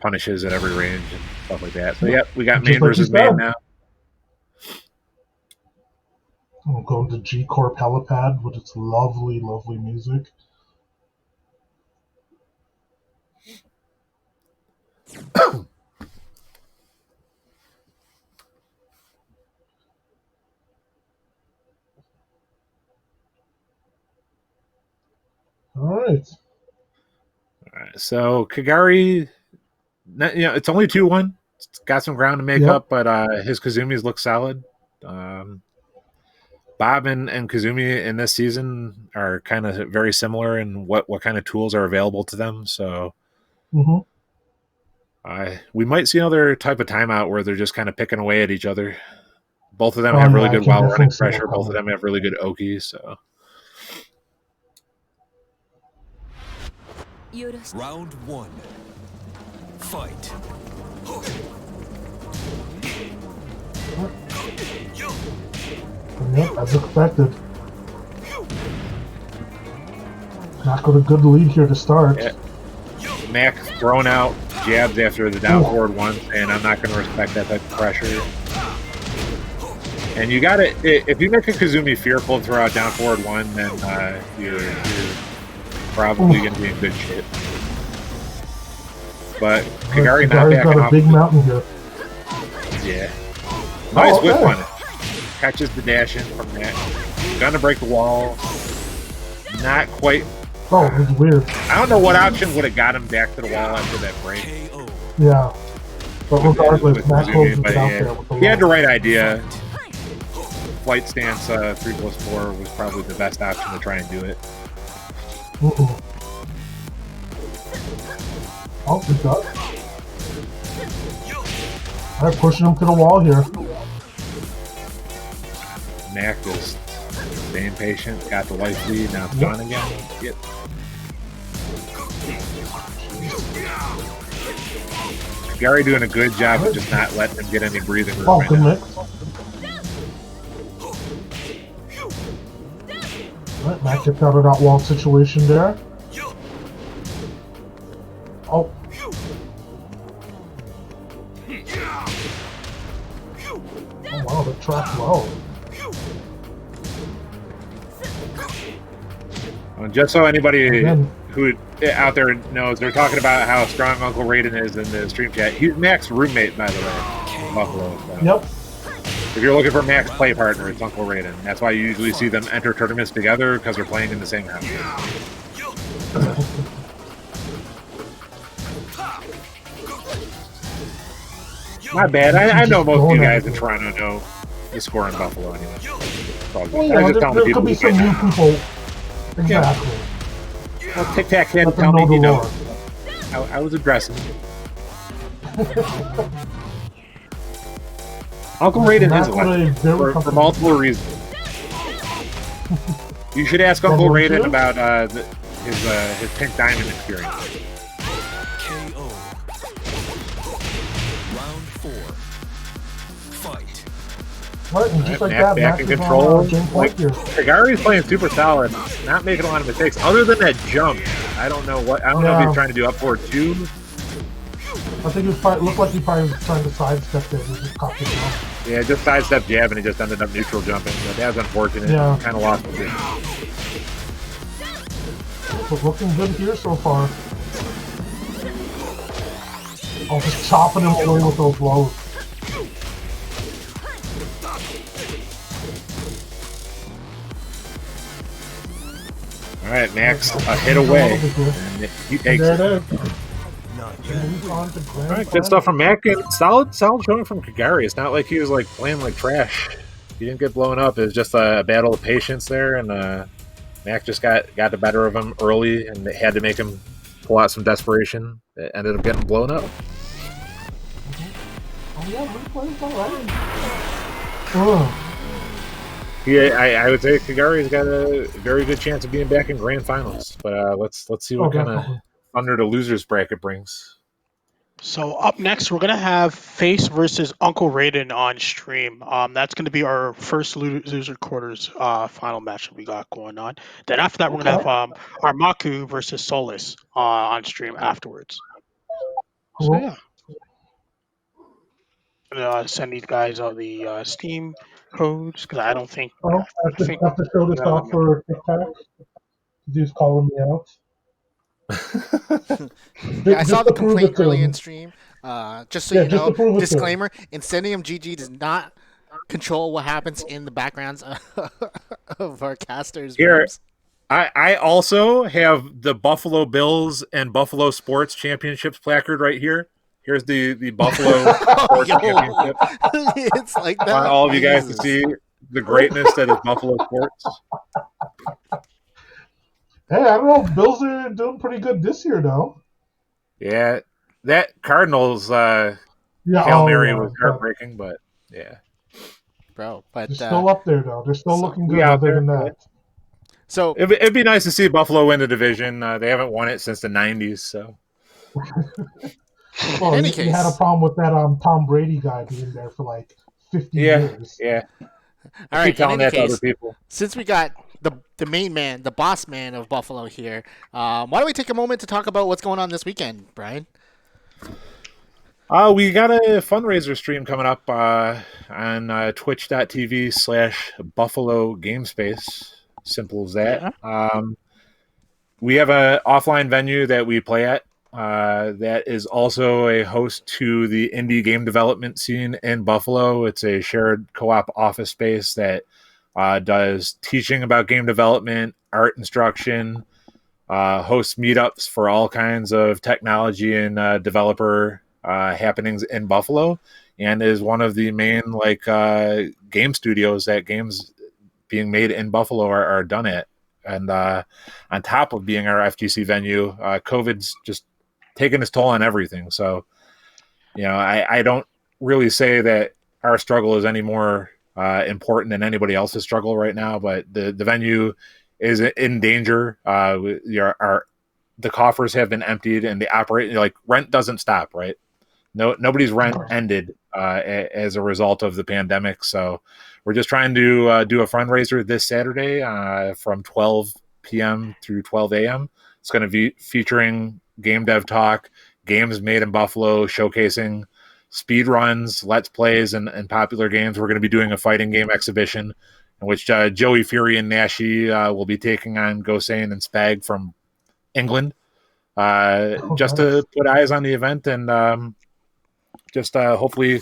[SPEAKER 5] punishes at every range and stuff like that. So yeah, we got main versus main now.
[SPEAKER 1] I'm going to G Corp Helipad with its lovely, lovely music. All right.
[SPEAKER 5] So Kagari, it's only 2-1. It's got some ground to make up, but his Kazumis look solid. Bob and Kazumi in this season are kind of very similar in what kind of tools are available to them. So we might see another type of timeout where they're just kind of picking away at each other. Both of them have really good while running pressure. Both of them have really good Oki. So
[SPEAKER 4] Round 1. Fight.
[SPEAKER 1] Yep, as expected. Not got a good lead here to start.
[SPEAKER 5] Yeah. Mac throwing out jabs after the down forward one, and I'm not going to respect that type of pressure. And you got to, if you make a Kazumi fearful and throw out down forward one, then you're probably going to be in good shape. But Kagari not backing
[SPEAKER 1] got a
[SPEAKER 5] off.
[SPEAKER 1] big mountain here.
[SPEAKER 5] Yeah. Nice whip on it. Catches the dash in from that. Gonna break the wall. Not quite.
[SPEAKER 1] Oh, it was weird.
[SPEAKER 5] I don't know what option would have got him back to the wall after that break.
[SPEAKER 1] Yeah. But regardless, Mac holds it out there with the
[SPEAKER 5] he had the right idea. Flight stance 3+4 was probably the best option to try and do it.
[SPEAKER 1] Oh, good shot. Alright, pushing him to the wall here.
[SPEAKER 5] Mac just staying patient, got the life lead, now it's gone again. Yep. Gary doing a good job of just not letting him get any breathing room right
[SPEAKER 1] good
[SPEAKER 5] now.
[SPEAKER 1] mix. Alright, Mac gets out of that wall situation there. Oh. Oh wow, the track low.
[SPEAKER 5] Just so anybody who out there knows, they're talking about how strong Uncle Raiden is in the stream chat. He's Mac's roommate, by the way, in Buffalo. So.
[SPEAKER 1] Yep.
[SPEAKER 5] If you're looking for Mac's play partner, it's Uncle Raiden. That's why you usually see them enter tournaments together, because they're playing in the same house. Not bad. I know most of you guys in Toronto know the score in Buffalo anyway.
[SPEAKER 1] Well, yeah, there could be some new people. Exactly.
[SPEAKER 5] Well, Tic Tac can't tell me you know. I was addressing. Uncle Raiden is electric for multiple reasons. You should ask Uncle Raiden about his Pink Diamond experience.
[SPEAKER 4] KO. Round 4. Fight.
[SPEAKER 1] Right, and just like
[SPEAKER 5] Mac
[SPEAKER 1] that,
[SPEAKER 5] back in control. Kagari's playing super solid, not making a lot of mistakes. Other than that jump, I don't know what. I don't know if he's trying to do up forward 2.
[SPEAKER 1] I think it looked like he probably was trying to sidestep it and just caught the jump.
[SPEAKER 5] Yeah, just sidestep jab and he just ended up neutral jumping. But that was unfortunate.
[SPEAKER 1] Yeah.
[SPEAKER 5] Kind of lost it.
[SPEAKER 1] But looking good here so far. Oh, just chopping him away with those blows.
[SPEAKER 5] All right, Max, a hit away. And he takes it.
[SPEAKER 1] There it is.
[SPEAKER 5] All right, good stuff from Mac. And solid showing from Kagari. It's not like he was like playing like trash. He didn't get blown up. It was just a battle of patience there, and Mac just got the better of him early, and they had to make him pull out some desperation. It ended up getting blown up.
[SPEAKER 1] Oh yeah, replay's alright. Oh.
[SPEAKER 5] Yeah, I would say Kagari's got a very good chance of being back in grand finals. But let's see what kind of thunder the losers bracket brings.
[SPEAKER 2] So up next, we're gonna have Face versus Uncle Raiden on stream. That's gonna be our first loser quarters final match that we got going on. Then after that, we're gonna have ArmaKu versus Solace on stream afterwards. So yeah, I'm gonna send these guys all the Steam codes because I don't think.
[SPEAKER 1] I have to show this off for TikTok. Dude's calling me out.
[SPEAKER 3] Yeah, I saw the complaint early in stream. Just so you know, disclaimer: Incendium GG does not control what happens in the backgrounds of our casters.
[SPEAKER 5] Here, I also have the Buffalo Bills and Buffalo Sports Championships placard right here. Here's the Buffalo Sports Championship.
[SPEAKER 3] It's like that.
[SPEAKER 5] I want all of you guys to see the greatness that is Buffalo sports.
[SPEAKER 1] Hey, I don't know. Bills are doing pretty good this year, though.
[SPEAKER 5] Yeah, that Cardinals
[SPEAKER 1] Yeah,
[SPEAKER 5] Hail Mary was heartbreaking, but yeah.
[SPEAKER 3] Bro, but
[SPEAKER 1] they're still up there, though. They're still
[SPEAKER 3] so
[SPEAKER 1] looking
[SPEAKER 5] we
[SPEAKER 1] good.
[SPEAKER 5] out
[SPEAKER 1] Other
[SPEAKER 5] there,
[SPEAKER 1] than
[SPEAKER 5] yeah.
[SPEAKER 1] that,
[SPEAKER 3] so
[SPEAKER 5] It'd be nice to see Buffalo win the division. They haven't won it since the '90s, so.
[SPEAKER 1] well,
[SPEAKER 3] any
[SPEAKER 1] you had a
[SPEAKER 3] case,
[SPEAKER 1] problem with that Tom Brady guy being there for like 50 years.
[SPEAKER 5] Yeah.
[SPEAKER 3] all
[SPEAKER 5] I
[SPEAKER 3] right.
[SPEAKER 5] keep telling
[SPEAKER 3] In any
[SPEAKER 5] that to other
[SPEAKER 3] case,
[SPEAKER 5] people.
[SPEAKER 3] since we got the main man, the boss man of Buffalo here, why don't we take a moment to talk about what's going on this weekend, Brian?
[SPEAKER 5] We got a fundraiser stream coming up on twitch.tv/Buffalo GameSpace. Simple as that. We have an offline venue that we play at that is also a host to the indie game development scene in Buffalo. It's a shared co-op office space that does teaching about game development, art instruction, hosts meetups for all kinds of technology and developer happenings in Buffalo, and is one of the main game studios that games being made in Buffalo are done at. And on top of being our FGC venue, COVID's just taken its toll on everything. So, I don't really say that our struggle is any more important than anybody else's struggle right now, but the venue is in danger. The coffers have been emptied, and the rent doesn't stop, right? Nobody's rent ended as a result of the pandemic. So we're just trying to do a fundraiser this Saturday from 12 p.m. through 12 a.m. It's going to be featuring game dev talk, games made in Buffalo, showcasing speed runs, let's plays, and popular games. We're going to be doing a fighting game exhibition in which Joey Fury and Nashi will be taking on Gosane and Spag from England just to put eyes on the event and just hopefully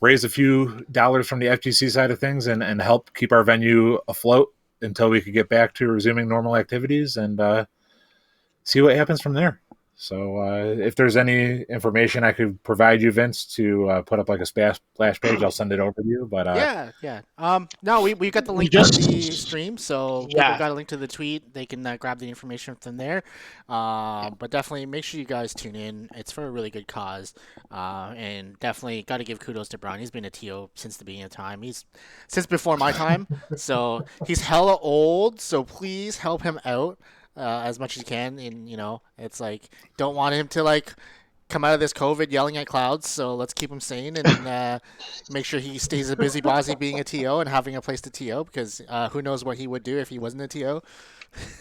[SPEAKER 5] raise a few dollars from the FGC side of things and help keep our venue afloat until we could get back to resuming normal activities and see what happens from there. So if there's any information I could provide you, Vince, to put up like a splash page, I'll send it over to you. But
[SPEAKER 3] yeah. No, we got the link to the stream, so people got a link to the tweet. They can grab the information from there. But definitely make sure you guys tune in. It's for a really good cause, and definitely got to give kudos to Brian. He's been a TO since the beginning of time. He's since before my time, so he's hella old. So please help him out. As much as you can, and it's like don't want him to come out of this COVID yelling at clouds. So let's keep him sane and make sure he stays a busybody being a TO and having a place to TO because who knows what he would do if he wasn't a TO.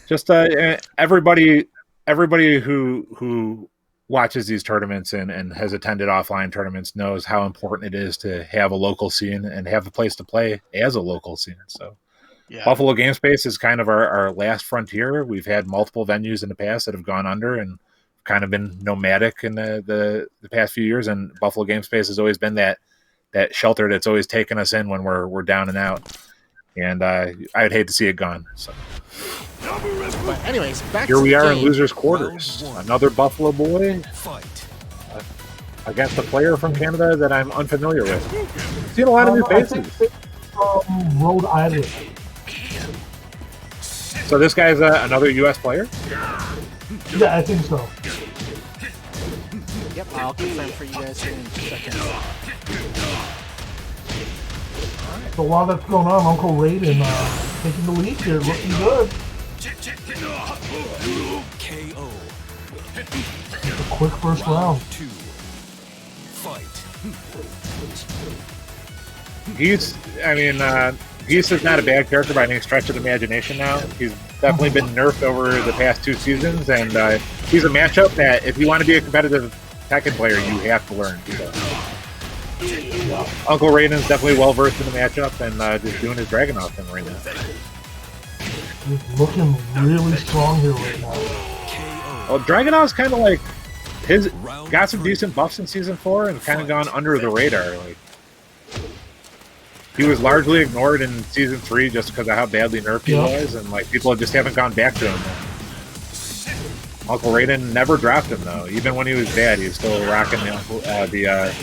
[SPEAKER 5] Just everybody who watches these tournaments and has attended offline tournaments knows how important it is to have a local scene and have a place to play as a local scene. So. Yeah. Buffalo Game Space is kind of our last frontier. We've had multiple venues in the past that have gone under and kind of been nomadic in the past few years, and Buffalo Game Space has always been that shelter that's always taken us in when we're down and out. And I'd hate to see it gone. So.
[SPEAKER 3] But anyways, back
[SPEAKER 5] here
[SPEAKER 3] to
[SPEAKER 5] we
[SPEAKER 3] the
[SPEAKER 5] are
[SPEAKER 3] game.
[SPEAKER 5] In losers' quarters. Another Buffalo boy against a player from Canada that I'm unfamiliar with. I've seen a lot of new faces.
[SPEAKER 1] Rhode Island.
[SPEAKER 5] So this guy's another U.S. player?
[SPEAKER 1] Yeah, I think so.
[SPEAKER 3] Yep, I'll confirm for you guys here in a second.
[SPEAKER 1] So while that's going on, Uncle Raiden taking the lead here, looking good.
[SPEAKER 4] KO.
[SPEAKER 1] A quick first round.
[SPEAKER 5] Geese is not a bad character by any stretch of the imagination now. He's definitely been nerfed over the past 2 seasons, and he's a matchup that if you want to be a competitive Tekken player, you have to learn. So. Uncle Raiden's definitely well-versed in the matchup and just doing his Dragunov thing right now.
[SPEAKER 1] He's looking really strong here right now.
[SPEAKER 5] Well, Dragunov's kind of like got some decent buffs in Season 4 and kind of gone under the radar. He was largely ignored in Season 3 just because of how badly nerfed he was, and people just haven't gone back to him. Uncle Raiden never dropped him though. Even when he was bad, he was still rocking the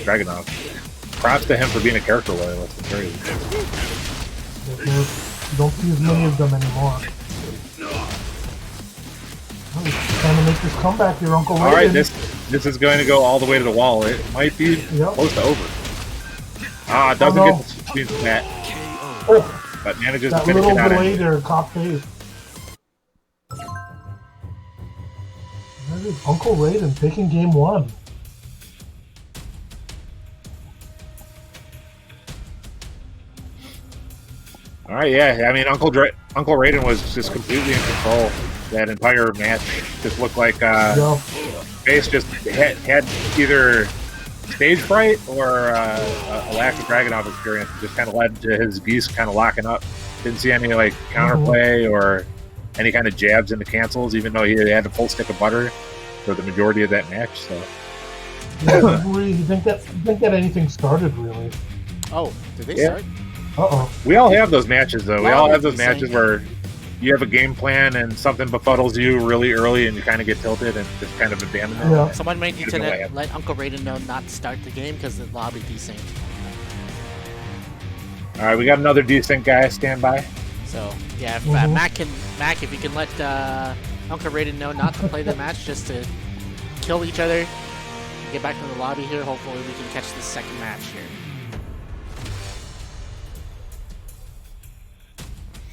[SPEAKER 5] Dragunov. Props to him for being a character loyalist. It's crazy.
[SPEAKER 1] You don't see as many of them anymore. Oh, he's trying to make this comeback here, Uncle Raiden.
[SPEAKER 5] All right, this is going to go all the way to the wall. It might be close to over. It doesn't get the that.
[SPEAKER 1] Oh,
[SPEAKER 5] but manages
[SPEAKER 1] that
[SPEAKER 5] to finish
[SPEAKER 1] little
[SPEAKER 5] it out.
[SPEAKER 1] delay there, cop phase. That is Uncle Raiden taking game 1.
[SPEAKER 5] All right, yeah. I mean, Uncle Raiden was just completely in control that entire match. Just looked like Face just had either stage fright or a lack of Dragunov experience. Just kind of led to his beast kind of locking up. Didn't see any like counterplay or any kind of jabs into cancels, even though he had a full stick of butter for the majority of that match. So
[SPEAKER 1] yeah, you didn't get anything started really.
[SPEAKER 3] Oh, did they start?
[SPEAKER 5] We all have those matches though. We all have those matches where you have a game plan and something befuddles you really early and you kind of get tilted and just kind of abandon it.
[SPEAKER 1] Yeah.
[SPEAKER 3] Someone might need to let Uncle Raiden know not to start the game because the lobby desynced.
[SPEAKER 5] All right, we got another desync guy. Stand by.
[SPEAKER 3] So yeah, if, Mac, if you can let Uncle Raiden know not to play the match, just to kill each other, get back to the lobby here. Hopefully, we can catch the second match here.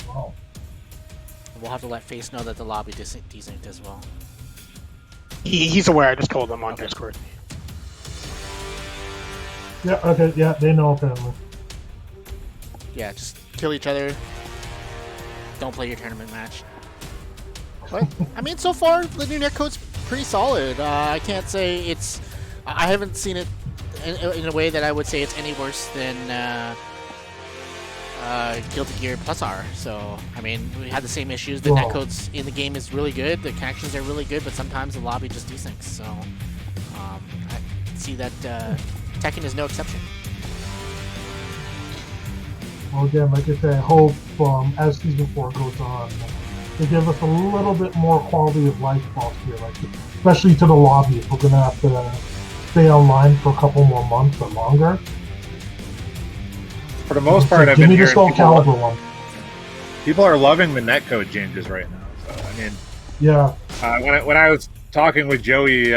[SPEAKER 1] Wow.
[SPEAKER 3] We'll have to let Face know that the lobby desynced as well.
[SPEAKER 2] He's aware. I just told him on Discord.
[SPEAKER 1] Yeah. Okay. Yeah, they know apparently.
[SPEAKER 3] Yeah, just kill each other. Don't play your tournament match. But I mean, so far the new netcode's pretty solid. I can't say it's. I haven't seen it in a way that I would say it's any worse than Guilty Gear Plus R. So I mean, we had the same issues. The netcodes in the game is really good. The connections are really good, but sometimes the lobby just desyncs. So I see that Tekken is no exception.
[SPEAKER 1] Well, again, like I said, I hope as Season 4 goes on, they give us a little bit more quality of life whilst here, like especially to the lobby. If we're gonna have to stay online for a couple more months or longer.
[SPEAKER 5] For the most part, I've
[SPEAKER 1] give
[SPEAKER 5] been
[SPEAKER 1] me
[SPEAKER 5] hearing
[SPEAKER 1] the Soul Calibur one.
[SPEAKER 5] People are loving the netcode changes right now. So I mean,
[SPEAKER 1] yeah.
[SPEAKER 5] When I was talking with Joey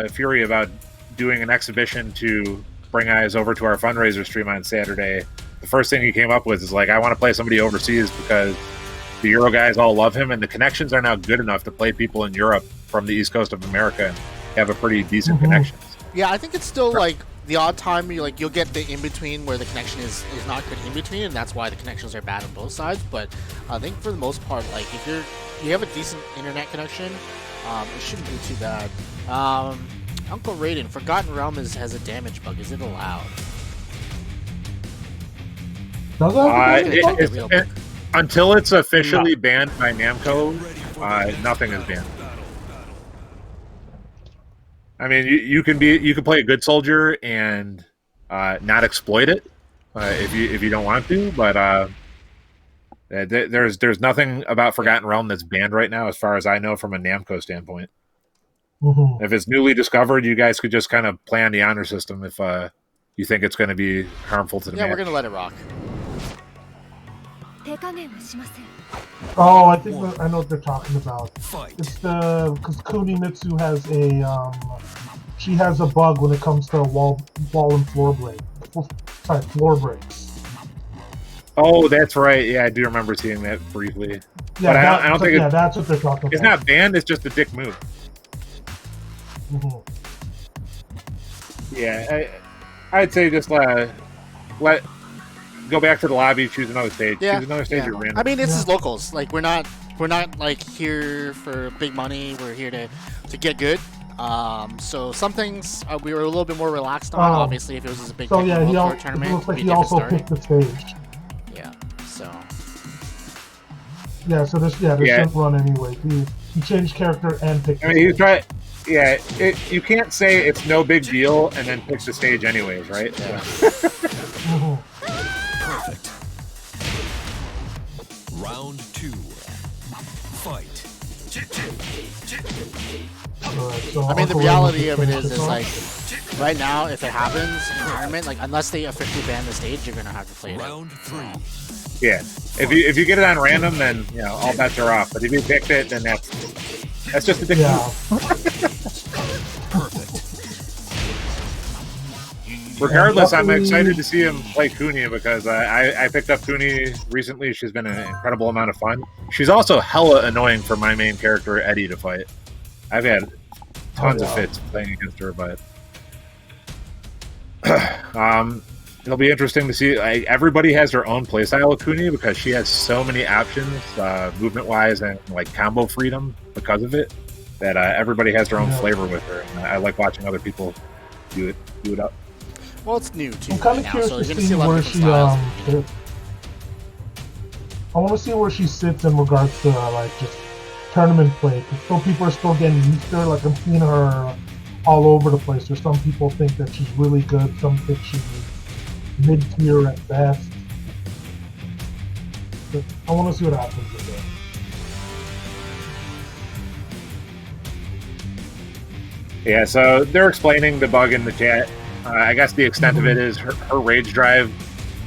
[SPEAKER 5] Fury about doing an exhibition to bring guys over to our fundraiser stream on Saturday, the first thing he came up with is like, I want to play somebody overseas because the Euro guys all love him, and the connections are now good enough to play people in Europe from the East Coast of America and have a pretty decent connection.
[SPEAKER 3] Yeah, I think it's still like the odd time you'll get the in between where the connection is not good in between, and that's why the connections are bad on both sides. But I think for the most part, like if you have a decent internet connection, it shouldn't be too bad. Uncle Raiden, Forgotten Realm has a damage bug. Is it allowed?
[SPEAKER 5] Until it's officially banned by Namco, nothing is banned. I mean, you can play a good soldier and not exploit it if you don't want to, but there's nothing about Forgotten Realm that's banned right now, as far as I know, from a Namco standpoint. If it's newly discovered, you guys could just kind of play on the honor system if you think it's going to be harmful to the match.
[SPEAKER 3] We're going to let it rock.
[SPEAKER 1] Oh, I think I know what they're talking about. It's because Kunimitsu has she has a bug when it comes to wall and floor breaks.
[SPEAKER 5] Oh, that's right. Yeah, I do remember seeing that briefly.
[SPEAKER 1] Yeah,
[SPEAKER 5] but I don't think
[SPEAKER 1] that's what they're talking about.
[SPEAKER 5] It's not banned. It's just a dick move. Yeah, I'd say just go back to the lobby, choose another stage. Choose another stage at random.
[SPEAKER 3] I mean, this is locals. Like we're not like here for big money. We're here to get good. So some things we were a little bit more relaxed on. Obviously, if it was a big tournament,
[SPEAKER 1] it looks like he also picked the stage.
[SPEAKER 3] Yeah. So.
[SPEAKER 1] Yeah. So this shouldn't run anyway. He changed character and picked.
[SPEAKER 5] I mean, he's right. Yeah, you can't say it's no big deal and then pick the stage anyways, right?
[SPEAKER 3] Yeah.
[SPEAKER 4] Perfect. Round 2. Fight.
[SPEAKER 1] So
[SPEAKER 3] I mean, the reality of it is like right now, if it happens in the tournament, like unless they officially ban the stage, you're gonna have to play it.
[SPEAKER 4] Round 3.
[SPEAKER 5] Yeah. If you get it on random, then all bets are off. But if you picked it, then that's just a dick move.
[SPEAKER 4] Perfect.
[SPEAKER 5] Regardless, I'm excited to see him play Kuni because I picked up Kuni recently. She's been an incredible amount of fun. She's also hella annoying for my main character, Eddie, to fight. I've had tons of fits playing against her, but it'll be interesting to see. Everybody has their own playstyle of Kuni because she has so many options, movement-wise and like combo freedom because of it, that everybody has their own flavor with her. And I like watching other people do it up.
[SPEAKER 3] Well, it's new too.
[SPEAKER 1] I'm kind of
[SPEAKER 3] right
[SPEAKER 1] curious
[SPEAKER 3] now, so
[SPEAKER 1] to see where she I want to see where she sits in regards to like just tournament play. Because still people are still getting used to her. Like I'm seeing her all over the place. There's some people think that she's really good. Some think she's mid-tier at best. But I want to see what happens with her.
[SPEAKER 5] Yeah, so they're explaining the bug in the chat. I guess the extent of it is her rage drive,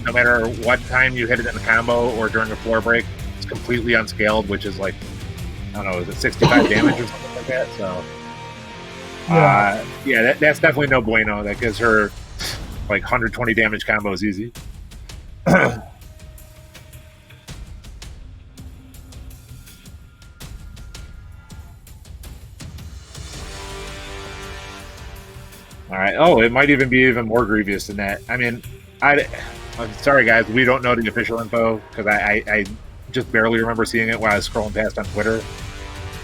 [SPEAKER 5] no matter what time you hit it in a combo or during a floor break, it's completely unscaled, which is like, I don't know, is it 65 damage or something like that? So, yeah, that's definitely no bueno. That gives her like 120 damage combos easy. All right. Oh, it might even be even more grievous than that. I mean, I'm sorry, guys. We don't know the official info because I just barely remember seeing it while I was scrolling past on Twitter.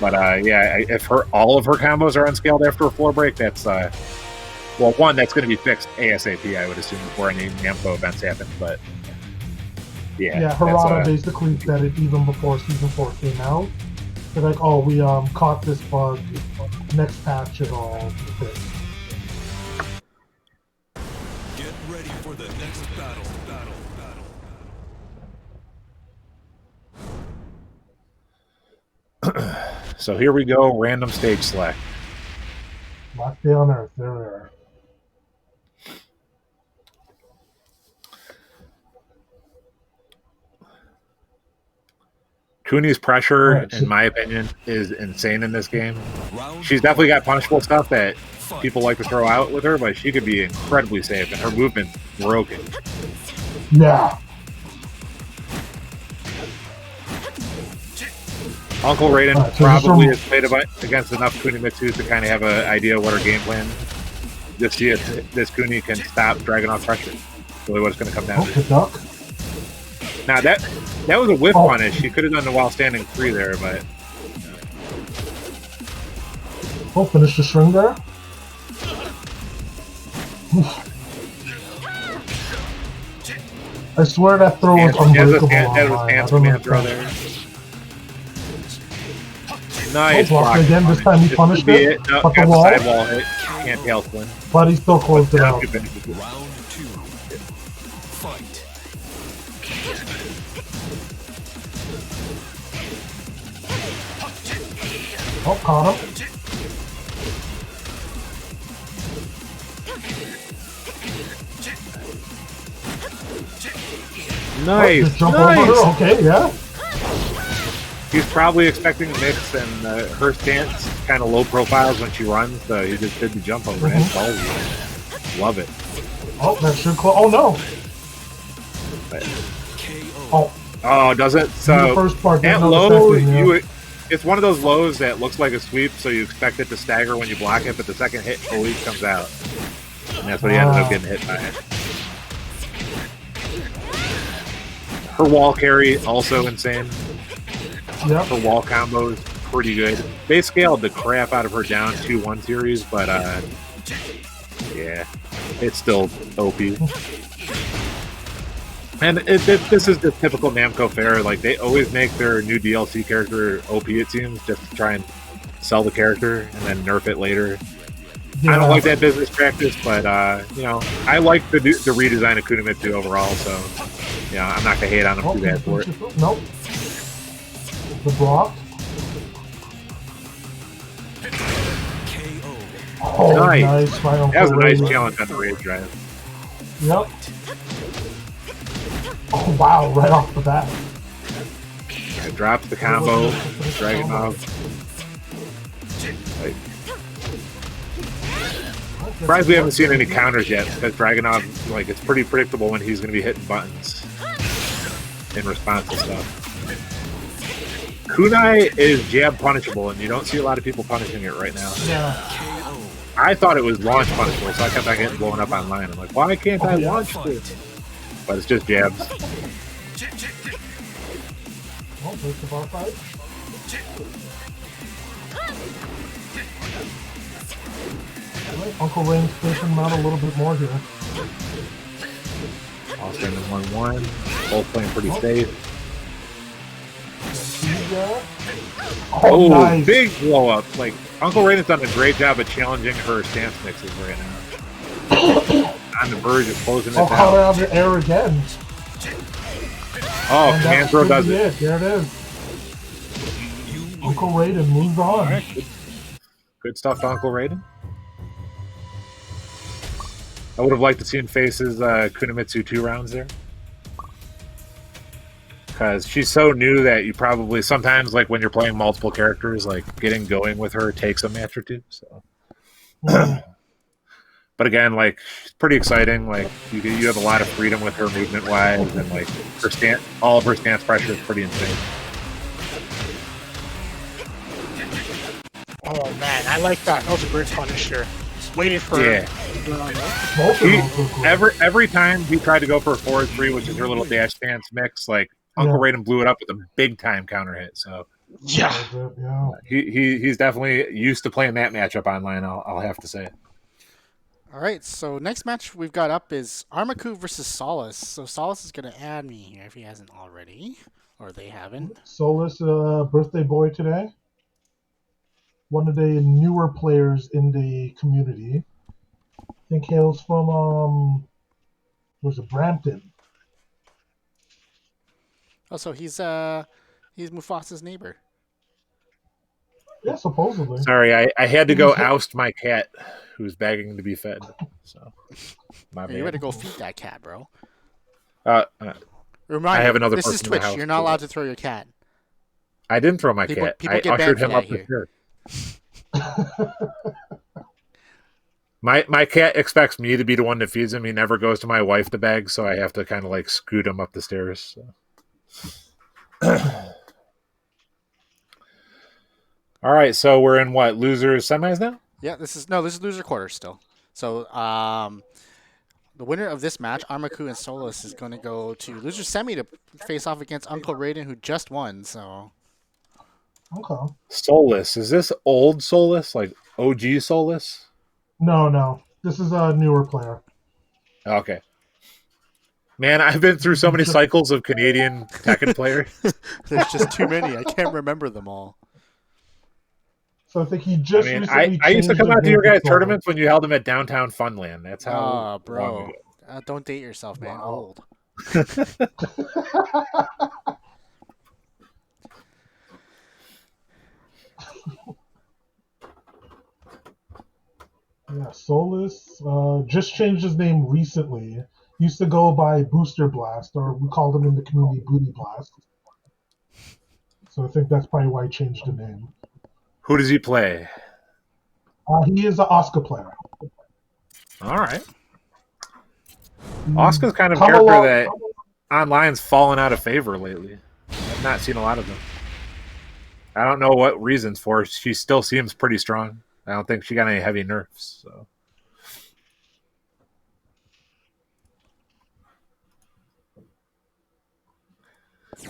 [SPEAKER 5] But yeah, if all of her combos are unscaled after a floor break, that's well, one, that's going to be fixed ASAP, I would assume, before any Namco events happen. But yeah,
[SPEAKER 1] Harada basically said it even before Season 4 came out. They're like, oh, we caught this bug. Next patch it'll be fixed.
[SPEAKER 4] Get ready for the next battle.
[SPEAKER 5] So here we go, random stage select.
[SPEAKER 1] Last day on Earth, there we are.
[SPEAKER 5] Kuni's pressure, in my opinion, is insane in this game. She's definitely got punishable stuff that people like to throw out with her, but she could be incredibly safe, and her movement's broken.
[SPEAKER 1] Yeah.
[SPEAKER 5] Uncle Raiden probably has played against enough Kunimitsus to kind of have an idea what her game plan is. Just see if this Kuni can stop Dragunov pressure. That's really what it's going to come down to. Now that was a whiff punish. She could have done the while standing 3 there, but
[SPEAKER 1] finish the string there. I swear that throw was unbreakable.
[SPEAKER 5] That was hands command throw there. Nice block
[SPEAKER 1] again. This time he punished it.
[SPEAKER 5] No,
[SPEAKER 1] but
[SPEAKER 5] got
[SPEAKER 1] the wall.
[SPEAKER 5] Side wall hit. Can't tail spin.
[SPEAKER 1] But he still closed it out.
[SPEAKER 4] Round 2. Fight.
[SPEAKER 1] Oh, caught him.
[SPEAKER 5] Nice.
[SPEAKER 1] Just jump over her. Okay, yeah.
[SPEAKER 5] He's probably expecting mix, and her stance kind of low profiles when she runs, so he just did the jump over it. Love it.
[SPEAKER 1] Oh, that should close. Oh no.
[SPEAKER 5] Oh, does it? So
[SPEAKER 1] the first part,
[SPEAKER 5] at low, it's one of those lows that looks like a sweep, so you expect it to stagger when you block it, but the second hit always comes out, and that's what he ended up getting hit by. Her wall carry also insane.
[SPEAKER 1] Yep.
[SPEAKER 5] Her wall combo is pretty good. They scaled the crap out of her down 2-1 series, but yeah, it's still OP. And this is the typical Namco fare. Like, they always make their new DLC character OP, it seems, just to try and sell the character and then nerf it later. Yeah. I don't like that business practice, but you know, I like the redesign of Kunimitsu overall, so you know, I'm not gonna hate on him too bad for it.
[SPEAKER 1] Nope. The block. Oh, nice. My
[SPEAKER 5] That was a nice
[SPEAKER 1] Raiden.
[SPEAKER 5] challenge on the rage drive.
[SPEAKER 1] Yep. Oh, wow. Right off the bat.
[SPEAKER 5] I dropped the combo. Dragunov. Like, surprised we haven't seen any counters yet, because Dragunov, like, it's pretty predictable when he's going to be hitting buttons in response to stuff. Kunai is jab punishable, and you don't see a lot of people punishing it right now.
[SPEAKER 1] Yeah.
[SPEAKER 5] I thought it was launch punishable, so I kept on getting blown up online. I'm like, why can't I launch this? But it's just jabs.
[SPEAKER 1] Well, there's the bar fight. Right, Uncle Rain's pushing him out a little bit more here.
[SPEAKER 5] All standing 1-1. Both playing pretty safe.
[SPEAKER 1] Oh, nice.
[SPEAKER 5] Big blow up. Like, Uncle Raiden's done a great job of challenging her stance mixes right now. On the verge of closing it down.
[SPEAKER 1] Caught her out of the air again.
[SPEAKER 5] Oh, command throw does it.
[SPEAKER 1] There it is. Uncle Raiden moves on.
[SPEAKER 5] Right, good stuff to Uncle Raiden. I would have liked to see him face his Kunimitsu 2 rounds there. Because she's so new that you probably, sometimes, like, when you're playing multiple characters, like, getting going with her takes a match or two, so. But again, like, it's pretty exciting. Like, you have a lot of freedom with her movement-wise, and, like, her all of her stance pressure is pretty insane.
[SPEAKER 2] Oh man, I like that. That was a great punish there. Waited for
[SPEAKER 5] every time he tried to go for a forward 3, which is her little dash stance mix, like, Uncle Raiden blew it up with a big time counter hit. So
[SPEAKER 2] yeah,
[SPEAKER 5] he's definitely used to playing that matchup online. I'll have to say.
[SPEAKER 3] All right, so next match we've got up is ArmaKu versus Solace. So Solace is going to add me here if he hasn't already, or they haven't.
[SPEAKER 1] Solace, birthday boy today. One of the newer players in the community. I think hails from was it Brampton?
[SPEAKER 3] Oh, so he's Mufasa's neighbor.
[SPEAKER 1] Yeah, supposedly.
[SPEAKER 5] Sorry, I had to go oust my cat, who's begging to be fed. So,
[SPEAKER 3] you better go feed that cat, bro.
[SPEAKER 5] Remind I have another.
[SPEAKER 3] This is Twitch. You're not allowed to throw your cat.
[SPEAKER 5] I didn't throw my cat. I ushered him up the stairs. My cat expects me to be the one that feeds him. He never goes to my wife to beg, so I have to kind of like scoot him up the stairs. So. All right, so we're in what, losers semis now?
[SPEAKER 3] Yeah, this is loser quarters still. So the winner of this match, ArmaKu and Solace, is going to go to loser semi to face off against Uncle Raiden, who just won. So.
[SPEAKER 1] Okay.
[SPEAKER 5] Solace, is this old Solace, like OG Solace?
[SPEAKER 1] No. This is a newer player.
[SPEAKER 5] Okay. Man, I've been through so many cycles of Canadian Tekken players.
[SPEAKER 3] There's just too many. I can't remember them all.
[SPEAKER 1] So I think he just.
[SPEAKER 5] I used to come out to your guys' tournaments when you held them at Downtown Funland. That's how.
[SPEAKER 3] Oh, bro. Don't date yourself, man. Wow. Old.
[SPEAKER 1] Yeah, Solace just changed his name recently. Used to go by Booster Blast, or we called him in the community Booty Blast. So I think that's probably why he changed the name.
[SPEAKER 5] Who does he play?
[SPEAKER 1] He is an Oscar player.
[SPEAKER 5] All right. Oscar's kind of a character that online's fallen out of favor lately. I've not seen a lot of them. I don't know what reasons for it. She still seems pretty strong. I don't think she got any heavy nerfs. So.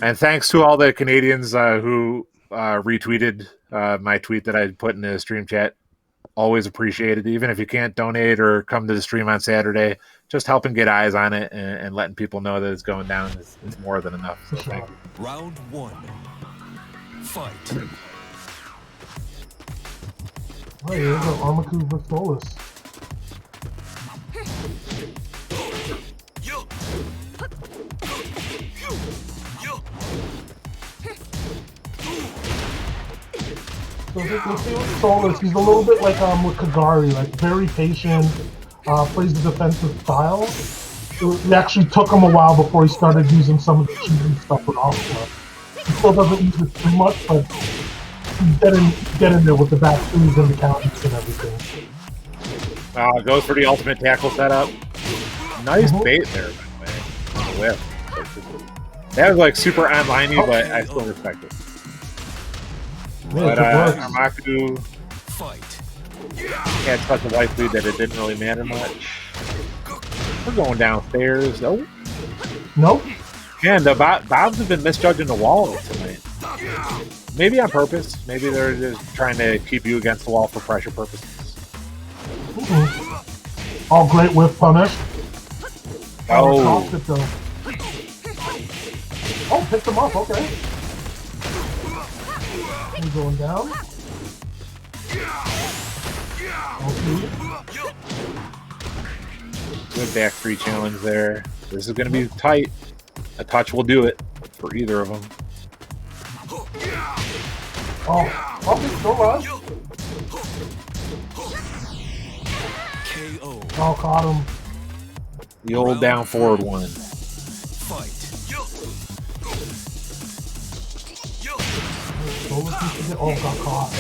[SPEAKER 5] And thanks to all the Canadians who retweeted my tweet that I put in the stream chat. Always appreciated. Even if you can't donate or come to the stream on Saturday, just helping get eyes on it and letting people know that it's going down is more than enough. So thank you.
[SPEAKER 4] Round 1. Fight.
[SPEAKER 1] Oh, here we go. ArmaKu versus Solace. So we'll see with Solace. He's a little bit like with Kagari, like very patient, plays the defensive style. It actually took him a while before he started using some of the cheating stuff with Oscar. He still doesn't use it too much, but he's getting there with the back threes and the counters and everything.
[SPEAKER 5] Goes for the ultimate tackle setup. Nice bait there, by the way. Whip. That was like super online-y, but I still respect it. But ArmaKu had such a life lead that it didn't really matter much. We're going downstairs. Oh.
[SPEAKER 1] Nope.
[SPEAKER 5] Man, the Bobs have been misjudging the wall tonight. Maybe on purpose. Maybe they're just trying to keep you against the wall for pressure purposes.
[SPEAKER 1] All great whip punish.
[SPEAKER 5] Oh.
[SPEAKER 1] Oh, picked him up, okay. He's going down. Okay.
[SPEAKER 5] Good back three challenge there. This is going to be tight. A touch will do it for either of them.
[SPEAKER 1] Oh, so much. Oh, caught him.
[SPEAKER 5] The old down forward one.
[SPEAKER 1] Oh, got caught.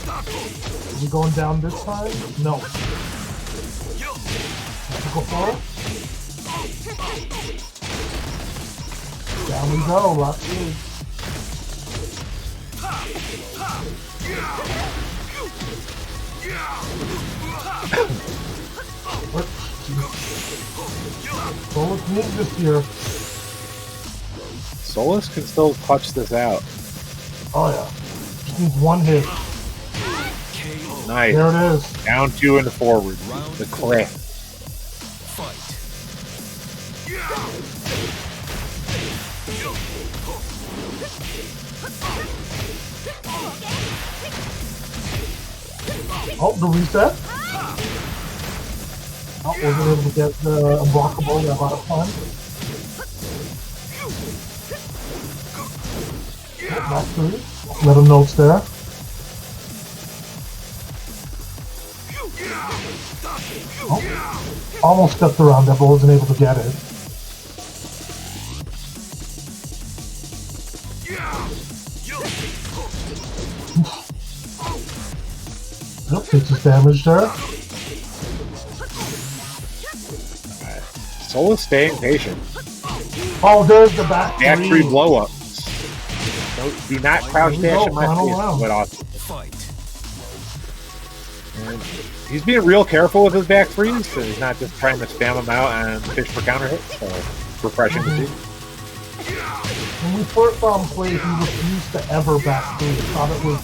[SPEAKER 1] Are we going down this time? No. Go forward. Down we go, last two. Solace needs this here.
[SPEAKER 5] Solace can still clutch this out.
[SPEAKER 1] Oh yeah. Just needs one hit.
[SPEAKER 5] Nice.
[SPEAKER 1] There it is.
[SPEAKER 5] Down two and forward. The cliff.
[SPEAKER 1] Oh, the reset. Oh, wasn't able to get the unblockable that last time. Oh, back three. Let him know it's there. Oh, almost stepped around that, but wasn't able to get it. Yep, takes his damage there.
[SPEAKER 5] Solace staying patient.
[SPEAKER 1] Oh, there's the back
[SPEAKER 5] Back
[SPEAKER 1] three.
[SPEAKER 5] three blow ups. Do not crouch dash in my face. But awesome. And he's being real careful with his back threes, so he's not just trying to spam them out and fish for counter hits. So refreshing to see.
[SPEAKER 1] When we first saw him play, he refused to ever back three. He thought it was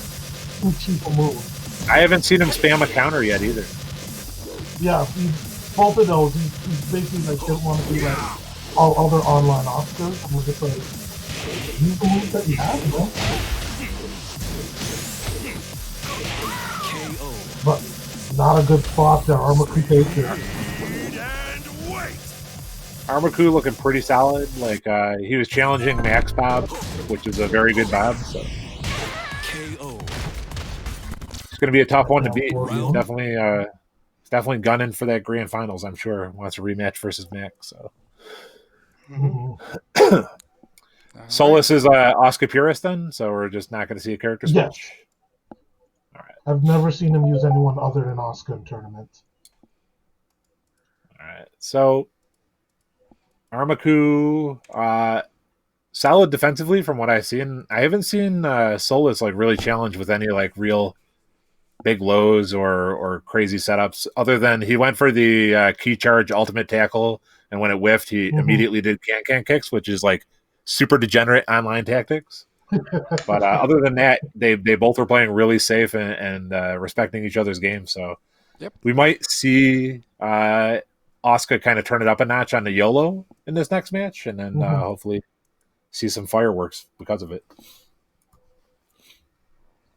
[SPEAKER 1] too cheap a move.
[SPEAKER 5] I haven't seen him spam a counter yet either.
[SPEAKER 1] Yeah, both of those, he's basically like didn't want to be like all other online Oscars. And we're just like, use the moves that you have, man. But not a good spot there. ArmaKu takes it.
[SPEAKER 5] ArmaKu looking pretty solid. Like he was challenging Max Bob, which is a very good Bob. So it's going to be a tough one to beat. He's definitely gunning for that grand finals. I'm sure wants a rematch versus Max. So Solace is Oscar purist then, so we're just not going to see a character switch.
[SPEAKER 1] Yes.
[SPEAKER 5] All right.
[SPEAKER 1] I've never seen him use anyone other than Oscar in tournaments.
[SPEAKER 5] All right. So ArmaKu, solid defensively from what I've seen. I haven't seen Solace like really challenge with any like real big lows or crazy setups, other than he went for the key charge ultimate tackle, and when it whiffed, he immediately did can kicks, which is like super degenerate online tactics. But other than that, they both were playing really safe and respecting each other's game. So we might see Oscar kind of turn it up a notch on the YOLO in this next match, and then hopefully see some fireworks because of it.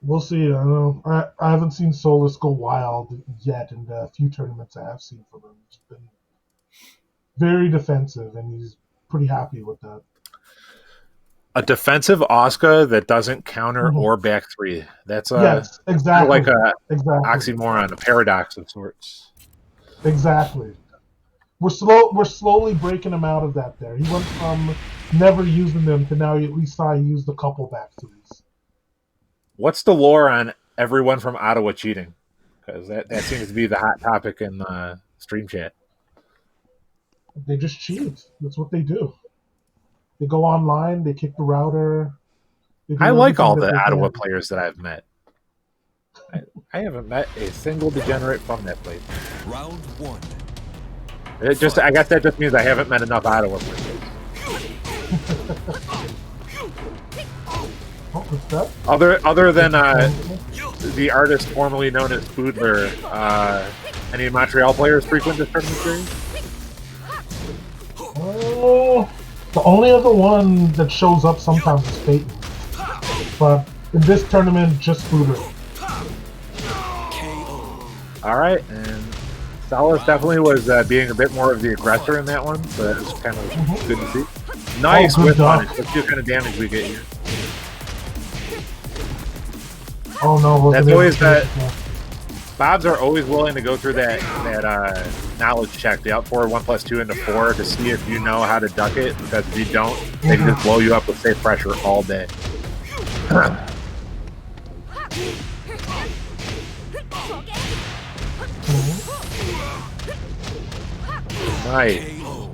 [SPEAKER 1] We'll see. I know. I haven't seen Solace go wild yet in the few tournaments I have seen from him. He's been very defensive, and he's pretty happy with that.
[SPEAKER 5] A defensive Asuka that doesn't counter
[SPEAKER 1] Mhm.
[SPEAKER 5] or back three. That's
[SPEAKER 1] Yes,
[SPEAKER 5] kind
[SPEAKER 1] exactly.
[SPEAKER 5] of like a
[SPEAKER 1] Exactly.
[SPEAKER 5] oxymoron, a paradox of sorts.
[SPEAKER 1] Exactly. We're slowly breaking him out of that. There, he went from never using them to now he at least saw he used a couple back threes.
[SPEAKER 5] What's the lore on everyone from Ottawa cheating? Because that seems to be the hot topic in stream chat.
[SPEAKER 1] They just cheat. That's what they do. They go online. They kick the router. They do
[SPEAKER 5] I like
[SPEAKER 1] everything
[SPEAKER 5] all
[SPEAKER 1] that
[SPEAKER 5] the
[SPEAKER 1] they
[SPEAKER 5] Ottawa
[SPEAKER 1] can.
[SPEAKER 5] players that I've met. I haven't met a single degenerate from that place.
[SPEAKER 4] Round one.
[SPEAKER 5] I guess that just means I haven't met enough Ottawa players.
[SPEAKER 1] Oh, good stuff.
[SPEAKER 5] Other than the artist formerly known as Boodler, any Montreal players frequent this tournament series?
[SPEAKER 1] Oh, the only other one that shows up sometimes is Peyton. But in this tournament, just Booter.
[SPEAKER 5] All right, and Solace definitely was being a bit more of the aggressor in that one, so that was kind of good to see. Nice
[SPEAKER 1] good
[SPEAKER 5] whip on
[SPEAKER 1] duck.
[SPEAKER 5] it. Let's see what kind of damage we get here.
[SPEAKER 1] Oh no, wasn't
[SPEAKER 5] That's always
[SPEAKER 1] able to
[SPEAKER 5] that.
[SPEAKER 1] finish it.
[SPEAKER 5] Bobs are always willing to go through that knowledge check, the out forward 1+2 into 4, to see if you know how to duck it. Because if you don't, they can just blow you up with safe pressure all day.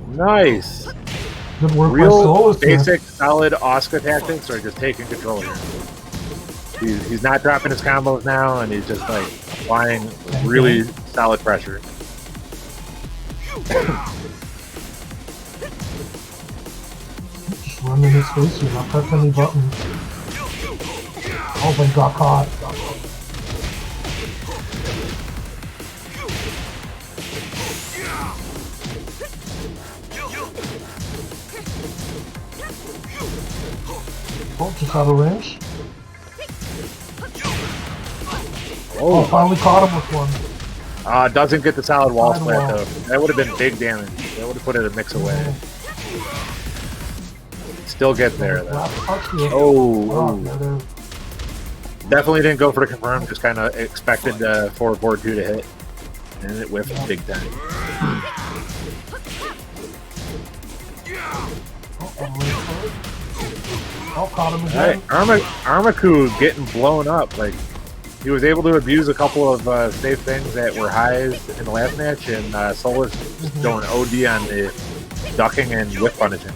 [SPEAKER 5] Nice.
[SPEAKER 1] Good work by
[SPEAKER 5] Real
[SPEAKER 1] Solace there.
[SPEAKER 5] basic, solid Asuka tactics are just taking control here. He's not dropping his combos now, and he's just like applying really solid pressure.
[SPEAKER 1] Just running his face here, not press any buttons. Oh, but he got caught. Oh, just out of range. Oh, finally caught him with one.
[SPEAKER 5] Doesn't get the solid wall
[SPEAKER 1] Side
[SPEAKER 5] splat
[SPEAKER 1] wall.
[SPEAKER 5] though. That would have been big damage. That would have put it a mix away. Still get there though.
[SPEAKER 1] Last touch here.
[SPEAKER 5] Oh,
[SPEAKER 1] there it is.
[SPEAKER 5] definitely didn't go for the confirm. Just kind of expected forward 2 to hit, and it whiffed big time.
[SPEAKER 1] Oh, caught him
[SPEAKER 5] All
[SPEAKER 1] again.
[SPEAKER 5] right, ArmaKu getting blown up. Like he was able to abuse a couple of safe things that were highs in the last match, and Solace just going OD on the ducking and whip punishing.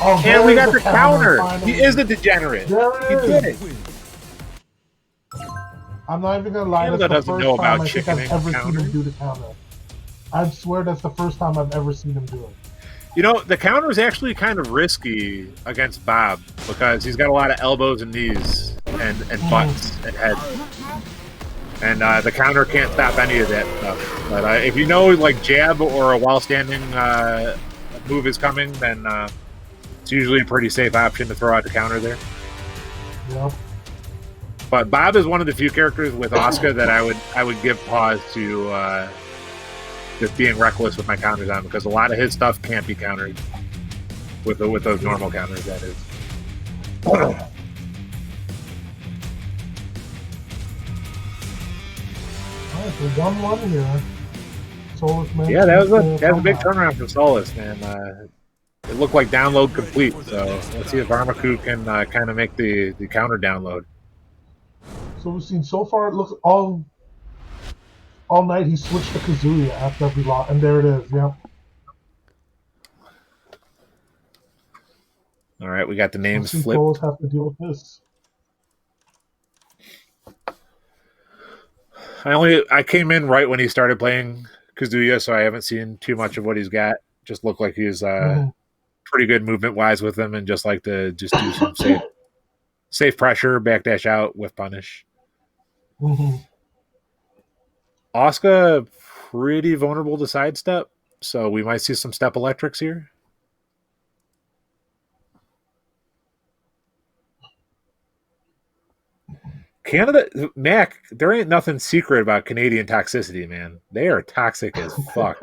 [SPEAKER 1] Oh,
[SPEAKER 5] And we got
[SPEAKER 1] there's
[SPEAKER 5] the counter.
[SPEAKER 1] finally.
[SPEAKER 5] He is a degenerate.
[SPEAKER 1] There
[SPEAKER 5] He
[SPEAKER 1] it
[SPEAKER 5] did
[SPEAKER 1] is.
[SPEAKER 5] it.
[SPEAKER 1] I'm not even gonna lie.
[SPEAKER 5] Canada
[SPEAKER 1] That's the
[SPEAKER 5] doesn't
[SPEAKER 1] first
[SPEAKER 5] know
[SPEAKER 1] time
[SPEAKER 5] about
[SPEAKER 1] I think I've
[SPEAKER 5] chickening
[SPEAKER 1] ever seen
[SPEAKER 5] counter.
[SPEAKER 1] him do the counter. I swear that's the first time I've ever seen him do it.
[SPEAKER 5] You know, the counter is actually kind of risky against Bob because he's got a lot of elbows and knees and butts and head. And the counter can't stop any of that stuff. But if you know, like, jab or a while-standing move is coming, then it's usually a pretty safe option to throw out the counter there.
[SPEAKER 1] Yep.
[SPEAKER 5] But Bob is one of the few characters with Asuka that I would give pause to just being reckless with my counters on, because a lot of his stuff can't be countered with those normal counters. That is.
[SPEAKER 1] Alright, so 1-1 here. Solace
[SPEAKER 5] Yeah, that was a big
[SPEAKER 1] comeback.
[SPEAKER 5] turnaround for Solace, man. It looked like download complete. So let's see if ArmaKu can kind of make the counter download.
[SPEAKER 1] So we've seen so far. It looks all night. He switched to Kazuya after every lot, and there it is. Yep.
[SPEAKER 5] All right, we got the names
[SPEAKER 1] Solace
[SPEAKER 5] flipped.
[SPEAKER 1] have to deal with this.
[SPEAKER 5] I came in right when he started playing Kazuya, so I haven't seen too much of what he's got. Just looked like he's pretty good movement wise with him, and just like to just do some safe pressure, backdash out with punish. Asuka pretty vulnerable to sidestep, so we might see some step electrics here. Canada, Mac, there ain't nothing secret about Canadian toxicity, man. They are toxic as fuck.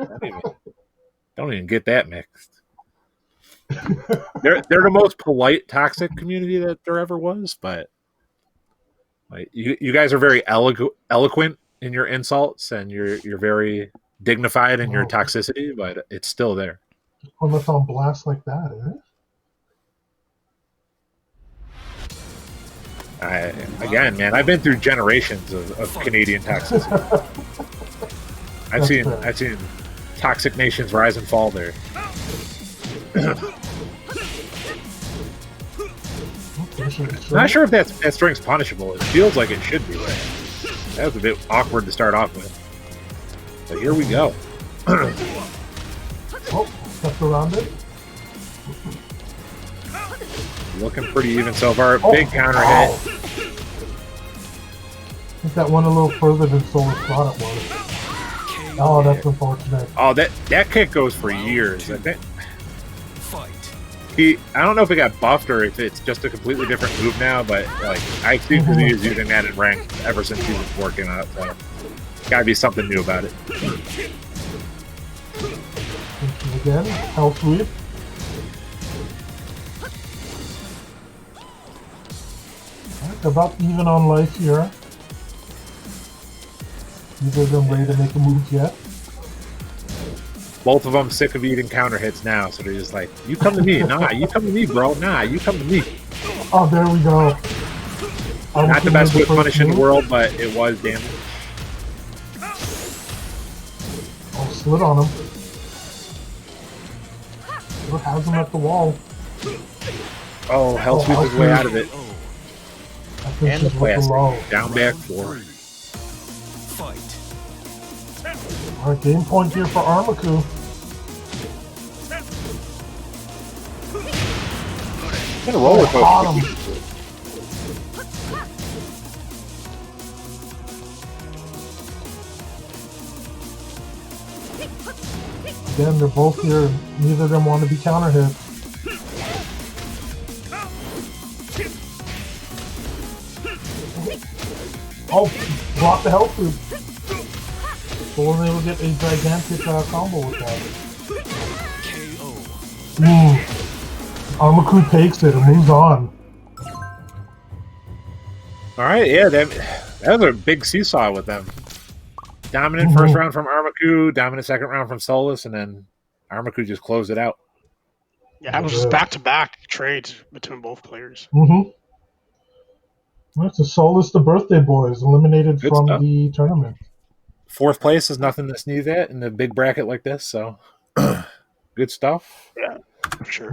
[SPEAKER 5] Don't even get that mixed. they're the most polite toxic community that there ever was, but like you guys are very eloquent in your insults, and you're very dignified in your
[SPEAKER 1] Wow.
[SPEAKER 5] toxicity, but it's still there.
[SPEAKER 1] When it's on blast like that, eh?
[SPEAKER 5] Again, man, I've been through generations of Canadian toxicity. I've seen toxic nations rise and fall there. Not sure if that string's punishable. It feels like it should be, right? That was a bit awkward to start off with. But here we go.
[SPEAKER 1] Oh, stepped around it.
[SPEAKER 5] Looking pretty even so far.
[SPEAKER 1] Oh,
[SPEAKER 5] Big counter
[SPEAKER 1] wow.
[SPEAKER 5] hit.
[SPEAKER 1] I think that went a little further than Solace thought it was. Oh, that's unfortunate.
[SPEAKER 5] Oh, that kick goes for years. I think I don't know if it got buffed or if it's just a completely different move now, but like I seem to be using that in ranked ever since Season 4 came out. So gotta be something new about it.
[SPEAKER 1] Again, hell sweep. Alright, about even on life here. Neither of them ready to make a move yet.
[SPEAKER 5] Both of them sick of eating counter hits now, so they're just like, you come to me. Nah, you come to me, bro. Nah, you come to me.
[SPEAKER 1] Oh, there we go.
[SPEAKER 5] Not the best whip punish in the world, but it was damage.
[SPEAKER 1] Oh, slid on him. What has him at the wall?
[SPEAKER 5] Oh, hell sweep his way out of it.
[SPEAKER 1] I think
[SPEAKER 5] And the
[SPEAKER 1] she's with the low.
[SPEAKER 5] classic. Down back 4.
[SPEAKER 1] Alright, game point here for ArmaKu.
[SPEAKER 5] It's a roller
[SPEAKER 1] Caught him.
[SPEAKER 5] coaster.
[SPEAKER 1] Again, they're both here. Neither of them want to be counter hit. Oh, block the health loop. So we'll able to get a gigantic combo with that. ArmaKu takes it and moves on.
[SPEAKER 5] Alright, yeah, that was a big seesaw with them. Dominant first round from ArmaKu, dominant second round from Solace, and then ArmaKu just closed it out.
[SPEAKER 2] Yeah, it was just back-to-back trades between both players.
[SPEAKER 1] That's the Solace, the birthday boys, eliminated
[SPEAKER 5] Good
[SPEAKER 1] from
[SPEAKER 5] stuff.
[SPEAKER 1] the tournament.
[SPEAKER 5] 4th place is nothing to sneeze at in a big bracket like this, so good stuff.
[SPEAKER 2] Yeah, for sure.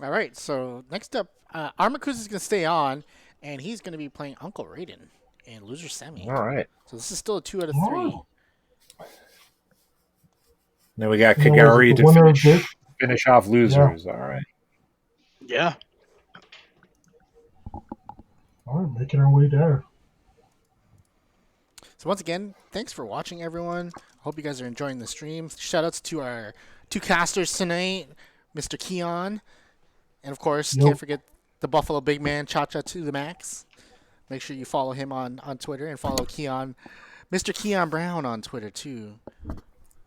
[SPEAKER 3] All right, so next up, ArmaKu is going to stay on, and he's going to be playing Uncle Raiden in Loser Semi.
[SPEAKER 5] All right.
[SPEAKER 3] So this is still a 2 out of 3.
[SPEAKER 5] Then we got
[SPEAKER 1] You know,
[SPEAKER 5] Kagari
[SPEAKER 1] the winner of
[SPEAKER 5] to
[SPEAKER 1] this-
[SPEAKER 5] finish off losers. All right.
[SPEAKER 2] Yeah.
[SPEAKER 1] Alright, making our way there.
[SPEAKER 3] So once again, thanks for watching, everyone. Hope you guys are enjoying the stream. Shoutouts to our 2 casters tonight, Mr. Keon, and of course, can't forget the Buffalo Big Man, Cha-Cha to the Max. Make sure you follow him on Twitter and follow Keon, Mr. Keon Brown on Twitter too.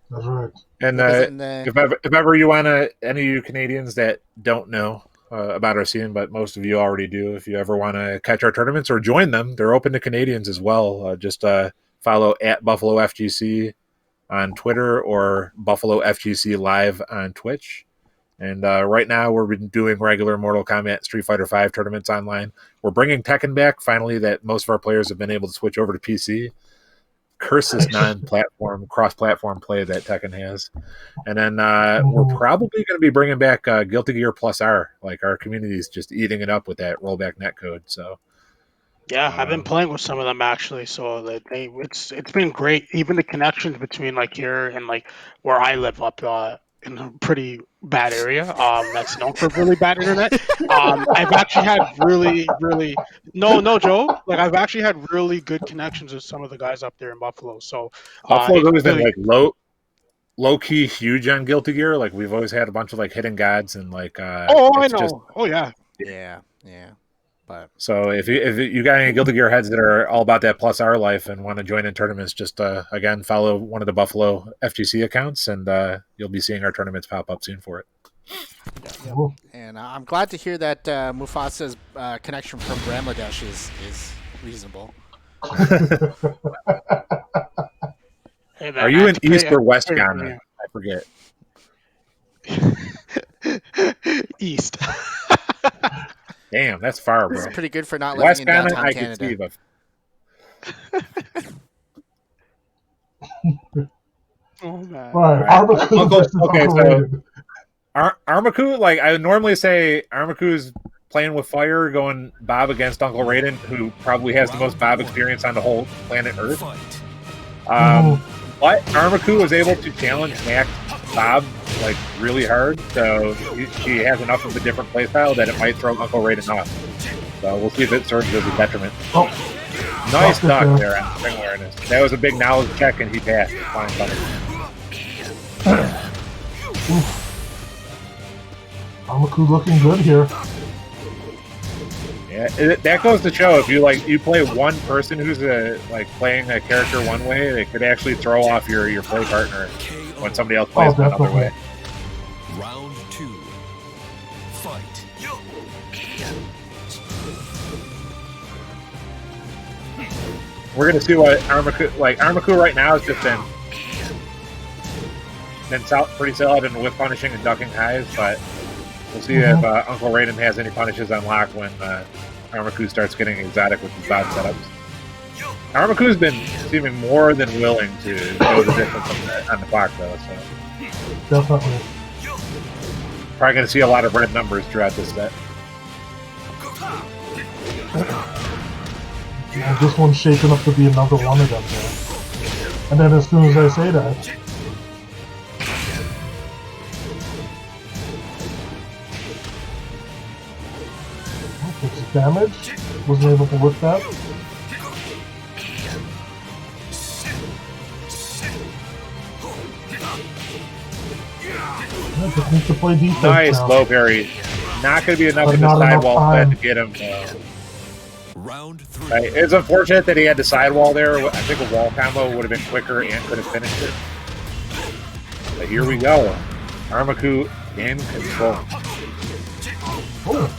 [SPEAKER 1] That's right.
[SPEAKER 5] And if ever you want to, any of you Canadians that don't know about our scene, but most of you already do, if you ever want to catch our tournaments or join them, they're open to Canadians as well. Just follow at Buffalo FGC on Twitter or Buffalo FGC Live on Twitch. And right now we're doing regular Mortal Kombat Street Fighter V tournaments online. We're bringing Tekken back, finally, that most of our players have been able to switch over to PC. Curse this non-platform, cross-platform play that Tekken has. And then we're probably going to be bringing back Guilty Gear Plus R. Like, our community is just eating it up with that rollback netcode. So,
[SPEAKER 2] yeah, I've been playing with some of them actually, so that it's been great. Even the connections between like here and like where I live up in a pretty bad area that's known for really bad internet. I've actually had really no joke. Like I've actually had really good connections with some of the guys up there in Buffalo. So
[SPEAKER 5] Buffalo's always been
[SPEAKER 2] really,
[SPEAKER 5] like low key huge on Guilty Gear. Like we've always had a bunch of like hidden gods and like
[SPEAKER 2] I know.
[SPEAKER 5] just,
[SPEAKER 3] Yeah. But
[SPEAKER 5] so if you got any Guilty Gear heads that are all about that Plus R life and want to join in tournaments, just again follow one of the Buffalo FGC accounts and you'll be seeing our tournaments pop up soon for it.
[SPEAKER 1] Cool.
[SPEAKER 3] And I'm glad to hear that Mufasa's connection from Bangladesh is reasonable.
[SPEAKER 2] Hey, man,
[SPEAKER 5] Are
[SPEAKER 2] I
[SPEAKER 5] you
[SPEAKER 2] had
[SPEAKER 5] in
[SPEAKER 2] to pay-
[SPEAKER 5] East or West
[SPEAKER 2] pay for
[SPEAKER 5] Ghana? I forget.
[SPEAKER 2] you. East.
[SPEAKER 5] Damn, that's far,
[SPEAKER 3] This
[SPEAKER 5] bro.
[SPEAKER 3] is pretty good for not living
[SPEAKER 5] West
[SPEAKER 3] in
[SPEAKER 5] Ghana,
[SPEAKER 3] downtown
[SPEAKER 5] I could see,
[SPEAKER 3] Canada.
[SPEAKER 5] but
[SPEAKER 2] Oh man.
[SPEAKER 1] Right,
[SPEAKER 5] Alright.
[SPEAKER 1] ArmaKu versus
[SPEAKER 5] Okay,
[SPEAKER 1] Uncle
[SPEAKER 5] so
[SPEAKER 1] Raiden.
[SPEAKER 5] ArmaKu, like I would normally say, ArmaKu's playing with fire, going Bob against Uncle Raiden, who probably has the most Bob experience on the whole planet Earth.
[SPEAKER 4] Fight.
[SPEAKER 5] But ArmaKu was able to challenge Max Bob like really hard, so he has enough of a different playstyle that it might throw Uncle Raiden off. So we'll see if it serves as a detriment.
[SPEAKER 1] Oh,
[SPEAKER 5] Nice
[SPEAKER 1] good
[SPEAKER 5] duck
[SPEAKER 1] there.
[SPEAKER 5] there on spring awareness. That was a big knowledge check, and he passed. Fine, fine.
[SPEAKER 1] ArmaKu looking good here.
[SPEAKER 5] Yeah, that goes to show if you play one person who's playing a character one way, it could actually throw off your play partner when somebody else plays another
[SPEAKER 1] definitely.
[SPEAKER 5] way.
[SPEAKER 4] Round 2. Fight.
[SPEAKER 5] We're gonna see what ArmaKu right now has just been pretty solid in whip punishing and ducking highs, but we'll see if Uncle Raiden has any punishes unlocked when ArmaKu starts getting exotic with his bot setups. ArmaKu's been seeming more than willing to go the distance on the clock, though, so
[SPEAKER 1] Definitely.
[SPEAKER 5] probably going to see a lot of red numbers throughout this set.
[SPEAKER 1] Yeah, this one's shaping up to be another one of them there. And then as soon as I say that, takes damage. Wasn't able to whip that. Yeah, just needs to play defense
[SPEAKER 5] Nice
[SPEAKER 1] now.
[SPEAKER 5] low parry. Not going to be enough
[SPEAKER 1] But
[SPEAKER 5] in the
[SPEAKER 1] not enough
[SPEAKER 5] sidewall
[SPEAKER 1] time.
[SPEAKER 5] set to get him.
[SPEAKER 4] Round 3.
[SPEAKER 5] Right. It's unfortunate that he had the sidewall there. I think a wall combo would have been quicker and could have finished it. But here we go. ArmaKu in control.
[SPEAKER 1] Oh.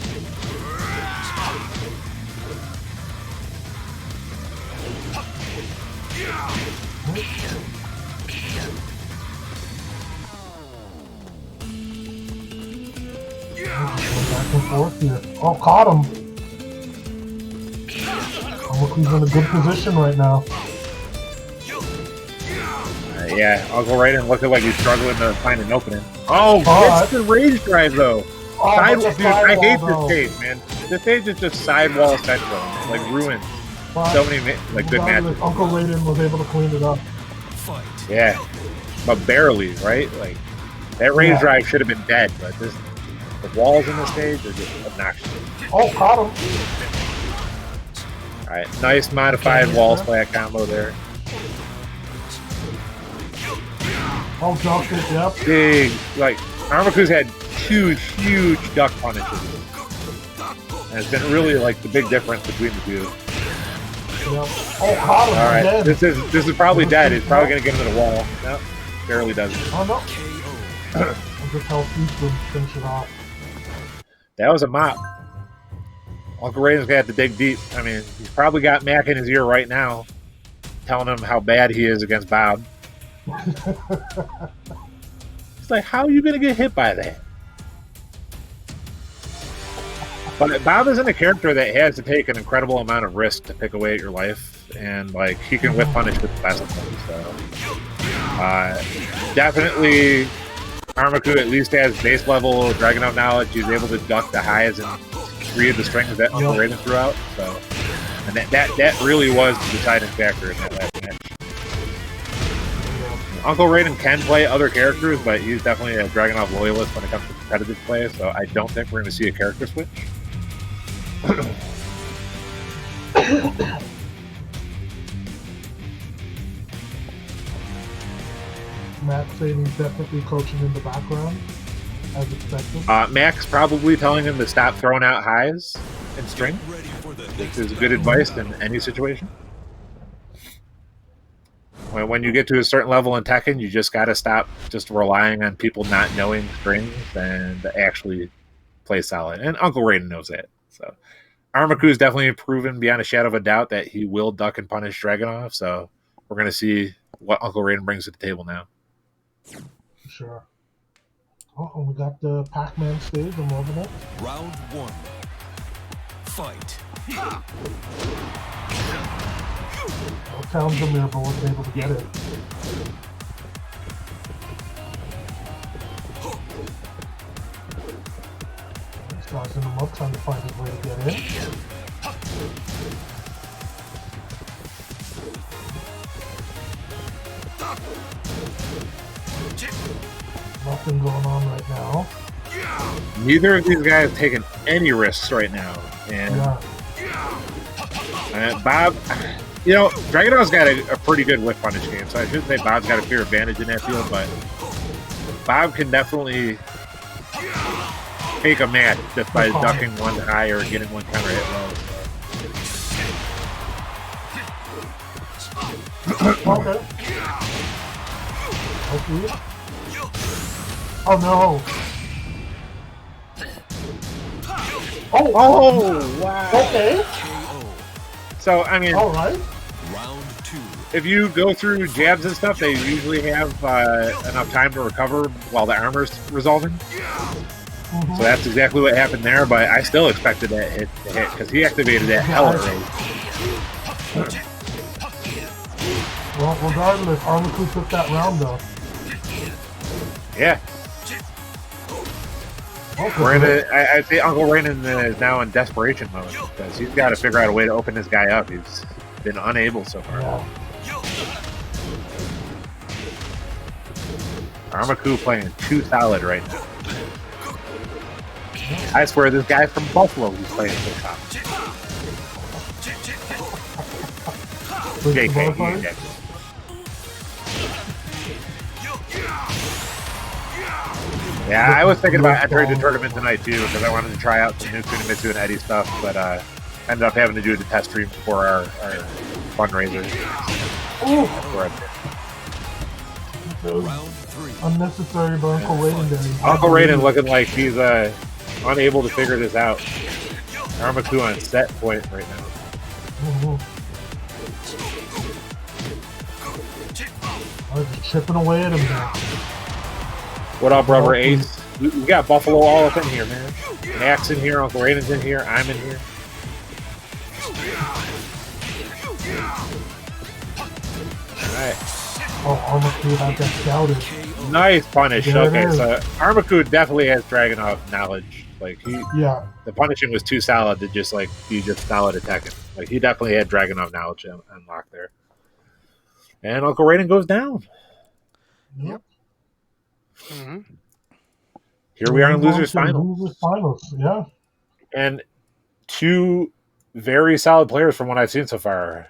[SPEAKER 1] Back and forth here. Oh, caught him. ArmaKu's in a good position right now.
[SPEAKER 5] Yeah, Uncle Raiden looking like he's struggling to find an opening. Oh,
[SPEAKER 1] Oh,
[SPEAKER 5] it's the rage drive though.
[SPEAKER 1] Oh,
[SPEAKER 5] Side,
[SPEAKER 1] but the
[SPEAKER 5] dude, I hate
[SPEAKER 1] sidewall,
[SPEAKER 5] this stage, man. This stage is just sidewall central. Like ruined
[SPEAKER 1] though.
[SPEAKER 5] so many good matches.
[SPEAKER 1] Uncle Raiden was able to clean it up.
[SPEAKER 4] Fight.
[SPEAKER 5] Yeah, but barely, right? Like that rage drive should have been dead, but the walls in the stage are just obnoxious.
[SPEAKER 1] Oh, caught him.
[SPEAKER 5] All right, nice modified wall splat combo there.
[SPEAKER 1] Oh, dropped it, yep.
[SPEAKER 5] Big, like ArmaKu's had two huge duck punishes, and it's been really like the big difference between the two.
[SPEAKER 1] Yep. Oh, caught him.
[SPEAKER 5] All right,
[SPEAKER 1] Again.
[SPEAKER 5] this is probably dead. He's probably gonna get him to the wall. No, barely doesn't.
[SPEAKER 1] Oh, no.
[SPEAKER 4] KO.
[SPEAKER 1] I'll just help you finish it off.
[SPEAKER 5] That was a mop. Uncle Raiden's gonna have to dig deep. I mean, he's probably got Mac in his ear right now, telling him how bad he is against Bob. It's like, how are you gonna get hit by that? But Bob isn't a character that has to take an incredible amount of risk to pick away at your life, and like he can whip punish with the best of them. So definitely, ArmaKu at least has base level Dragunov knowledge. He's able to duck the highs and 3 of the strings that Uncle Raiden threw out. So, and that really was the deciding factor in that last match. Uncle Raiden can play other characters, but he's definitely a Dragunov loyalist when it comes to competitive play. So I don't think we're going to see a character switch.
[SPEAKER 1] Matt saying he's definitely coaching in the background, as expected.
[SPEAKER 5] Max probably telling him to stop throwing out highs in string,
[SPEAKER 4] Ready for the
[SPEAKER 5] which is good advice in any situation. when you get to a certain level in Tekken, you just got to stop just relying on people not knowing strings and actually play solid. And Uncle Raiden knows that. So ArmaKu is definitely proven beyond a shadow of a doubt that he will duck and punish Dragunov. So we're going to see what Uncle Raiden brings to the table now.
[SPEAKER 1] Sure. Oh, and we got the Pac-Man stage. I'm loving it.
[SPEAKER 4] Round 1. Fight.
[SPEAKER 1] No challenge him there, but wasn't able to get it. Sizing him up, trying to find his way to get in. Nothing going on right now.
[SPEAKER 5] Neither of these guys taking any risks right now. And Bob, you know, Dragunov's got a pretty good whip punish game, so I shouldn't say Bob's got a clear advantage in that field, but Bob can definitely take a match just by ducking one high or getting one counter hit low.
[SPEAKER 1] Okay. Okay. Oh no.
[SPEAKER 5] Oh, wow.
[SPEAKER 1] Okay.
[SPEAKER 5] So, I mean,
[SPEAKER 1] All right.
[SPEAKER 4] Round 2.
[SPEAKER 5] if you go through jabs and stuff, they usually have enough time to recover while the armor's resolving. So that's exactly what happened there, but I still expected that hit to hit because he activated that hell of a rage.
[SPEAKER 1] Well, regardless, ArmaKu took that round though.
[SPEAKER 5] Yeah.
[SPEAKER 1] Okay.
[SPEAKER 5] I'd say Uncle Raiden is now in desperation mode because he's got to figure out a way to open this guy up. He's been unable so far.
[SPEAKER 1] Yeah.
[SPEAKER 5] ArmaKu playing too solid right now. I swear this guy from Buffalo who's playing so solid. JK. Yeah, I was thinking about entering the tournament tonight too because I wanted to try out some new Kunimitsu and Eddie stuff, but ended up having to do the test stream for our fundraiser.
[SPEAKER 4] Round 3.
[SPEAKER 1] Unnecessary, but Uncle Raiden there.
[SPEAKER 5] Uncle Raiden looking like he's unable to figure this out. ArmaKu on set point right now.
[SPEAKER 1] Oh, just chipping away at him now.
[SPEAKER 5] What up, brother Ace? We got Buffalo all up in here, man. Mac's in here, Uncle Raiden's in here, I'm in here. Alright.
[SPEAKER 1] Oh, ArmaKu had that scouted.
[SPEAKER 5] Nice punish.
[SPEAKER 1] There it
[SPEAKER 5] Okay,
[SPEAKER 1] is.
[SPEAKER 5] so ArmaKu definitely has Dragunov knowledge. Like
[SPEAKER 1] Yeah.
[SPEAKER 5] the punishing was too solid to just like be just solid attacking. Like he definitely had Dragunov knowledge unlocked there. And Uncle Raiden goes down.
[SPEAKER 1] Yep.
[SPEAKER 2] Mm-hmm.
[SPEAKER 5] Here we are in losers
[SPEAKER 1] finals.
[SPEAKER 5] finals.
[SPEAKER 1] Losers finals, yeah.
[SPEAKER 5] And two very solid players from what I've seen so far.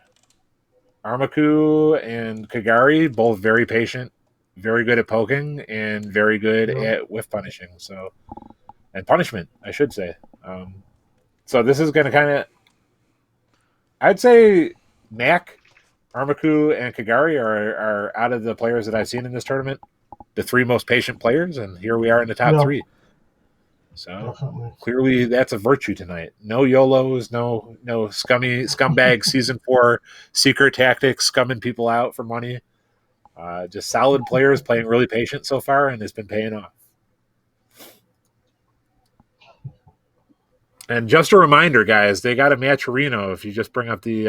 [SPEAKER 5] ArmaKu and Kagari, both very patient, very good at poking, and very good at whiff punishing. So, and punishment, I should say. So this is going to kind of, I'd say, Mac, ArmaKu, and Kagari are out of the players that I've seen in this tournament, the three most patient players, and here we are in the top three. So
[SPEAKER 1] Definitely.
[SPEAKER 5] clearly that's a virtue tonight. No YOLOs, no scumbag season 4 secret tactics, scumming people out for money. Just solid players playing really patient so far, and it's been paying off. And just a reminder, guys, they got a Matcherino. If you just bring up the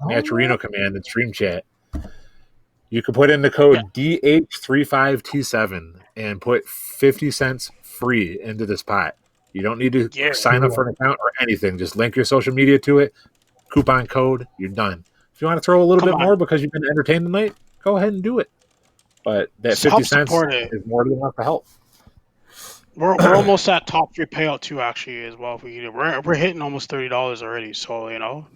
[SPEAKER 5] Matcherino command in stream chat, you can put in the code DH35T7 and put 50 cents free into this pot. You don't need to sign up for an account or anything. Just link your social media to it, coupon code, you're done. If you want to throw a little bit more because you've been entertained tonight, go ahead and do it. But that 50 cents is more than enough to help.
[SPEAKER 2] We're almost at top 3 payout too, actually, as well. We're hitting almost $30 already. So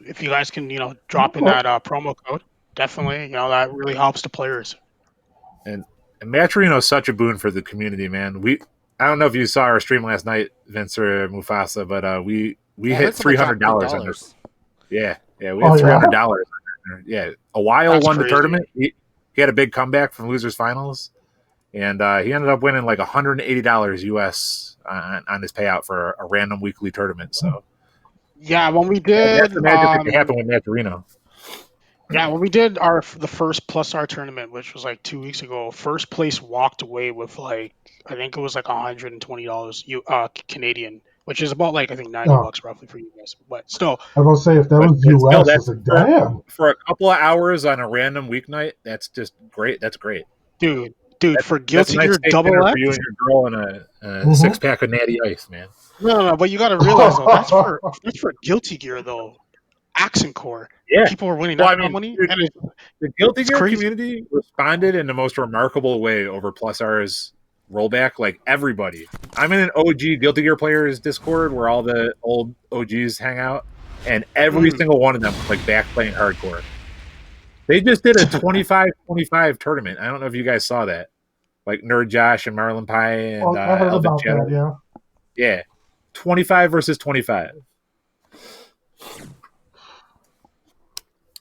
[SPEAKER 2] if you guys can drop in that promo code, definitely that really helps the players.
[SPEAKER 5] And Matcherino is such a boon for the community, man. I don't know if you saw our stream last night, Vince or Mufasa, but we hit $300 on this. Yeah, we hit $300. Yeah, a while won the tournament. He he had a big comeback from losers finals, and he ended up winning like $180 US on his payout for a random weekly tournament. So
[SPEAKER 2] Yeah, when we
[SPEAKER 5] that's
[SPEAKER 2] did
[SPEAKER 5] the magic that can happen with Maturino.
[SPEAKER 2] Yeah, when we did the first Plus R tournament, which was like 2 weeks ago, first place walked away with like I think it was like $120 Canadian, which is about like I think 90
[SPEAKER 1] Oh,
[SPEAKER 2] bucks roughly for you guys. But still,
[SPEAKER 1] I was gonna say if that was
[SPEAKER 5] But still,
[SPEAKER 1] US, I
[SPEAKER 5] that's
[SPEAKER 1] was like, damn.
[SPEAKER 5] for a couple of hours on a random weeknight. That's just great. That's great.
[SPEAKER 2] dude, for
[SPEAKER 5] That's a
[SPEAKER 2] Guilty
[SPEAKER 5] nice
[SPEAKER 2] Gear
[SPEAKER 5] steak
[SPEAKER 2] Double
[SPEAKER 5] dinner
[SPEAKER 2] X.
[SPEAKER 5] for you and your girl and a
[SPEAKER 1] Mhm.
[SPEAKER 5] 6-pack of Natty Ice, man.
[SPEAKER 2] No, but you got to realize though that's for Guilty Gear though. Accent Core.
[SPEAKER 5] Yeah.
[SPEAKER 2] People were winning
[SPEAKER 5] Well,
[SPEAKER 2] that
[SPEAKER 5] I
[SPEAKER 2] kind of
[SPEAKER 5] mean,
[SPEAKER 2] money,
[SPEAKER 5] dude,
[SPEAKER 2] and
[SPEAKER 5] the Guilty
[SPEAKER 2] it's
[SPEAKER 5] Gear
[SPEAKER 2] crazy.
[SPEAKER 5] community responded in the most remarkable way over Plus R's rollback. Like everybody, I'm in an OG Guilty Gear players Discord where all the old OGs hang out, and every single one of them was like back playing hardcore. They just did a 25-25 tournament. I don't know if you guys saw that. Like Nerd Josh and Marlon Pie and
[SPEAKER 1] Well, I heard
[SPEAKER 5] Elvin
[SPEAKER 1] about
[SPEAKER 5] Shadow.
[SPEAKER 1] that. Yeah.
[SPEAKER 5] Yeah, 25 versus 25.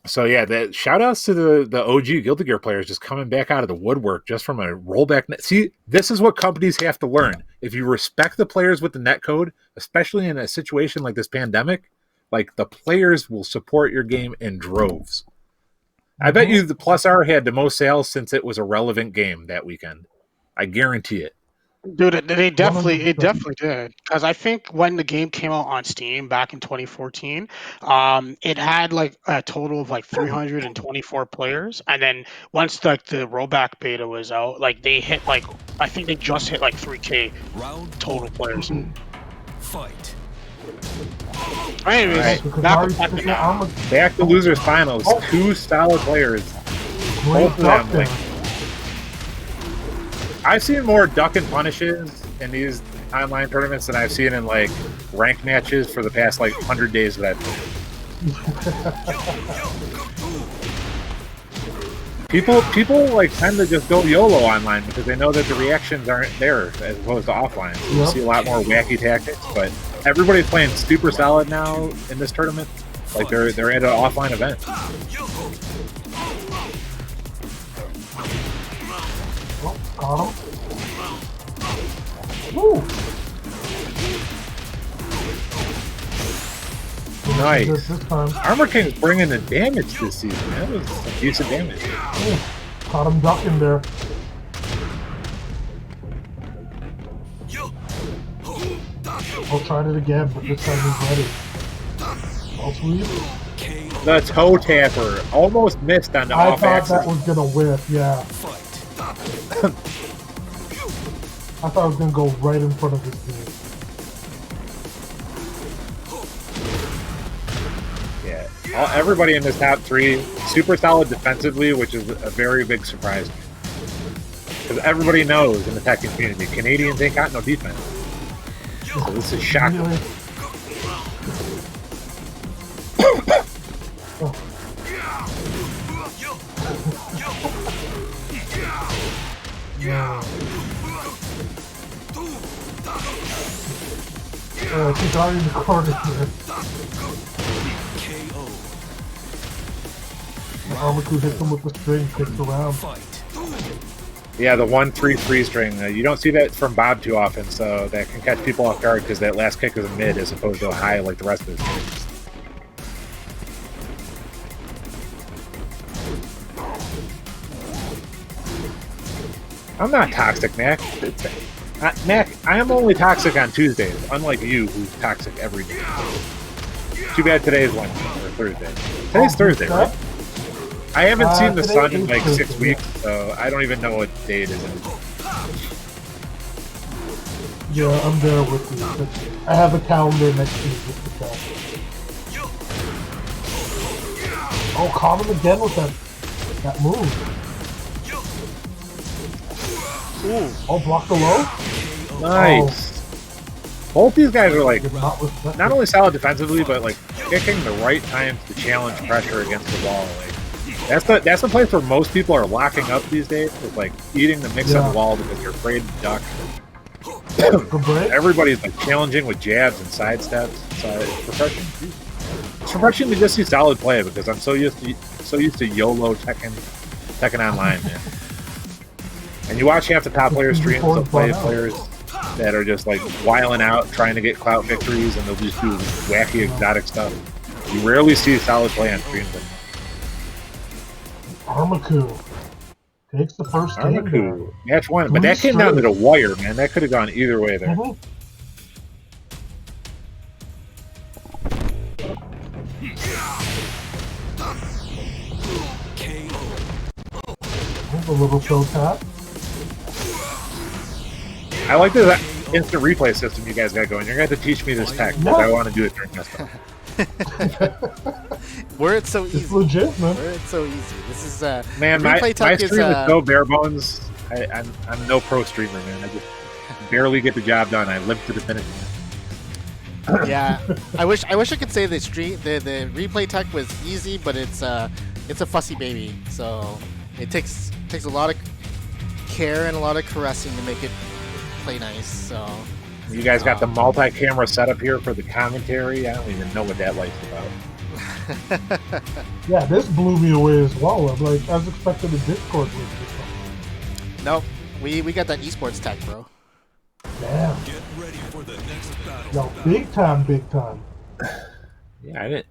[SPEAKER 5] So yeah, the shout outs to the OG Guilty Gear players just coming back out of the woodwork just from a rollback net. See, this is what companies have to learn. If you respect the players with the net code, especially in a situation like this pandemic, like the players will support your game in droves. I bet you the Plus R had the most sales since it was a relevant game that weekend. I guarantee it.
[SPEAKER 2] Dude, it
[SPEAKER 1] 100%.
[SPEAKER 2] definitely did. Because I think when the game came out on Steam back in 2014, it had like a total of like 324 players, and then once like the rollback beta was out, like they hit like I think they just hit like 3K
[SPEAKER 4] Round
[SPEAKER 2] total
[SPEAKER 4] one.
[SPEAKER 2] players.
[SPEAKER 4] Fight.
[SPEAKER 2] Anyways,
[SPEAKER 5] All right.
[SPEAKER 2] back to now.
[SPEAKER 5] Back to losers finals. Two solid players.
[SPEAKER 1] Great
[SPEAKER 5] Both of
[SPEAKER 1] duck
[SPEAKER 5] them,
[SPEAKER 1] there.
[SPEAKER 5] like, I've seen more duck and punishes in these online tournaments than I've seen in like ranked matches for the past like 100 days that I've played. People like tend to just go YOLO online because they know that the reactions aren't there as opposed to offline. So you see a lot more wacky tactics, but everybody's playing super solid now in this tournament. Like they're at an offline event.
[SPEAKER 1] Oh, got him. Woo.
[SPEAKER 5] Nice.
[SPEAKER 1] This time.
[SPEAKER 5] Armor King's bringing the damage this season. That was some decent damage.
[SPEAKER 1] Ooh, caught him ducking there. I'll try it again, but this time he's ready. I'll sweep.
[SPEAKER 5] The toe tapper almost missed on the
[SPEAKER 1] I
[SPEAKER 5] off
[SPEAKER 1] thought
[SPEAKER 5] axis.
[SPEAKER 1] that was gonna whip, yeah. I thought I was gonna go right in front of this dude.
[SPEAKER 5] Yeah, everybody in this top three super solid defensively, which is a very big surprise. Because everybody knows in the Tekken community, Canadians ain't got no defense. So this is shocking.
[SPEAKER 1] Really? Yeah. Kagari in the corner here. ArmaKu hits him with the string, kicks around.
[SPEAKER 5] Yeah, the 1-3 free string. You don't see that from Bob too often, so that can catch people off guard because that last kick is a mid as opposed to a high like the rest of his moves. I'm not toxic, Mac. Mac, I am only toxic on Tuesdays, unlike you, who's toxic every day. Too bad today is Wednesday or Thursday. Today's Thursday, right? I haven't seen the sun in like 6 weeks, so I don't even know what day it is anymore.
[SPEAKER 1] Yeah, I'm there with you. I have a calendar next to me just to tell. Oh, caught him again with that move.
[SPEAKER 2] Ooh.
[SPEAKER 1] Oh, block the low?
[SPEAKER 5] Nice. Both these guys are like
[SPEAKER 1] Not
[SPEAKER 5] not only solid defensively, but like picking the right times to challenge pressure against the wall. Like that's the place where most people are locking up these days. Is like eating the mix on the wall because you're afraid to duck. Everybody's like challenging with jabs and side steps. So it's refreshing. It's refreshing to just see solid play because I'm so used to YOLO Tekken Tekken Online, man. And you watch half the top player streams, they'll play players that are just like wiling out, trying to get clout victories, and they'll just do wacky, exotic stuff. You rarely see solid play on streams.
[SPEAKER 1] ArmaKu takes the first game.
[SPEAKER 5] ArmaKu, match one, but that came down to the wire, man. That could have gone either way there.
[SPEAKER 1] A little toe tap.
[SPEAKER 5] I like this instant replay system you guys got going. You're going to have to teach me this tech, because I want to do it during this time.
[SPEAKER 3] Where it's so easy.
[SPEAKER 1] It's legit, man.
[SPEAKER 3] Where it's so easy. This is
[SPEAKER 5] man, my stream is so bare bones. I'm no pro streamer, man. I just barely get the job done. I limp to the finish.
[SPEAKER 3] Yeah, I wish I could say the replay tech was easy, but it's a fussy baby. So it takes a lot of care and a lot of caressing to make it play nice. So
[SPEAKER 5] you guys got the multi-camera setup here for the commentary. I don't even know what that life's about.
[SPEAKER 1] Yeah, this blew me away as well. I'm like, I was expecting a Discord link or something.
[SPEAKER 3] Nope, we got that esports tech, bro.
[SPEAKER 1] Damn.
[SPEAKER 4] Get ready for the next battle.
[SPEAKER 1] No, big time, big time.
[SPEAKER 5] Yeah, I didn't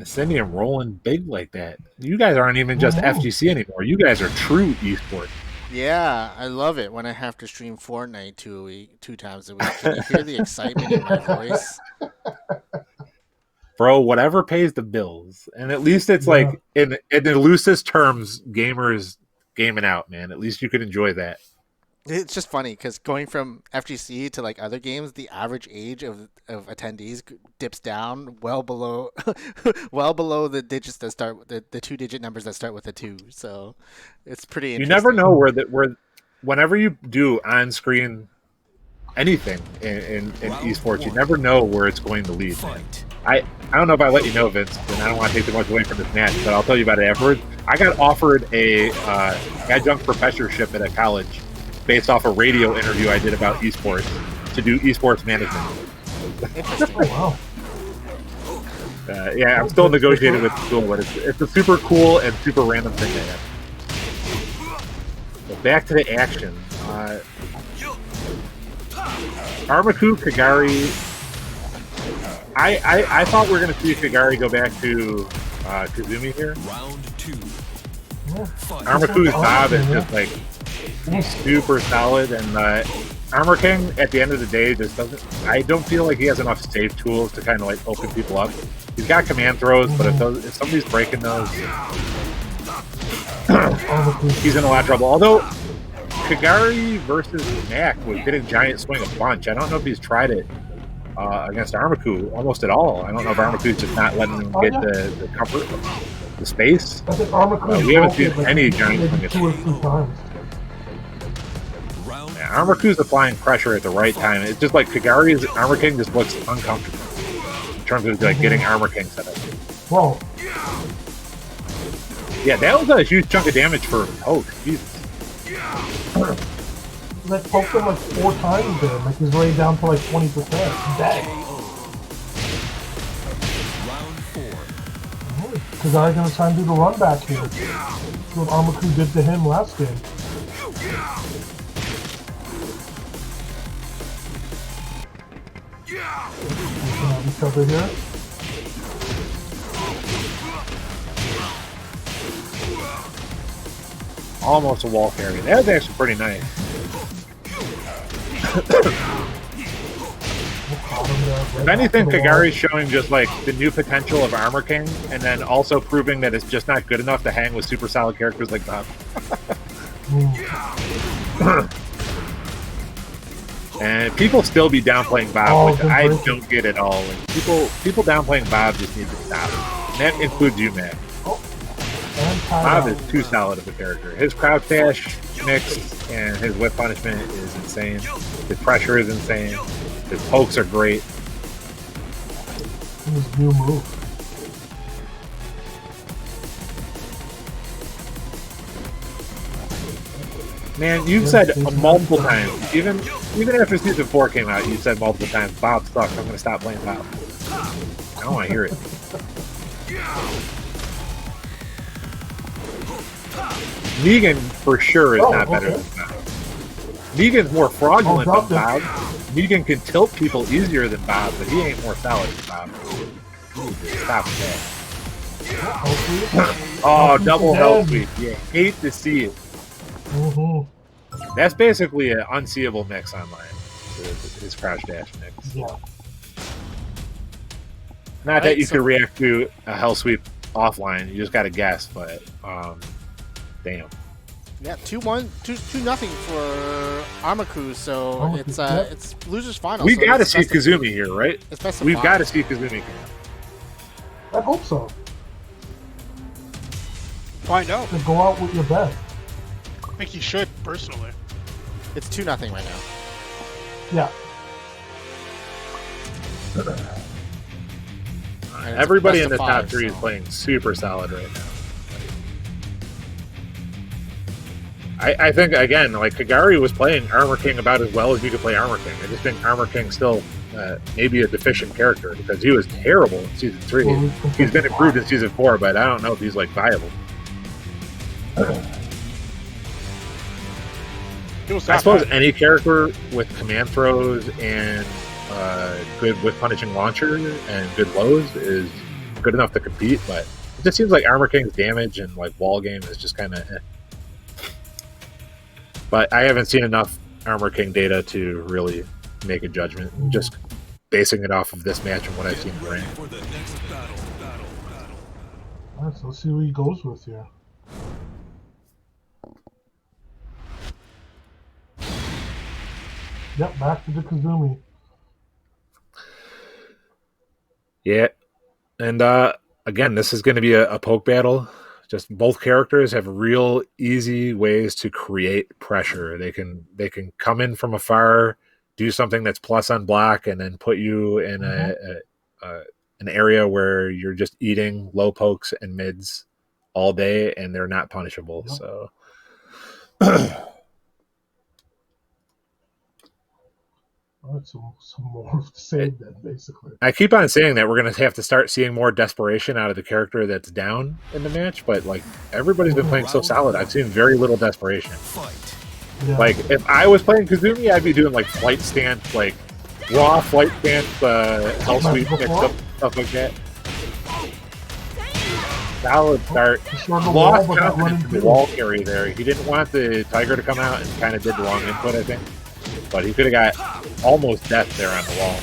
[SPEAKER 5] send him rolling big like that. You guys aren't even just FGC anymore. You guys are true esports.
[SPEAKER 3] Yeah, I love it when I have to stream Fortnite 2 times a week. Can you hear the excitement in my voice?
[SPEAKER 5] Bro, whatever pays the bills. And at least it's like, in the loosest terms, gamers gaming out, man. At least you could enjoy that.
[SPEAKER 3] It's just funny because going from FGC to like other games, the average age of attendees dips down well below the digits that start the 2-digit numbers that start with a 2. So it's pretty interesting.
[SPEAKER 5] You never know where whenever you do on-screen anything in esports, you never know where it's going to lead. I don't know if I let you know, Vince, and I don't want to take too much away from this match, but I'll tell you about it afterwards. I got offered a adjunct professorship at a college based off a radio interview I did about esports to do esports management.
[SPEAKER 3] Interesting.
[SPEAKER 1] Oh,
[SPEAKER 5] wow. Yeah, I'm still negotiating with the school, but it's a super cool and super random thing to have. So back to the action. ArmaKu, Kagari. I thought we were going to see Kagari go back to Kazumi here.
[SPEAKER 4] Round 2.
[SPEAKER 5] ArmaKu's Bob is just like super solid, and Armor King at the end of the day just doesn't. I don't feel like he has enough save tools to kind of like open people up. He's got command throws, but if somebody's breaking those, he's in a lot of trouble. Although Kagari versus Mac was getting giant swing a bunch. I don't know if he's tried it against ArmaKu almost at all. I don't know if ArmaKu's just not letting him get the comfort, the space.
[SPEAKER 1] I think ArmaKu
[SPEAKER 5] we haven't seen any giant swing.
[SPEAKER 1] 2 or 3 times.
[SPEAKER 5] Yeah, ArmaKu's applying pressure at the right time. It's just like Kagari's Armor King just looks uncomfortable in terms of like getting Armor King set up.
[SPEAKER 1] Whoa.
[SPEAKER 5] Yeah, that was a huge chunk of damage for Hope. Jesus.
[SPEAKER 1] Like poked him like 4 times there. Like he's laid down to like 20%. Dang.
[SPEAKER 4] Round 4.
[SPEAKER 1] Because I'm gonna try and do the run back here. That's what ArmaKu did to him last game. Each other here.
[SPEAKER 5] Almost a wall carry. That was actually pretty nice. If anything, Kagari's showing just like the new potential of Armor King, and then also proving that it's just not good enough to hang with super solid characters like Bob. And people still be downplaying Bob, which I don't get at all. Like, people downplaying Bob just need to stop. And that includes you, Matt. Bob is too solid of a character. His crouch dash mix and his whip punishment is insane. His pressure is insane. His pokes are great.
[SPEAKER 1] His new move.
[SPEAKER 5] Man, you've said multiple times, even after Season 4 came out, you said multiple times, Bob sucks, I'm going to stop playing Bob. I don't want to hear it. Negan for sure is not better
[SPEAKER 1] okay.
[SPEAKER 5] than Bob. Negan's more fraudulent
[SPEAKER 1] Oh,
[SPEAKER 5] than Bob. Negan can tilt people easier than Bob, but he ain't more solid than Bob. Stop that. Oh, double hell sweep. You hate to see it.
[SPEAKER 1] Mm-hmm.
[SPEAKER 5] That's basically an unseeable mix online. His crouch dash mix.
[SPEAKER 1] Yeah.
[SPEAKER 5] Not that you could react to a hell sweep offline. You just got to guess, but damn.
[SPEAKER 3] Yeah, 2-1, 2-0 for ArmaKu. So it's losers final.
[SPEAKER 5] We
[SPEAKER 3] so
[SPEAKER 5] got to
[SPEAKER 3] it's
[SPEAKER 5] see
[SPEAKER 3] best of-
[SPEAKER 5] Kazumi here, right?
[SPEAKER 3] It's best of
[SPEAKER 5] We've
[SPEAKER 3] five.
[SPEAKER 5] got to see Kazumi.
[SPEAKER 1] I hope so.
[SPEAKER 2] Find out.
[SPEAKER 1] To go out with your best.
[SPEAKER 2] I think he should, personally.
[SPEAKER 3] It's 2-0 right now.
[SPEAKER 1] Yeah.
[SPEAKER 3] And it's
[SPEAKER 5] Everybody
[SPEAKER 3] best
[SPEAKER 5] in
[SPEAKER 3] of
[SPEAKER 5] the
[SPEAKER 3] five,
[SPEAKER 5] top 3 is
[SPEAKER 3] so-
[SPEAKER 5] playing super solid right now. I think, again, like Kagari was playing Armor King about as well as you could play Armor King. I just think Armor King still maybe a deficient character because he was terrible in Season 3.
[SPEAKER 1] Well,
[SPEAKER 5] He's been improved in Season 4, but I don't know if he's like viable. I suppose any character with command throws and good with punishing launcher and good lows is good enough to compete, but it just seems like Armor King's damage and like wall game is just kind of But I haven't seen enough Armor King data to really make a judgment. I'm just basing it off of this match and what I've seen in the ring.
[SPEAKER 1] Alright, so let's see what he goes with here. Yep, back to the Kazumi.
[SPEAKER 5] Yeah. And again, this is going to be a poke battle. Just both characters have real easy ways to create pressure. They can come in from afar, do something that's plus on block, and then put you in an area where you're just eating low pokes and mids all day, and they're not punishable. Yep. So.
[SPEAKER 1] Some more to say then, basically.
[SPEAKER 5] I keep on saying that we're going to have to start seeing more desperation out of the character that's down in the match, but like everybody's been playing so solid. I've seen very little desperation. Yeah. Like if I was playing Kazumi, I'd be doing like flight stance, like raw flight stance, hell sweep, mixed up stuff like that. Solid start. Lost confidence in the wall carry there. He didn't want the Tiger to come out and kind of did the wrong input, I think. But he could have got almost death there on the wall.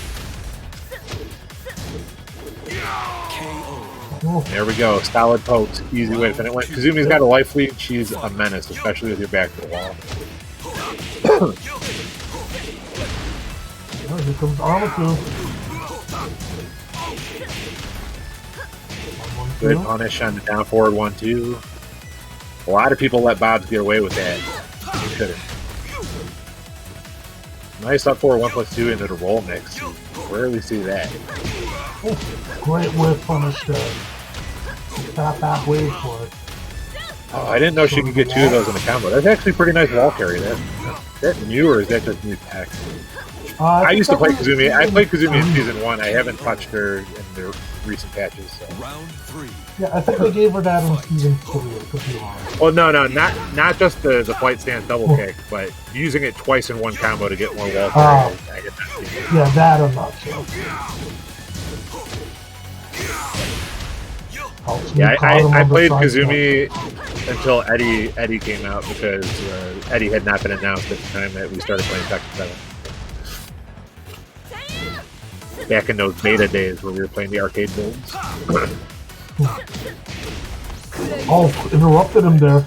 [SPEAKER 5] There we go. Solid pokes. Easy way to finish. When Kazumi's got a life lead, she's a menace, especially with your back to the wall.
[SPEAKER 1] Oh, here comes ArmaKu.
[SPEAKER 5] Good punish on the down forward 1-2. A lot of people let Bobs get away with that. They shouldn't. Nice up forward 1+2 into the roll mix. Rarely see that.
[SPEAKER 1] Oh, great whip punish there. Back wave for it.
[SPEAKER 5] Oh, I didn't know she could get 2 of those in a combo. That's actually pretty nice wall carry. That new, or is that just new tech? I used to play Kazumi. I played Kazumi in Season 1. I haven't touched her in the recent patches. So.
[SPEAKER 4] Round 3.
[SPEAKER 1] Yeah, I think they gave her that in Season 3. It could be wrong.
[SPEAKER 5] Well, no, not just the flight stance double kick, but using it twice in one combo to get more wall carry.
[SPEAKER 1] Yeah, that I'm not sure.
[SPEAKER 5] Yeah, I played Kazumi until Eddie came out because Eddie had not been announced at the time that we started playing Tekken 7. Back in those beta days where we were playing the arcade builds.
[SPEAKER 1] Oh, interrupted him there.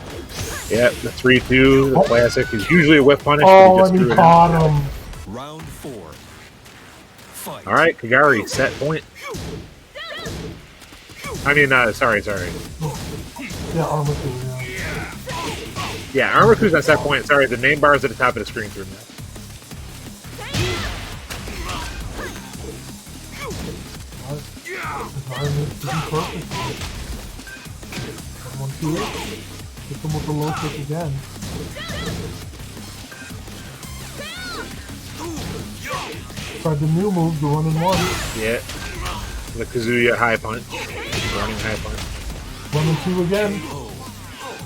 [SPEAKER 5] Yeah, the 3-2, the classic, is usually a whiff punish.
[SPEAKER 1] Oh, and he caught him.
[SPEAKER 4] Round 4. Fight.
[SPEAKER 5] All right, Kagari, set point. I mean, sorry.
[SPEAKER 1] Yeah, ArmaKu,
[SPEAKER 5] yeah. Yeah, ArmaKu's on set point. Sorry, the name bar is at the top of the screen through now.
[SPEAKER 1] Hit him with the low kick again. Tried the new move, the 1-1.
[SPEAKER 5] Yeah. The Kazuya high punch. Running high punch.
[SPEAKER 1] 1-2 again.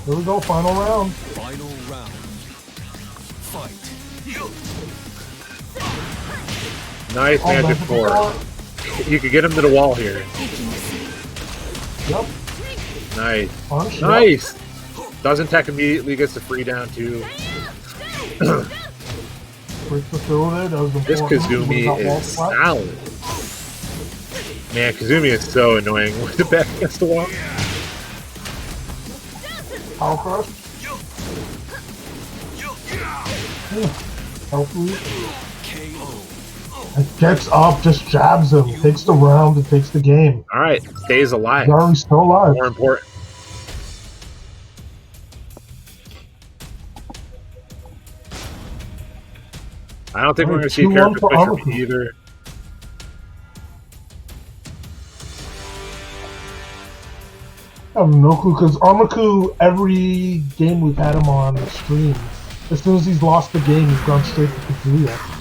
[SPEAKER 1] Here we go, final round.
[SPEAKER 4] Final round. Fight.
[SPEAKER 5] Nice magic
[SPEAKER 1] magic
[SPEAKER 5] four.
[SPEAKER 1] four.
[SPEAKER 5] You could get him to the wall here.
[SPEAKER 1] Yep.
[SPEAKER 5] Nice.
[SPEAKER 1] Punch.
[SPEAKER 5] Nice. Doesn't tech immediately, gets the free down too.
[SPEAKER 1] Breaks the through there. That was
[SPEAKER 5] This
[SPEAKER 1] important.
[SPEAKER 5] Kazumi is solid. Man, Kazumi is so annoying with the back against the wall.
[SPEAKER 1] Power crush. Healthy. And gets up, just jabs him, takes the round, and takes the game.
[SPEAKER 5] Alright, stays alive.
[SPEAKER 1] Kagari's still alive.
[SPEAKER 5] More important. I don't think we're going to see
[SPEAKER 1] 2-1
[SPEAKER 5] character
[SPEAKER 1] for
[SPEAKER 5] push from
[SPEAKER 1] ArmaKu.
[SPEAKER 5] either.
[SPEAKER 1] I have no clue, because ArmaKu, every game we've had him on the stream, as soon as he's lost the game, he's gone straight to Kazuya.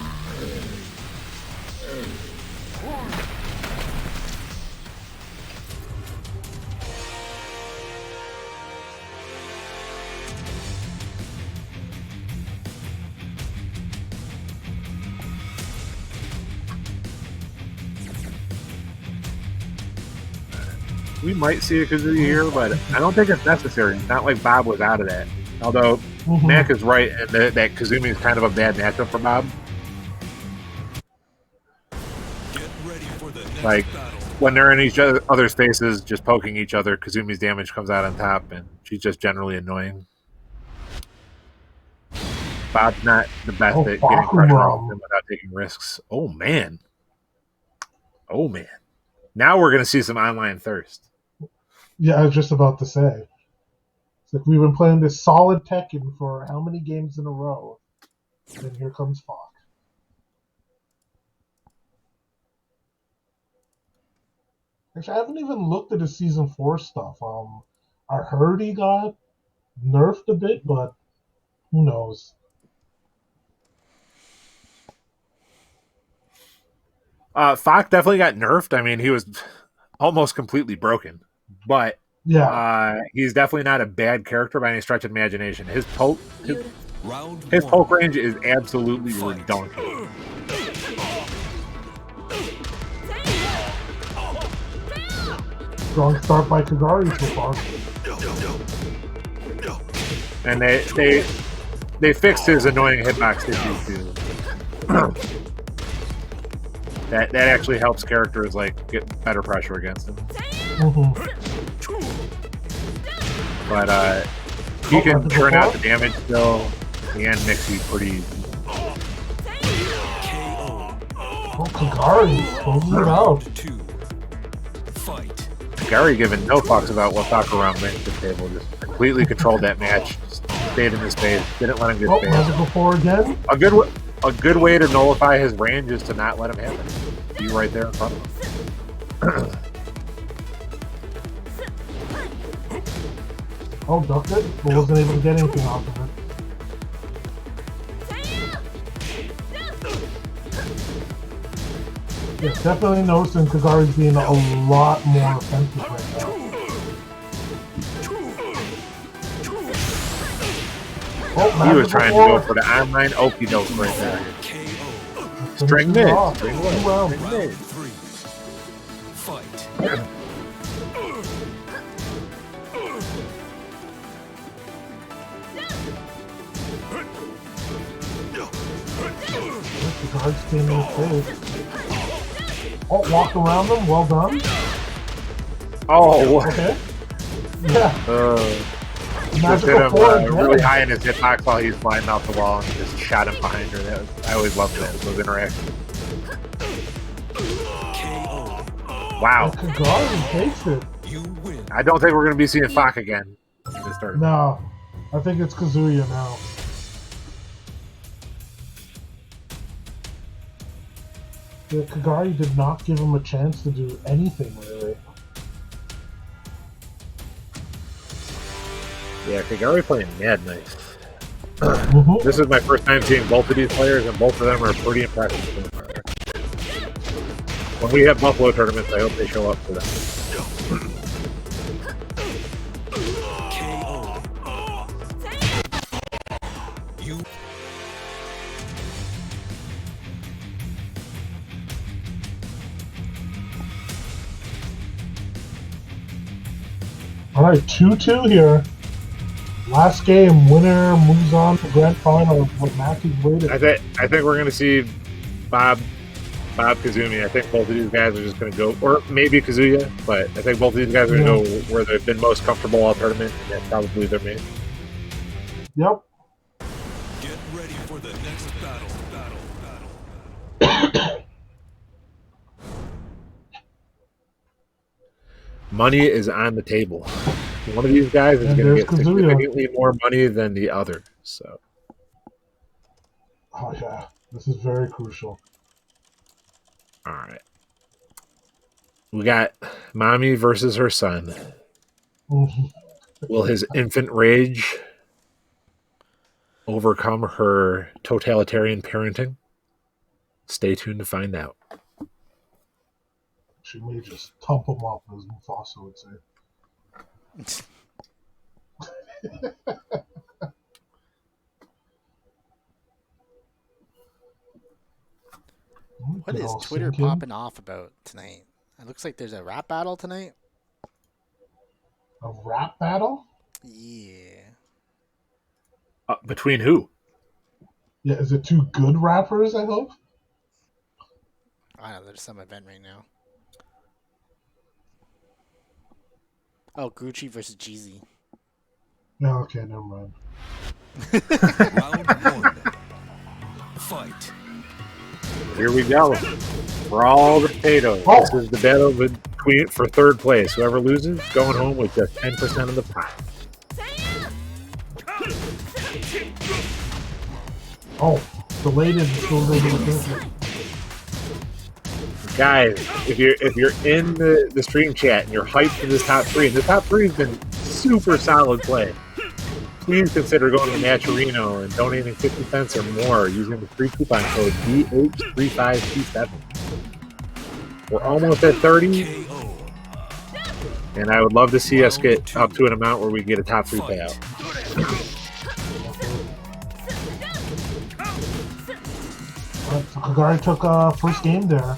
[SPEAKER 5] We might see a Kazuya here, but I don't think it's necessary. It's not like Bob was out of that. Although, Mac is right, and that Kazumi is kind of a bad matchup for Bob.
[SPEAKER 4] Get ready for the next
[SPEAKER 5] Like,
[SPEAKER 4] battle.
[SPEAKER 5] when they're in each other's faces, just poking each other, Kazumi's damage comes out on top, and she's just generally annoying. Bob's not the best at getting pressure off him without taking risks. Oh, man. Oh, man. Now we're going to see some online thirst.
[SPEAKER 1] Yeah, I was just about to say. It's like we've been playing this solid Tekken for how many games in a row? And here comes Fox. Actually, I haven't even looked at his Season 4 stuff. I heard he got nerfed a bit, but who knows?
[SPEAKER 5] Fox definitely got nerfed. I mean, he was almost completely broken. But
[SPEAKER 1] yeah,
[SPEAKER 5] he's definitely not a bad character by any stretch of imagination. His poke
[SPEAKER 4] Round
[SPEAKER 5] poke range is absolutely redundant.
[SPEAKER 1] strong start by Kagari so far.
[SPEAKER 5] And they fixed his annoying hitbox issue too. That actually helps characters like get better pressure against him. But he can turn out the damage still and mix you pretty easy.
[SPEAKER 1] Oh, Kagari closes it out.
[SPEAKER 4] 2. Fight.
[SPEAKER 5] Gary giving no fucks about what Sakura brings to the table. Just completely controlled that match. Stayed in his space. Didn't let him get space.
[SPEAKER 1] Magical 4 again.
[SPEAKER 5] A good way to nullify his range is to not let him have it. Be right there in front of him.
[SPEAKER 1] Oh, ducked it, but wasn't able to get anything off of it. Yeah, definitely noticing Kagari's being a lot more offensive right now. Oh,
[SPEAKER 5] He was trying to go for the online okie doke right there. String mid. String mid.
[SPEAKER 4] Round 3. Fight.
[SPEAKER 1] Kagari's standing in his face. Oh, walk around them, well done.
[SPEAKER 5] Oh,
[SPEAKER 1] Okay. Yeah.
[SPEAKER 5] Just hit
[SPEAKER 1] Magical
[SPEAKER 5] him
[SPEAKER 1] 4 again.
[SPEAKER 5] really high in his hitbox while he was flying off the wall and just shot him behind her. I always loved those interactions. Wow.
[SPEAKER 1] Kagari takes it.
[SPEAKER 4] You win.
[SPEAKER 5] I don't think we're going to be seeing Fak again. This tournament.
[SPEAKER 1] No, I think it's Kazuya now. Yeah, Kagari did not give him a chance to do anything, really.
[SPEAKER 5] Yeah, Kagari playing mad nice. This is my first time seeing both of these players, and both of them are pretty impressive so far. When we have Buffalo tournaments, I hope they show up for them.
[SPEAKER 1] All right, 2-2 here. Last game, winner moves on to grand final. What match is waiting?
[SPEAKER 5] I think we're going to see Bob Kazumi. I think both of these guys are just going to go, or maybe Kazuya, but I think both of these guys are going to go where they've been most comfortable all tournament, and that's probably their main.
[SPEAKER 1] Yep.
[SPEAKER 4] Get ready for the next battle.
[SPEAKER 5] Money is on the table. One of these guys is going to get significantly more money than the other. So.
[SPEAKER 1] Oh yeah, this is very crucial.
[SPEAKER 5] All right. We got mommy versus her son. Will his infant rage overcome her totalitarian parenting? Stay tuned to find out.
[SPEAKER 1] She may just tump him up, as Mufasa would say.
[SPEAKER 3] What is Twitter popping off about tonight? It looks like there's a rap battle tonight.
[SPEAKER 1] A rap battle?
[SPEAKER 3] Yeah.
[SPEAKER 5] Between who?
[SPEAKER 1] Yeah, is it two good rappers, I hope?
[SPEAKER 3] I don't know, there's some event right now. Oh, Gucci versus Jeezy.
[SPEAKER 1] No, okay, never mind.
[SPEAKER 4] Round 1. Fight.
[SPEAKER 5] Here we go. For all the potatoes.
[SPEAKER 1] Oh.
[SPEAKER 5] This is the battle between for third place. Whoever loses, going home with just 10% of the pot.
[SPEAKER 1] Oh, belated
[SPEAKER 5] Guys, if you're in the stream chat and you're hyped for this top three, and the top three has been super solid play, please consider going to Naturino and donating 50 cents or more using the free coupon code DH3527. We're almost at 30, and I would love to see us get up to an amount where we get a top three payout.
[SPEAKER 1] So Kagari took first game there.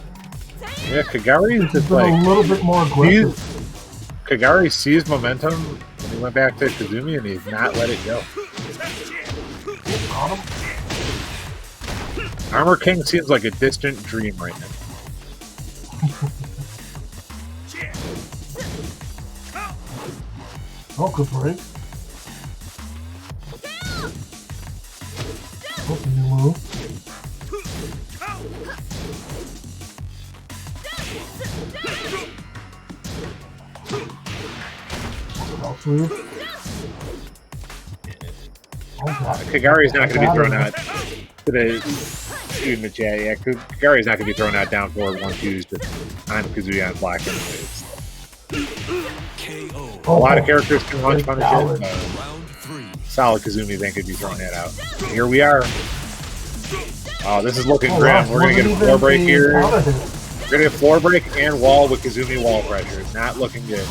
[SPEAKER 5] Yeah, Kagari is just
[SPEAKER 1] a little bit more aggressive.
[SPEAKER 5] Kagari seized momentum when he went back to Kazumi, and he's not let it go. Armor King seems like a distant dream right now.
[SPEAKER 1] Oh, good break. Oh, new move.
[SPEAKER 5] Kagari's not going to be thrown out to the student in the chat. Yeah, Kagari's not going to be thrown out down forward 1-2s on Kazuya on block anyways. A lot of characters can launch punishes. Solid Kazumi then could be throwing that out. Here we are. Oh, this is looking grim. We're going to get a floor break here. We're going to get a floor break and wall with Kazumi wall pressure. It's not looking good.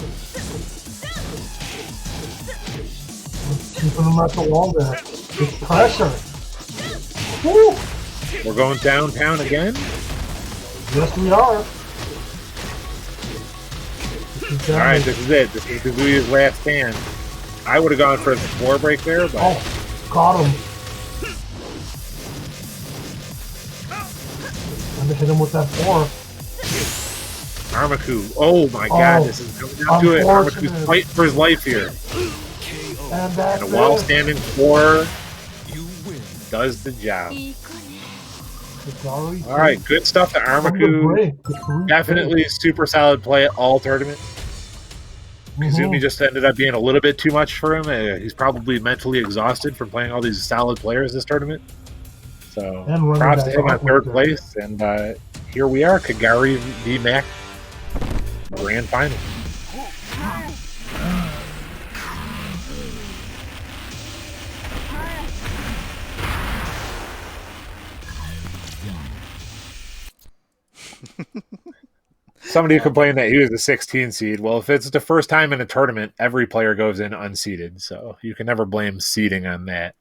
[SPEAKER 1] Keeping them at the wall there. It's pressure. Woo!
[SPEAKER 5] We're going downtown again?
[SPEAKER 1] Yes, we are.
[SPEAKER 5] Alright, this is it. This is Kazuya's last stand. I would have gone for the floor break there, but...
[SPEAKER 1] Oh, got him. I'm going to hit him with that 4.
[SPEAKER 5] ArmaKu. Oh my god, this is coming down to it. ArmaKu's fighting for his life here.
[SPEAKER 1] And
[SPEAKER 5] a wall standing 4 does the job. Alright, good stuff to ArmaKu. Definitely super solid play at all tournament. Kazumi just ended up being a little bit too much for him. He's probably mentally exhausted from playing all these solid players this tournament. So, props to him on third place. And here we are, Kagari v Mac Grand Final. Somebody complained that he was a 16 seed. Well, if it's the first time in a tournament, every player goes in unseeded, so you can never blame seeding on that.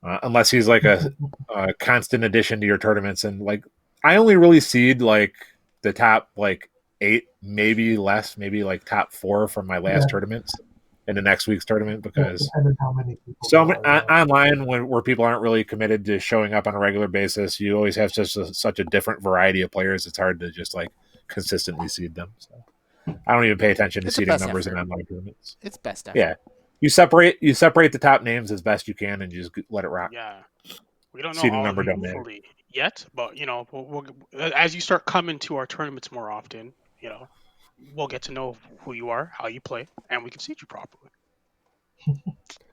[SPEAKER 5] Unless he's like a constant addition to your tournaments, and like I only really seed like the top like 8, maybe less, maybe like top 4 from my last tournaments in the next week's tournament, because
[SPEAKER 1] depending how many people
[SPEAKER 5] online where people aren't really committed to showing up on a regular basis, you always have such a different variety of players. It's hard to just like consistently seed them. So I don't even pay attention to seeding numbers in online tournaments.
[SPEAKER 3] It's best effort.
[SPEAKER 5] Yeah, you separate the top names as best you can and just let it rock.
[SPEAKER 2] Yeah, we don't know
[SPEAKER 5] Seeding
[SPEAKER 2] all
[SPEAKER 5] number
[SPEAKER 2] of you
[SPEAKER 5] don't matter
[SPEAKER 2] fully yet, but you know, as you start coming to our tournaments more often, you know, we'll get to know who you are, how you play, and we can seed you properly.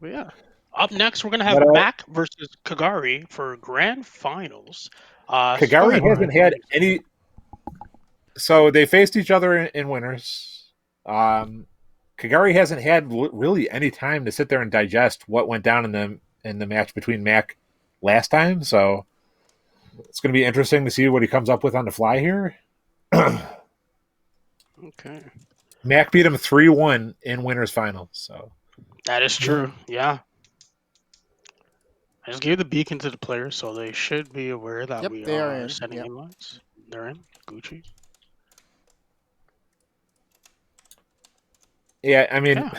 [SPEAKER 2] But yeah. Up next, we're gonna have Mac versus Kagari for grand finals.
[SPEAKER 5] Kagari hasn't had any. So they faced each other in winners. Kagari hasn't had really any time to sit there and digest what went down in the match between Mac last time. So it's going to be interesting to see what he comes up with on the fly here.
[SPEAKER 2] Okay.
[SPEAKER 5] Mac beat him 3-1 in winners finals. So
[SPEAKER 2] that is true. Yeah. I just gave the beacon to the players, so they should be aware that we are sending invites. They're in. Gucci.
[SPEAKER 5] Yeah, I mean,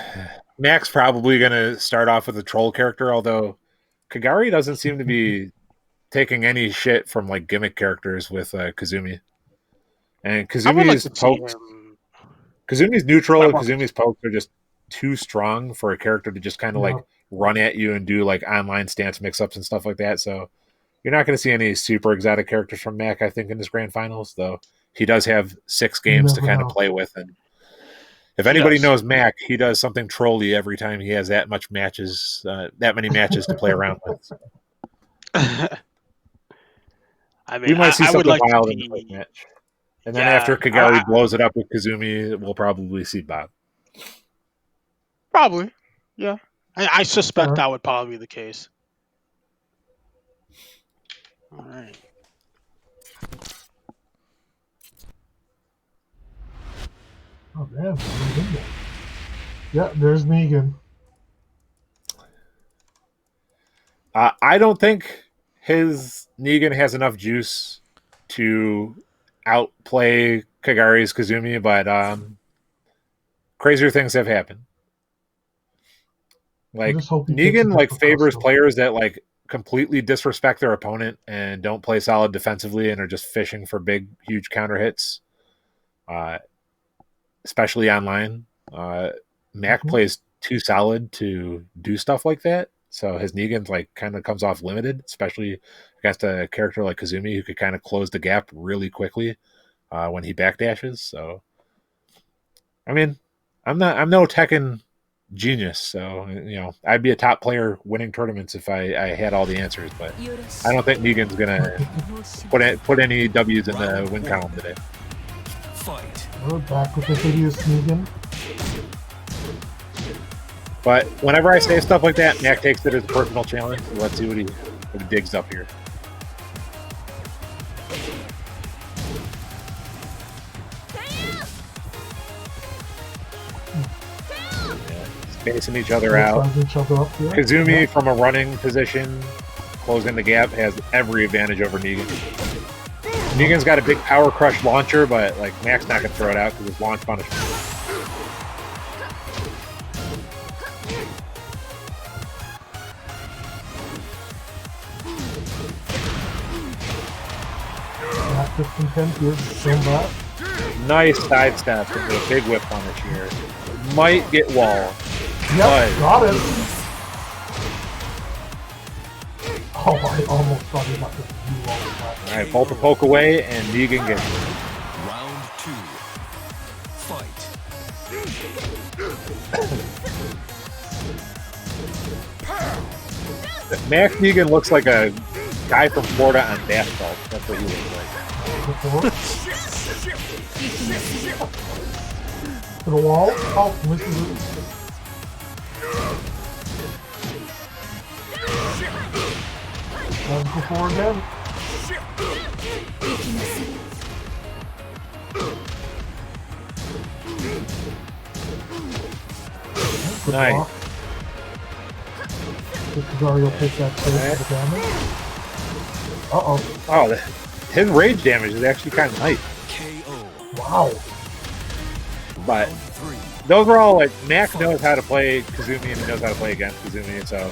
[SPEAKER 5] Mac's probably going to start off with a troll character, although Kagari doesn't seem to be taking any shit from like gimmick characters with Kazumi. And Kazumi's pokes, Kazumi's neutral and Kazumi's pokes are just too strong for a character to just kind of like run at you and do like online stance mix-ups and stuff like that. So you're not going to see any super exotic characters from Mac, I think, in this grand finals, though he does have 6 games to kind of play with. And if anybody knows Mac, he does something trolly every time he has that many matches to play around with.
[SPEAKER 2] I mean,
[SPEAKER 5] we might see something wild in the first match. And then after Kagari blows it up with Kazumi, we'll probably see Bob.
[SPEAKER 2] Probably. Yeah. I suspect that would probably be the case. All right.
[SPEAKER 1] Oh, damn. Yeah, there's Negan.
[SPEAKER 5] I don't think his Negan has enough juice to outplay Kagari's Kazumi, but crazier things have happened. Like Negan like favors players that like completely disrespect their opponent and don't play solid defensively and are just fishing for big, huge counter hits. Especially online. Mac plays too solid to do stuff like that. So his Negan like kind of comes off limited, especially against a character like Kazumi who could kind of close the gap really quickly when he backdashes. So, I mean, I'm no Tekken genius, so you know I'd be a top player winning tournaments if I had all the answers, but I don't think Negan's gonna put any W's in the win column today.
[SPEAKER 1] We're back with the hideous Negan.
[SPEAKER 5] But whenever I say stuff like that, Mac takes it as a personal challenge. So let's see what he digs up here. Spacing each other out. Kazumi from a running position, closing the gap, has every advantage over Negan. Negan's got a big power crush launcher, but like Mac's not gonna throw it out because it's launch punishment. Nice sidestep into a big whip punish here. Might get wall.
[SPEAKER 1] Yep, got it. Oh, I almost thought he got the blue wall.
[SPEAKER 5] Alright, bolt a poke away, and Negan gets it.
[SPEAKER 4] Round 2. Fight.
[SPEAKER 5] Mac Negan looks like a guy from Florida on basketball. That's what he looks like.
[SPEAKER 1] To the wall? Oh, misses it. Let's go forward again.
[SPEAKER 5] Nice.
[SPEAKER 1] Kagari will take that save for the damage.
[SPEAKER 5] Uh-oh. Oh, his rage damage is actually kind of nice.
[SPEAKER 1] Wow.
[SPEAKER 5] But those were all like Mac knows how to play Kazumi and he knows how to play against Kazumi, so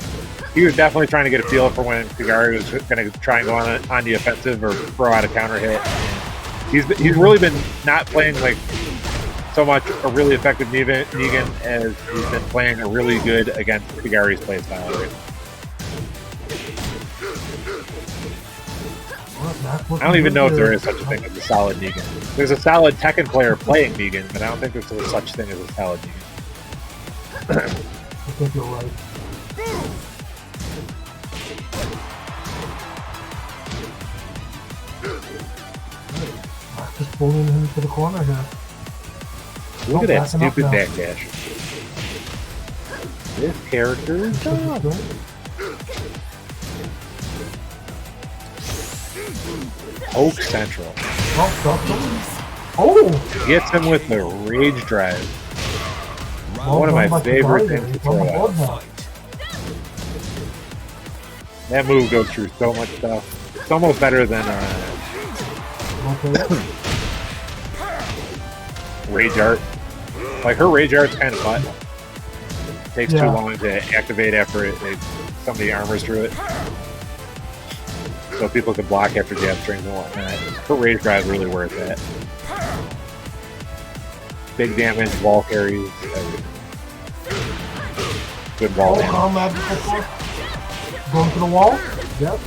[SPEAKER 5] he was definitely trying to get a feel for when Kagari was going to try and go on the offensive or throw out a counter hit. He's really been not playing like so much a really effective Negan as he's been playing a really good against Kagari's playstyle. Right? I don't even know if there is such a thing as a solid Negan. There's a solid Tekken player playing Negan, but I don't think there's such thing as a solid Negan.
[SPEAKER 1] I think you're right. Just pulling him to the corner here.
[SPEAKER 5] Look at that stupid backdash. This character is done. Oak Central.
[SPEAKER 1] Oh!
[SPEAKER 5] Gets him with the Rage Drive. One of my favorite things to throw out. That move goes through so much stuff. It's almost better than Rage Art. Like her Rage Art's kind of fun. Takes too long to activate after somebody armors through it. So people can block after jab strings and whatnot. Her Rage Drive is really worth it. Big damage, wall carries, everything. Good wall damage.
[SPEAKER 1] Going to the wall? Yep.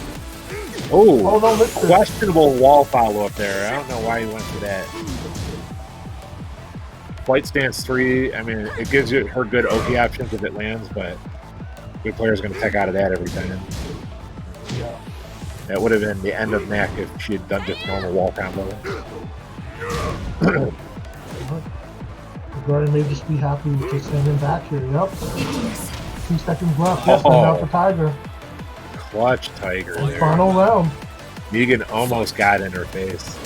[SPEAKER 5] Oh,
[SPEAKER 1] no,
[SPEAKER 5] questionable wall follow-up there. I don't know why he went for that. Flight stance 3, I mean, it gives you her good Oki options if it lands, but good player's going to tech out of that every time.
[SPEAKER 1] Yeah.
[SPEAKER 5] That would have been the end of Mac if she had done just normal wall combo.
[SPEAKER 1] Kagari may just be happy with just hanging back here. Yep. 2 seconds left. Yes, out the Tiger.
[SPEAKER 5] Clutch Tiger there.
[SPEAKER 1] Final round.
[SPEAKER 5] Negan almost got in her face.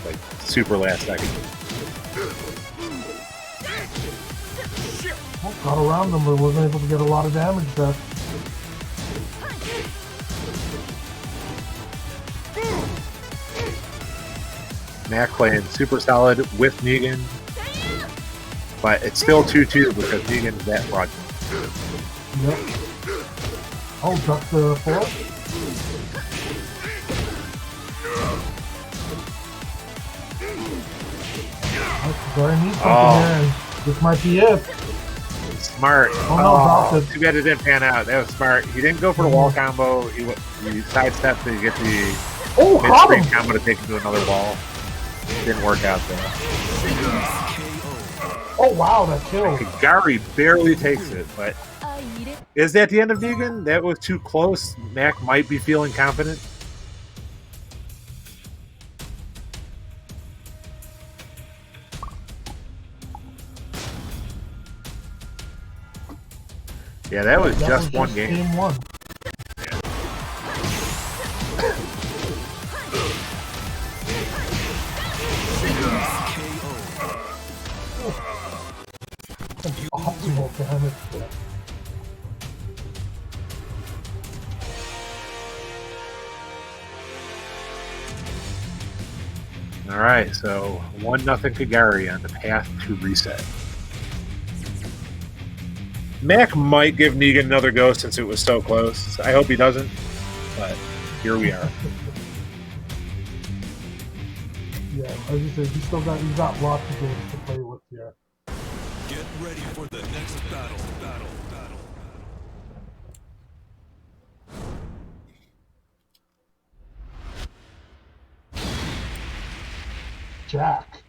[SPEAKER 5] Like, super last second.
[SPEAKER 1] Well, got around them, but wasn't able to get a lot of damage there.
[SPEAKER 5] Mac playing super solid with Negan. But it's still 2-2 because Negan's that fraudulent.
[SPEAKER 1] Yep. Oh, duck the 4. Kagari needs something here. This might be it.
[SPEAKER 5] Smart.
[SPEAKER 1] Oh, no, dropped it.
[SPEAKER 5] Too bad it didn't pan out. That was smart. He didn't go for the wall combo. He sidestepped to get the mid-screen combo to take him to another wall. Didn't work out though.
[SPEAKER 1] Oh wow, that kill.
[SPEAKER 5] Kagari barely takes it, but is that the end of Negan? That was too close. Mac might be feeling confident. Yeah, that was just one game.
[SPEAKER 1] Game 1. Optimal damage.
[SPEAKER 5] All right, so 1-0 Kagari on the path to reset. Mac might give Negan another go since it was so close. I hope he doesn't, but here we are.
[SPEAKER 1] Yeah, as you said, he's got lots of games to play with here.
[SPEAKER 4] Get ready for the next battle.
[SPEAKER 1] Jack.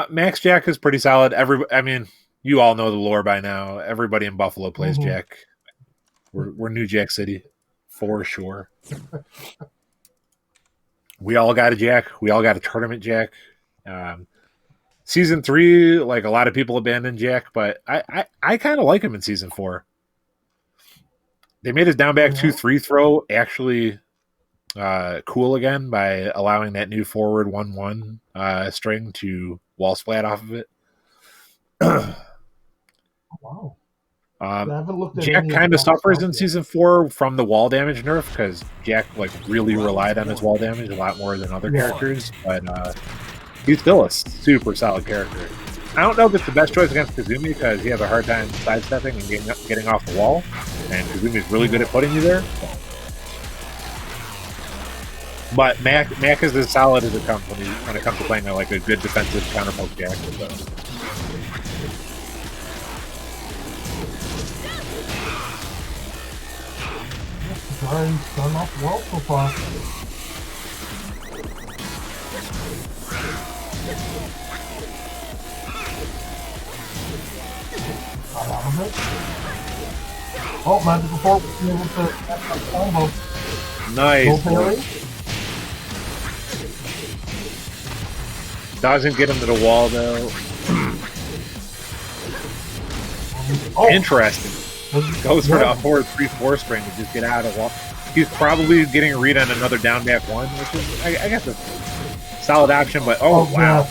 [SPEAKER 5] Max Jack is pretty solid. I mean, you all know the lore by now. Everybody in Buffalo plays Jack. We're New Jack City, for sure. We all got a Jack. We all got a tournament Jack. Season 3, like a lot of people abandoned Jack, but I kind of like him in Season 4. They made his down back 2-3 throw actually cool again by allowing that new forward 1-1 string to wall splat off of it.
[SPEAKER 1] Wow. haven't looked at
[SPEAKER 5] Jack
[SPEAKER 1] any
[SPEAKER 5] kind of
[SPEAKER 1] that
[SPEAKER 5] suffers
[SPEAKER 1] stuff
[SPEAKER 5] in
[SPEAKER 1] yet.
[SPEAKER 5] Season 4 from the wall damage nerf because Jack like really relied on his wall damage a lot more than other characters, but he's still a super solid character. I don't know if it's the best choice against Kazumi because he has a hard time sidestepping and getting off the wall, and Kazumi's really good at putting you there. But Mac is as solid as it comes when it comes to playing like a good defensive counterpoke Jack. So.
[SPEAKER 1] Kagari's done off well so far. Got out of it. Oh, magical fork was able to get that combo.
[SPEAKER 5] Nice.
[SPEAKER 1] No parry.
[SPEAKER 5] Doesn't get him to the wall though.
[SPEAKER 1] Oh,
[SPEAKER 5] Interesting. Goes for the forward 3-4 spring to just get out of the wall. He's probably getting a read on another down back one, which is, I guess, a solid option. But wow,
[SPEAKER 1] yeah.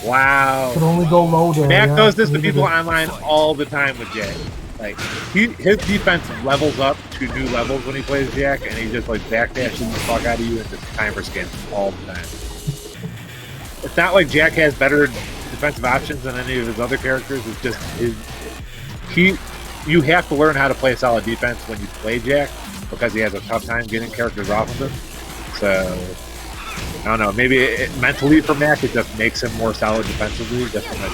[SPEAKER 5] wow.
[SPEAKER 1] Could only go low there.
[SPEAKER 5] Mac
[SPEAKER 1] yeah.
[SPEAKER 5] does this to people online all the time with Jack. Like his defense levels up to new levels when he plays Jack, and he just like backdashes the fuck out of you and just timer scans all the time. It's not like Jack has better defensive options than any of his other characters. It's just you have to learn how to play solid defense when you play Jack because he has a tough time getting characters off of him. So I don't know. Maybe mentally for Mac, it just makes him more solid defensively, just from a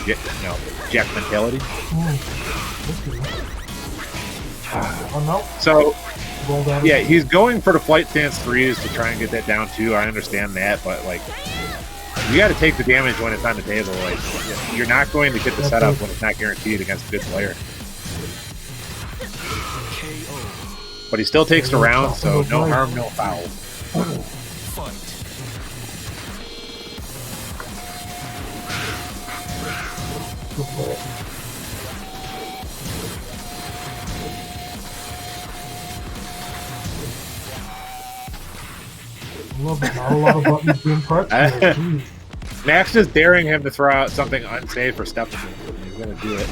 [SPEAKER 5] Jack mentality. So yeah, he's going for the flight stance 3s to try and get that down too. I understand that, but like you got to take the damage when it's on the table. Like you're not going to get the setup when it's not guaranteed against a good player. But he still takes the round, so no harm, no foul.
[SPEAKER 1] Love it. Not a lot of buttons being pressed.
[SPEAKER 5] Max is daring him to throw out something unsafe or step him. He's gonna do it.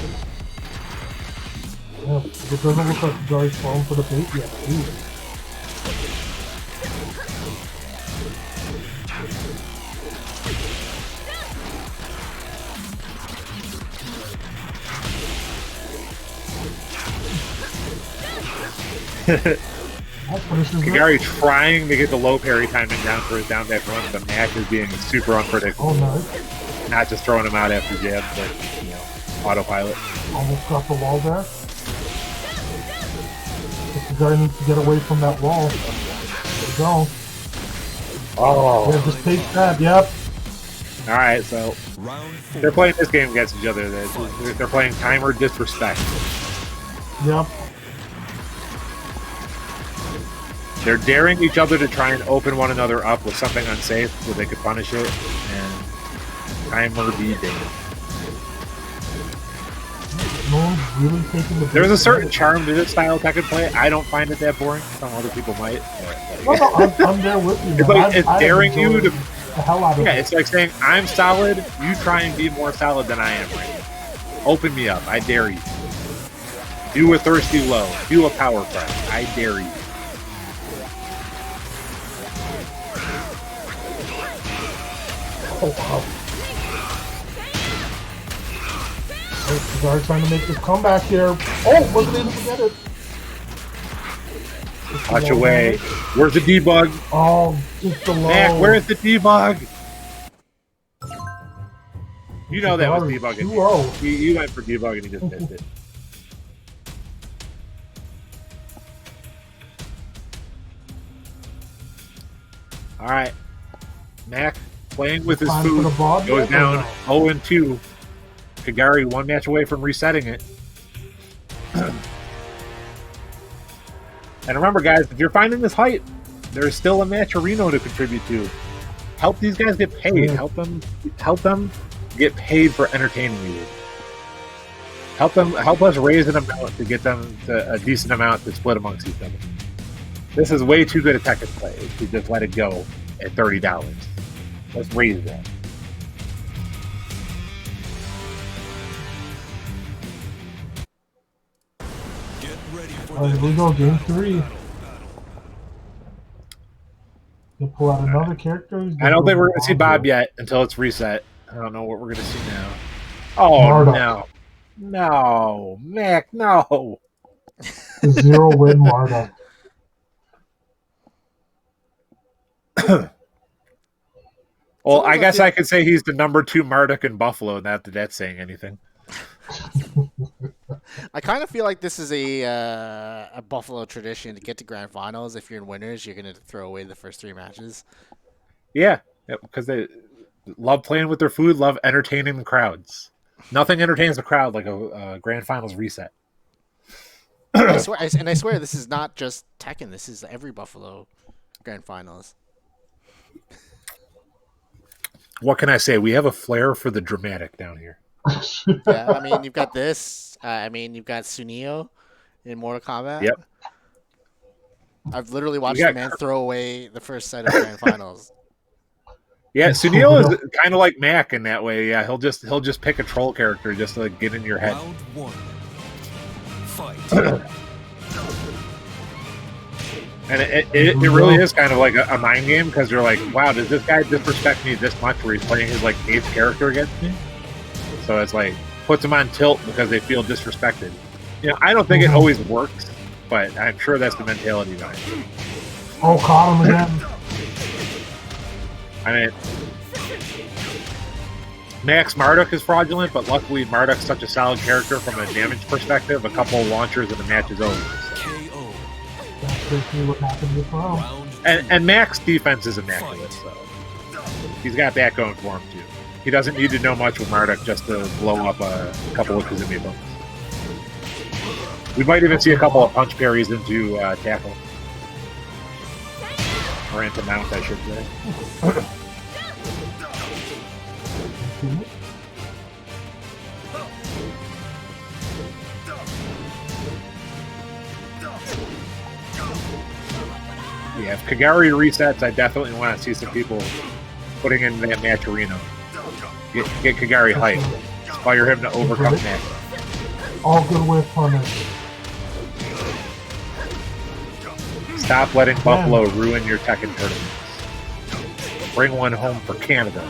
[SPEAKER 1] Yeah, it doesn't look like Kagari's falling for the bait yet.
[SPEAKER 5] Kagari trying to get the low parry timing down for his down back run, but Mac is being super unpredictable.
[SPEAKER 1] Oh, nice.
[SPEAKER 5] Not just throwing him out after jab, but autopilot.
[SPEAKER 1] Almost got the wall there. Kagari needs to get away from that wall. There we go.
[SPEAKER 5] Oh.
[SPEAKER 1] Yeah, just take that. Yep.
[SPEAKER 5] All right, so they're playing this game against each other. They're playing timer disrespect.
[SPEAKER 1] Yep.
[SPEAKER 5] They're daring each other to try and open one another up with something unsafe so they could punish it, and timer be damned.
[SPEAKER 1] No one's really taking the.
[SPEAKER 5] There's a certain charm to this style Tekken play. I don't find it that boring. Some other people might.
[SPEAKER 1] I'm there with you.
[SPEAKER 5] It's like it's daring you to.
[SPEAKER 1] The hell out of it.
[SPEAKER 5] It's like saying, I'm solid, you try and be more solid than I am right now. Open me up, I dare you. Do a thirsty low, do a power press, I dare you.
[SPEAKER 1] Oh, wow. Kagari trying to make this comeback here. Oh, wasn't able to get it.
[SPEAKER 5] Watch away. Where's the debug?
[SPEAKER 1] Oh, just the low.
[SPEAKER 5] Mac, where's the debug? You know that was debugging. He went for debug and he just missed it. All right. Mac playing with his food goes down 0-2. Kagari one match away from resetting it. And remember, guys, if you're finding this hype, there's still a match Reno to contribute to. Help these guys get paid. Help them get paid for entertaining you. Help us raise an amount to get them to a decent amount to split amongst each other. This is way too good a Tekken play to just let it go at $30. Let's raise that.
[SPEAKER 1] Alright, here we go, game 3. You'll pull out another character.
[SPEAKER 5] I don't think we're going to see Bob yet until it's reset. I don't know what we're going to see now. Oh,
[SPEAKER 1] Marduk.
[SPEAKER 5] no. No. Mac, no.
[SPEAKER 1] 0-win Marduk.
[SPEAKER 5] Well, I guess I could say he's the number 2 Marduk in Buffalo, not that that's saying anything.
[SPEAKER 3] I kind of feel like this is a Buffalo tradition to get to grand finals. If you're in winners, you're going to throw away the first 3 matches.
[SPEAKER 5] Yeah, because they love playing with their food, love entertaining the crowds. Nothing entertains the crowd like a grand finals reset.
[SPEAKER 3] I swear, this is not just Tekken. This is every Buffalo grand finals.
[SPEAKER 5] What can I say? We have a flair for the dramatic down here.
[SPEAKER 3] Yeah, I mean, you've got this. You've got Sunio in Mortal Kombat.
[SPEAKER 5] Yep.
[SPEAKER 3] I've literally watched the man throw away the first set of grand finals.
[SPEAKER 5] Yeah, Sunil is kind of like Mac in that way. Yeah, he'll just pick a troll character just to get in your head.
[SPEAKER 4] Round 1. Fight.
[SPEAKER 5] And it really is kind of like a mind game because you're like, wow, does this guy disrespect me this much where he's playing his like 8th character against me? So it's like puts them on tilt because they feel disrespected. You know, I don't think it always works, but I'm sure that's the mentality behind it.
[SPEAKER 1] Oh, caught him again.
[SPEAKER 5] I mean, Max Marduk is fraudulent, but luckily Marduk's such a solid character from a damage perspective. A couple of launchers and the match is over. So.
[SPEAKER 4] KO.
[SPEAKER 1] That's basically what happened this round.
[SPEAKER 5] And Mac's defense is immaculate, so he's got that going for him too. He doesn't need to know much with Marduk just to blow up a couple of Kazumi books. We might even see a couple of punch parries into tackle. Or into mount, I should say. Yeah, if Kagari resets, I definitely want to see some people putting in that match arena. Get Kagari hyped. Inspire him to overcome that.
[SPEAKER 1] All good with punish.
[SPEAKER 5] Stop letting Buffalo ruin your Tekken tournaments. Bring one home for Canada.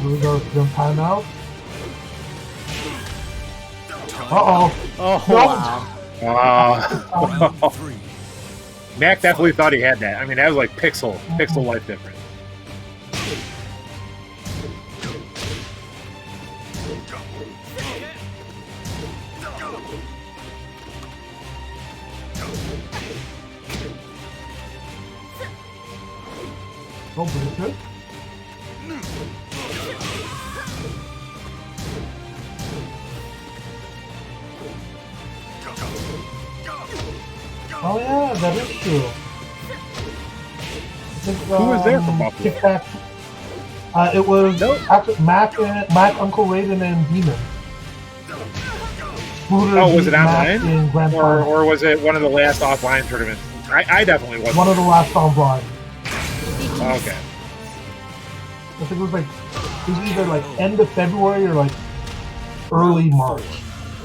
[SPEAKER 1] Here we go, jump timeout. Uh-oh.
[SPEAKER 3] Oh, wow.
[SPEAKER 4] Round 3.
[SPEAKER 5] Mac definitely thought he had that. I mean, that was like pixel life difference.
[SPEAKER 1] Oh, pretty good. Oh yeah, that is true.
[SPEAKER 5] Who was there from Buffalo?
[SPEAKER 1] Kickback. It was Mac, Uncle Raiden, and Demon.
[SPEAKER 5] Oh, was it
[SPEAKER 1] Mac
[SPEAKER 5] online?
[SPEAKER 1] in Grand Final.
[SPEAKER 5] Or was it one of the last offline tournaments? I definitely wasn't.
[SPEAKER 1] One of the last online.
[SPEAKER 5] Okay.
[SPEAKER 1] I think it was either like end of February or like early March.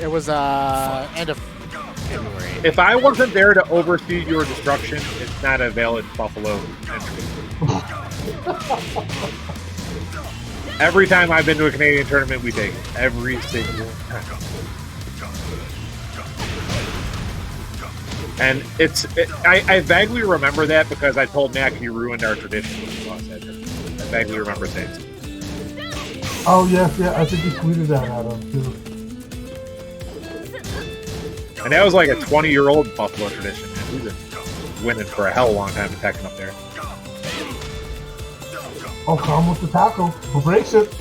[SPEAKER 3] It was end of February.
[SPEAKER 5] If I wasn't there to oversee your destruction, it's not a valid Buffalo entry. Every time I've been to a Canadian tournament, we take it. Every single time. And I vaguely remember that because I told Mac he ruined our tradition when we lost that tournament. I vaguely remember saying so.
[SPEAKER 1] Oh yes, yeah, I think you tweeted that at him too.
[SPEAKER 5] And that was like a 20-year-old Buffalo tradition. Man. We've been winning for a hell of a long time in Tekken up there.
[SPEAKER 1] Oh, come with the tackle. Who breaks it?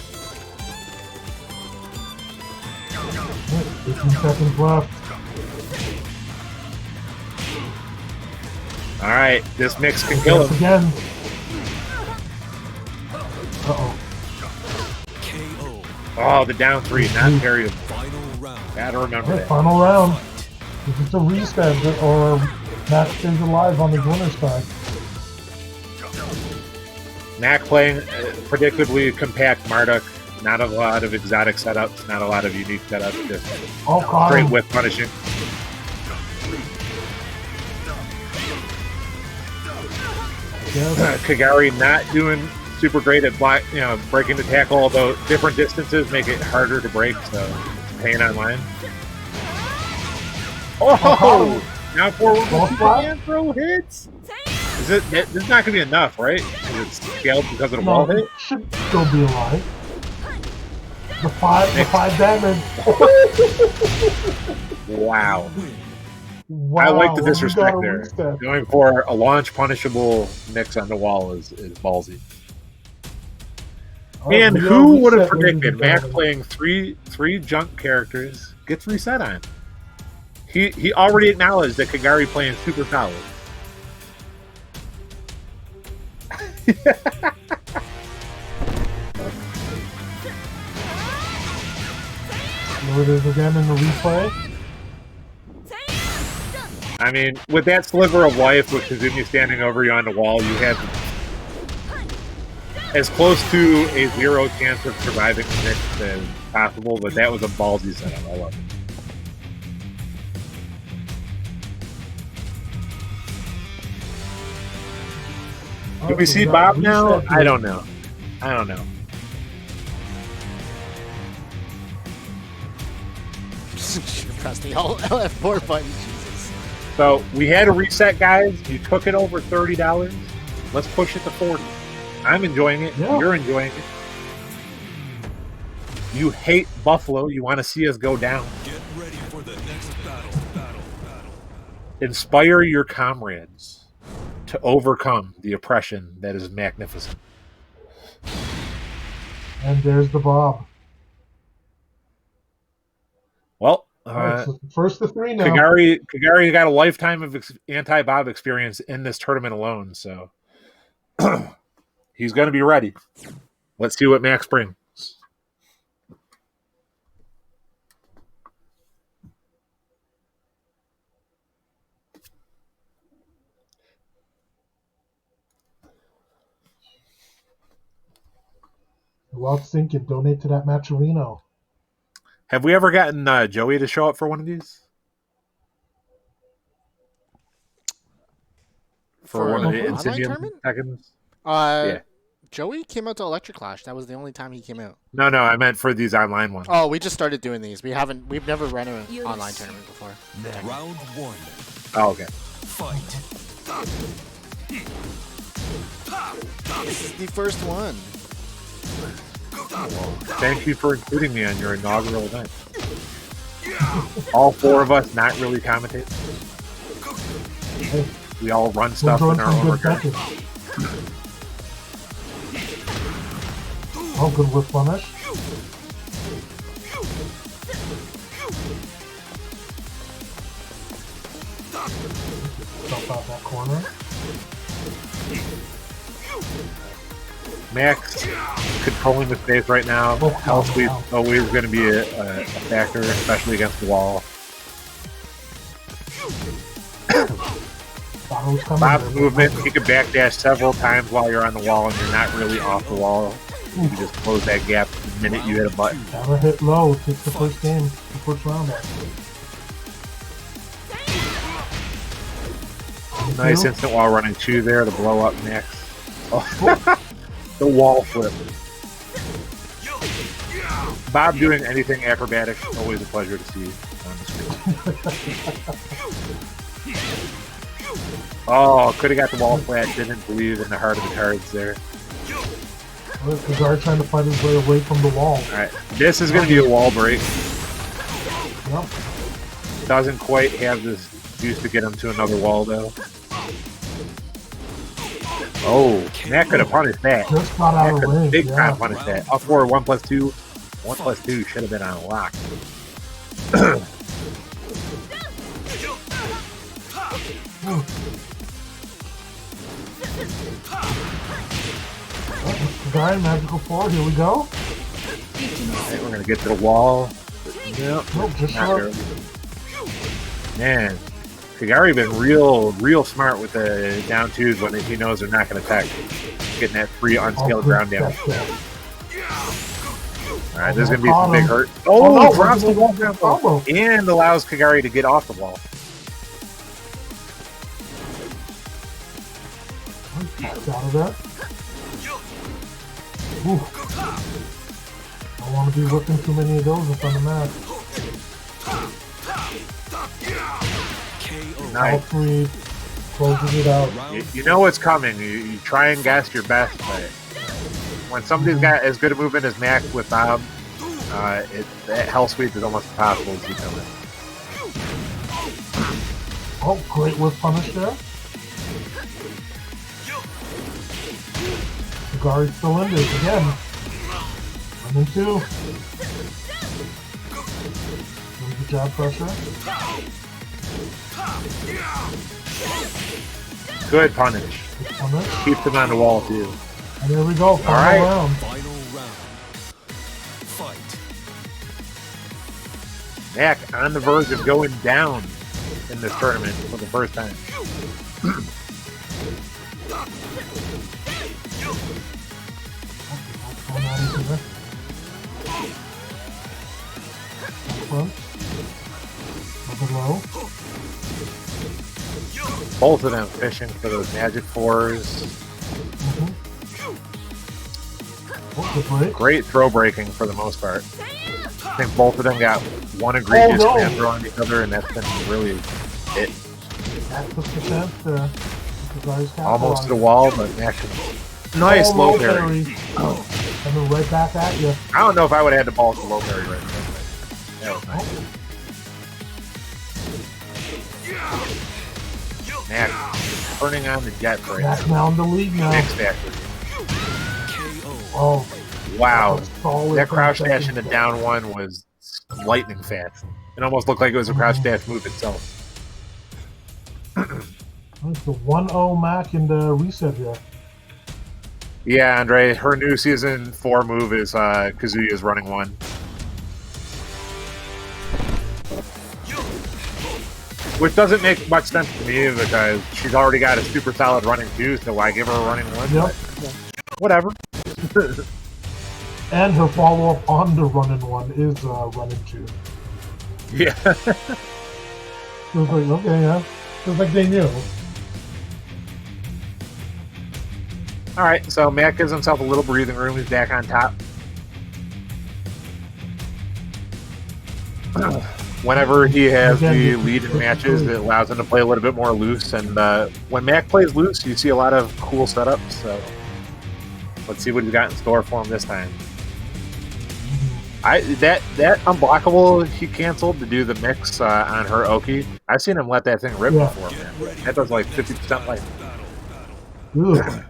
[SPEAKER 1] 15 seconds left.
[SPEAKER 5] All right, this mix can kill him.
[SPEAKER 1] Again. Uh-oh.
[SPEAKER 4] KO.
[SPEAKER 5] Oh, the down 3, not very.
[SPEAKER 4] Final round.
[SPEAKER 5] Gotta remember
[SPEAKER 1] Yeah,
[SPEAKER 5] that.
[SPEAKER 1] final round. If it's a reset or Max stays alive on the winner's side.
[SPEAKER 5] Mac playing predictably compact Marduk. Not a lot of exotic setups, not a lot of unique setups, just straight whip punishing. Kagari not doing super great at breaking the tackle, although different distances make it harder to break, so it's pain online. Oh! Now forward and throw hits! This is not going to be enough, right? Because it's scaled because of the wall hit?
[SPEAKER 1] Should still be alive. The five damage.
[SPEAKER 5] Wow. I like the disrespect there. Going for a launch punishable mix on the wall is ballsy. And who would have predicted Mac playing three junk characters gets reset on? He already acknowledged that Kagari playing super solid.
[SPEAKER 1] Here it is again in the replay.
[SPEAKER 5] I mean, with that sliver of life with Kazumi standing over you on the wall, you had as close to a 0 chance of surviving the mix as possible, but that was a ballsy setup. I love it. Do we see Bob now? I don't know.
[SPEAKER 3] Press the L4 button, Jesus.
[SPEAKER 5] So we had a reset, guys. You took it over $30. Let's push it to 40. I'm enjoying it. Yeah. You're enjoying it. You hate Buffalo. You want to see us go down.
[SPEAKER 4] Get ready for the next battle.
[SPEAKER 5] Inspire your comrades to overcome the oppression that is magnificent.
[SPEAKER 1] And there's the Bob.
[SPEAKER 5] Well,
[SPEAKER 1] first to 3 now.
[SPEAKER 5] Kagari got a lifetime of anti-Bob experience in this tournament alone, so he's going to be ready. Let's see what Max brings.
[SPEAKER 1] Go out sync and donate to that Matcherino.
[SPEAKER 5] Have we ever gotten Joey to show up for one of these? For one of the Insignian Tekkens?
[SPEAKER 3] Yeah. Joey came out to Electric Clash. That was the only time he came out.
[SPEAKER 5] No, I meant for these online ones.
[SPEAKER 3] Oh, we just started doing these. We've never run an online tournament before.
[SPEAKER 4] Round 1.
[SPEAKER 5] Oh, okay.
[SPEAKER 4] Fight.
[SPEAKER 3] This is the first one.
[SPEAKER 5] Thank you for including me on your inaugural event. All 4 of us not really commentate. We all run stuff in our own regard.
[SPEAKER 1] Oh, good whip punish. Jump out that corner.
[SPEAKER 5] Max controlling the space right now. Health sweep always going to be a factor, especially against the wall. Bob's movement, he can backdash several times while you're on the wall and you're not really off the wall. You can just close that gap the minute you hit a button.
[SPEAKER 1] Gotta hit low. Take the first game, the first round.
[SPEAKER 5] Nice instant wall running 2 there to blow up Max. Oh. The wall flip. Bob doing anything acrobatic, always a pleasure to see on the screen. Oh, could have got the wall flat, didn't believe in the heart of the cards there.
[SPEAKER 1] Kagari trying to fight his way away from the wall.
[SPEAKER 5] Alright, this is going to be a wall break.
[SPEAKER 1] Yep.
[SPEAKER 5] Doesn't quite have this juice to get him to another wall, though. Oh, Matt could have punished that.
[SPEAKER 1] Just got out of range.
[SPEAKER 5] Big time punish that. Up for 1+2. 1+2 should have been on lock.
[SPEAKER 1] Kagari, magical 4. Here we go.
[SPEAKER 5] Alright, we're gonna get to the wall. Nope,
[SPEAKER 1] just short.
[SPEAKER 5] Man, Kagari been real smart with the down 2s when he knows they're not gonna attack. getting that free unscaled
[SPEAKER 1] Oh,
[SPEAKER 5] ground damage. Alright, this is going to be
[SPEAKER 1] Caught
[SPEAKER 5] some big
[SPEAKER 1] him.
[SPEAKER 5] hurt.
[SPEAKER 1] Oh,
[SPEAKER 5] Oh,
[SPEAKER 1] no,
[SPEAKER 5] drops the wall
[SPEAKER 1] combo.
[SPEAKER 5] and allows Kagari to get off the wall.
[SPEAKER 1] Out of that. Ooh. Don't want to be whipping too many of those up on the map.
[SPEAKER 5] Nice.
[SPEAKER 1] All three closes it out.
[SPEAKER 5] You know what's coming. You try and guess your best, but when somebody's got as good a movement as Mac with Bob, that hell sweep is almost impossible to keep coming.
[SPEAKER 1] Oh, great whip punish there. Kagari still in this again. 1 and 2. There's the jab pressure.
[SPEAKER 5] Good punish.
[SPEAKER 1] Good punish.
[SPEAKER 5] Keeps him on the wall too.
[SPEAKER 1] And there we go. Final round.
[SPEAKER 4] Final round. Fight.
[SPEAKER 5] Mac on the verge of going down in this tournament for the first time.
[SPEAKER 1] Front. Over low.
[SPEAKER 5] Both of them fishing for those magic fours.
[SPEAKER 1] Oh, good break.
[SPEAKER 5] Great throw breaking for the most part. I think both of them got one egregious
[SPEAKER 1] no.
[SPEAKER 5] command throw on each other, and that's been really it.
[SPEAKER 1] That puts the chance there. Kagari's
[SPEAKER 5] Almost to the wall, but Mac. Nice low parry.
[SPEAKER 1] And then right back at you.
[SPEAKER 5] I don't know if I would have had the balls to low parry right there. That was nice. Mac turning on the jet right
[SPEAKER 1] Back now in the lead now.
[SPEAKER 5] Mix factory.
[SPEAKER 1] Oh,
[SPEAKER 5] Wow.
[SPEAKER 1] solid
[SPEAKER 5] That crouch
[SPEAKER 1] from
[SPEAKER 5] dash
[SPEAKER 1] second.
[SPEAKER 5] into down one was lightning fast. It almost looked like it was a crouch dash move itself.
[SPEAKER 1] It's the 1-0 Mac in the reset here.
[SPEAKER 5] Yeah, Andre, her new season 4 move is Kazuya's running one. Which doesn't make much sense to me because she's already got a super solid running 2, so why give her a running 1?
[SPEAKER 1] Yep.
[SPEAKER 5] But, whatever.
[SPEAKER 1] And her follow-up on the running one is running 2.
[SPEAKER 5] Yeah.
[SPEAKER 1] It was like, okay, yeah. It was like they knew.
[SPEAKER 5] Alright, so Matt gives himself a little breathing room. He's back on top. Whenever he has the lead in matches, it allows him to play a little bit more loose. And when Mac plays loose, you see a lot of cool setups. So let's see what he's got in store for him this time. That unblockable he canceled to do the mix on her Oki. I've seen him let that thing rip before, man. That does like 50% life.
[SPEAKER 1] Ugh.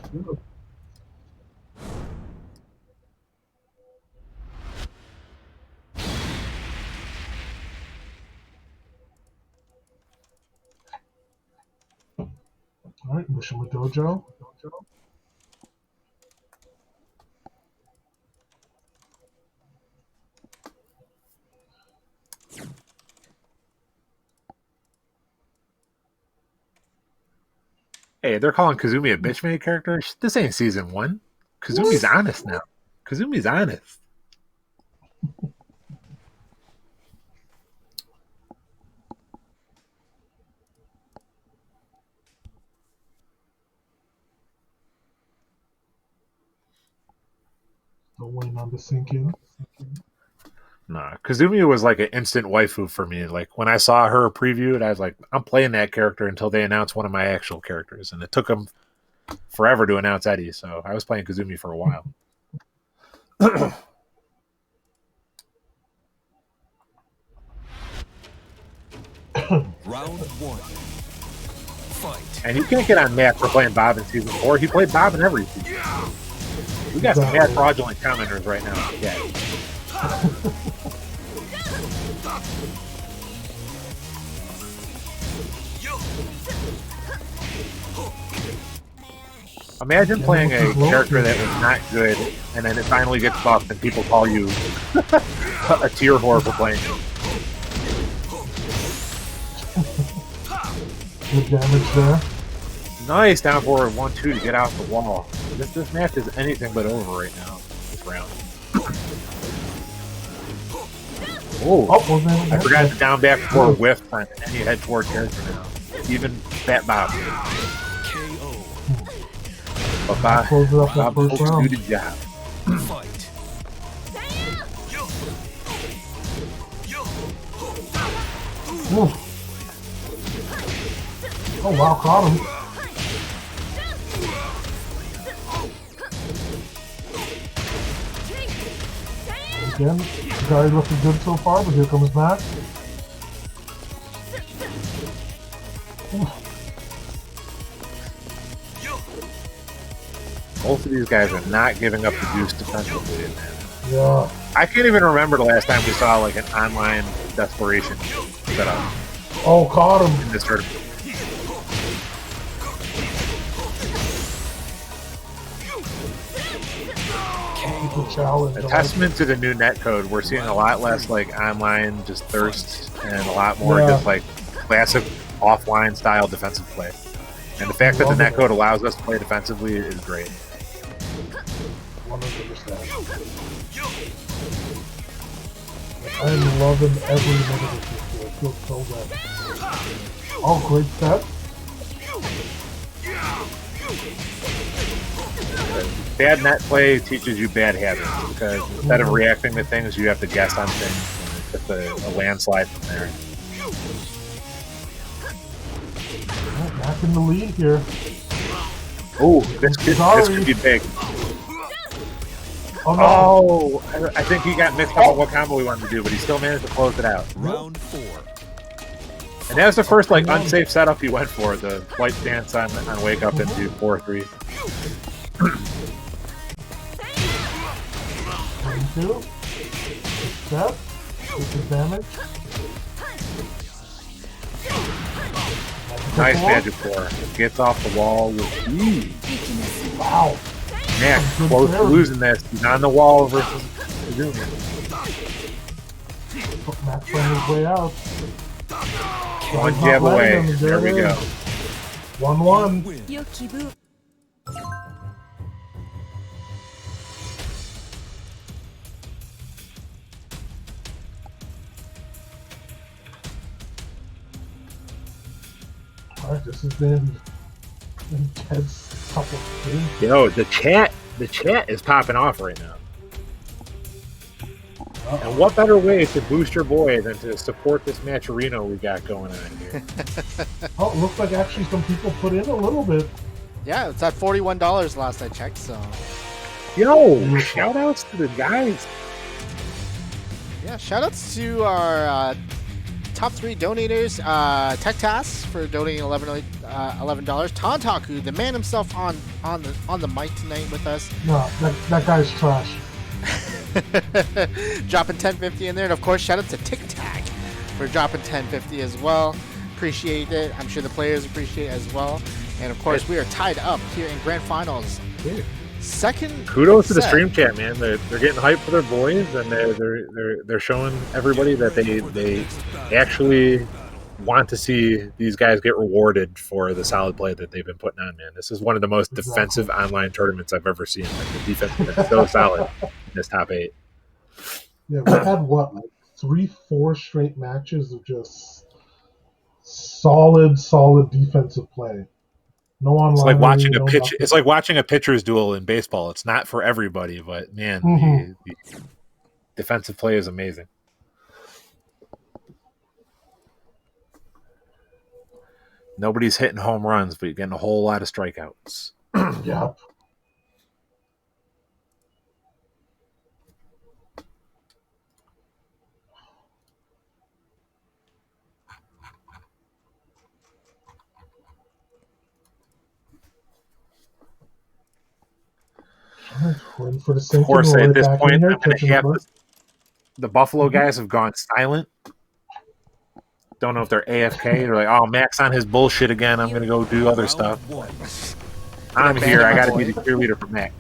[SPEAKER 1] Alright, Mishima Dojo.
[SPEAKER 5] Hey, they're calling Kazumi a bitch-made character? This ain't season 1. Kazumi's honest now. Kazumi's honest.
[SPEAKER 1] Still waiting on the sink in.
[SPEAKER 5] Nah, Kazumi was like an instant waifu for me. Like when I saw her previewed, I was like, I'm playing that character until they announce one of my actual characters. And it took them forever to announce Eddie, so I was playing Kazumi for a while.
[SPEAKER 4] Round 1. Fight.
[SPEAKER 5] And you can't get on Matt for playing Bob in season 4. He played Bob in every season. We got some mad fraudulent commenters right now. Yeah. Imagine playing a character that was not good, and then it finally gets buffed, and people call you a tier whore for playing it.
[SPEAKER 1] Good damage there.
[SPEAKER 5] Nice down forward 1-2 to get out the wall. This match is anything but over right now. This round. Oh, I forgot to down back before whiff time, and then you head toward character now. Even Fat Bob.
[SPEAKER 4] KO.
[SPEAKER 5] But Bob folks do the job.
[SPEAKER 4] Fight.
[SPEAKER 1] Oh wow, caught him. Again, Kagari looking good so far, but here comes Matt.
[SPEAKER 5] Both of these guys are not giving up the juice defensively, man.
[SPEAKER 1] Yeah.
[SPEAKER 5] I can't even remember the last time we saw like an online desperation setup
[SPEAKER 1] Oh, caught him.
[SPEAKER 5] in this tournament.
[SPEAKER 1] Challenge.
[SPEAKER 5] A testament to the new netcode, we're seeing a lot less like online just thirst and a lot more just like classic offline style defensive play. And the fact that the netcode allows us to play defensively is great.
[SPEAKER 1] 100%. I'm loving every minute of this. It feels so good. Oh, great set.
[SPEAKER 5] Bad net play teaches you bad habits because instead of reacting to things, you have to guess on things. And it's just a landslide from there.
[SPEAKER 1] Oh, back in the lead here.
[SPEAKER 5] Oh, this could be big.
[SPEAKER 1] Oh, no.
[SPEAKER 5] Oh, I think he got mixed up on what combo he wanted to do, but he still managed to close it out.
[SPEAKER 4] Round 4.
[SPEAKER 5] And that was the first like unsafe setup he went for, the white stance on wake up into 4-3.
[SPEAKER 1] 22. Step. Disadvantage.
[SPEAKER 5] Nice magic four. Gets off the wall with ease.
[SPEAKER 1] Wow.
[SPEAKER 5] Man, close to losing this. He's on the wall versus Izumi.
[SPEAKER 1] Matt's playing his way out.
[SPEAKER 5] One jab away. There we go.
[SPEAKER 1] 1-1. Alright, this has been an intense couple of games.
[SPEAKER 5] Yo, the chat is popping off right now. And what better way to boost your boy than to support this matcherino we got going on here?
[SPEAKER 1] Oh, it looks like actually some people put in a little bit.
[SPEAKER 3] Yeah, it's at $41 last I checked, so.
[SPEAKER 5] Yo, shout outs to the guys.
[SPEAKER 3] Yeah, shout outs to our top 3 donators. Tech Task for donating $11. Tantaku, the man himself on the mic tonight with us.
[SPEAKER 1] No, that guy's trash.
[SPEAKER 3] Dropping 1050 in there, and of course shout out to Tic Tac for dropping 1050 as well. Appreciate it. I'm sure the players appreciate it as well. And of course we are tied up here in grand finals. Second.
[SPEAKER 5] Kudos to the stream chat, man. They're getting hyped for their boys, and they're showing everybody that they actually want to see these guys get rewarded for the solid play that they've been putting on, man. This is one of the most defensive online tournaments I've ever seen. Like, the defense has been so solid in this top 8.
[SPEAKER 1] Yeah, we had what, like 3-4 straight matches of just solid defensive play. No online.
[SPEAKER 5] It's like watching a pitch. It's like watching a pitcher's duel in baseball. It's not for everybody, but man, the defensive play is amazing. Nobody's hitting home runs, but you're getting a whole lot of strikeouts.
[SPEAKER 1] Yep.
[SPEAKER 5] Of course, at this point, I'm going to have the Buffalo guys have gone silent. Don't know if they're AFK. They're like, oh, Mac's on his bullshit again. I'm going to go do other stuff. I'm here. I got to be the cheerleader for Mac.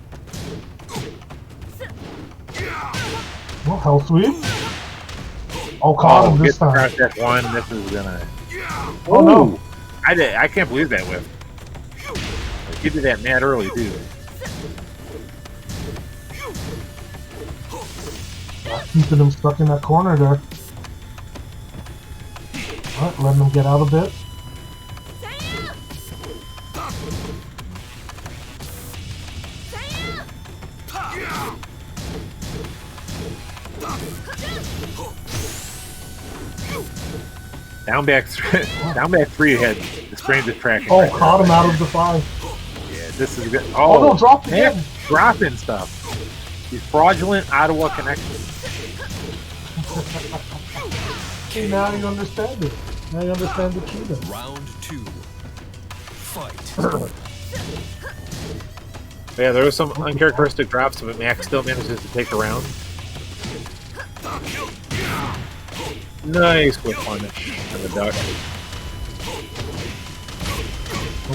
[SPEAKER 1] Well, hell sweep. Oh, caught him this time.
[SPEAKER 5] Crouch deck 1. This is going to...
[SPEAKER 1] Oh, no.
[SPEAKER 5] I can't believe that whip. Like, he did that mad early, too.
[SPEAKER 1] Keeping him stuck in that corner there. Alright, letting him get out a bit.
[SPEAKER 5] Down back three had the strange tracking.
[SPEAKER 1] Oh, caught him out of the 5.
[SPEAKER 5] Yeah, this is good.
[SPEAKER 1] Oh no, dropped again.
[SPEAKER 5] Dropping stuff. These fraudulent Ottawa connections.
[SPEAKER 1] Okay, now you understand it. Now you understand the cheating.
[SPEAKER 4] Round 2. Fight.
[SPEAKER 5] Yeah, there was some uncharacteristic drops, but Max still manages to take a round. Nice whip punish on the duck.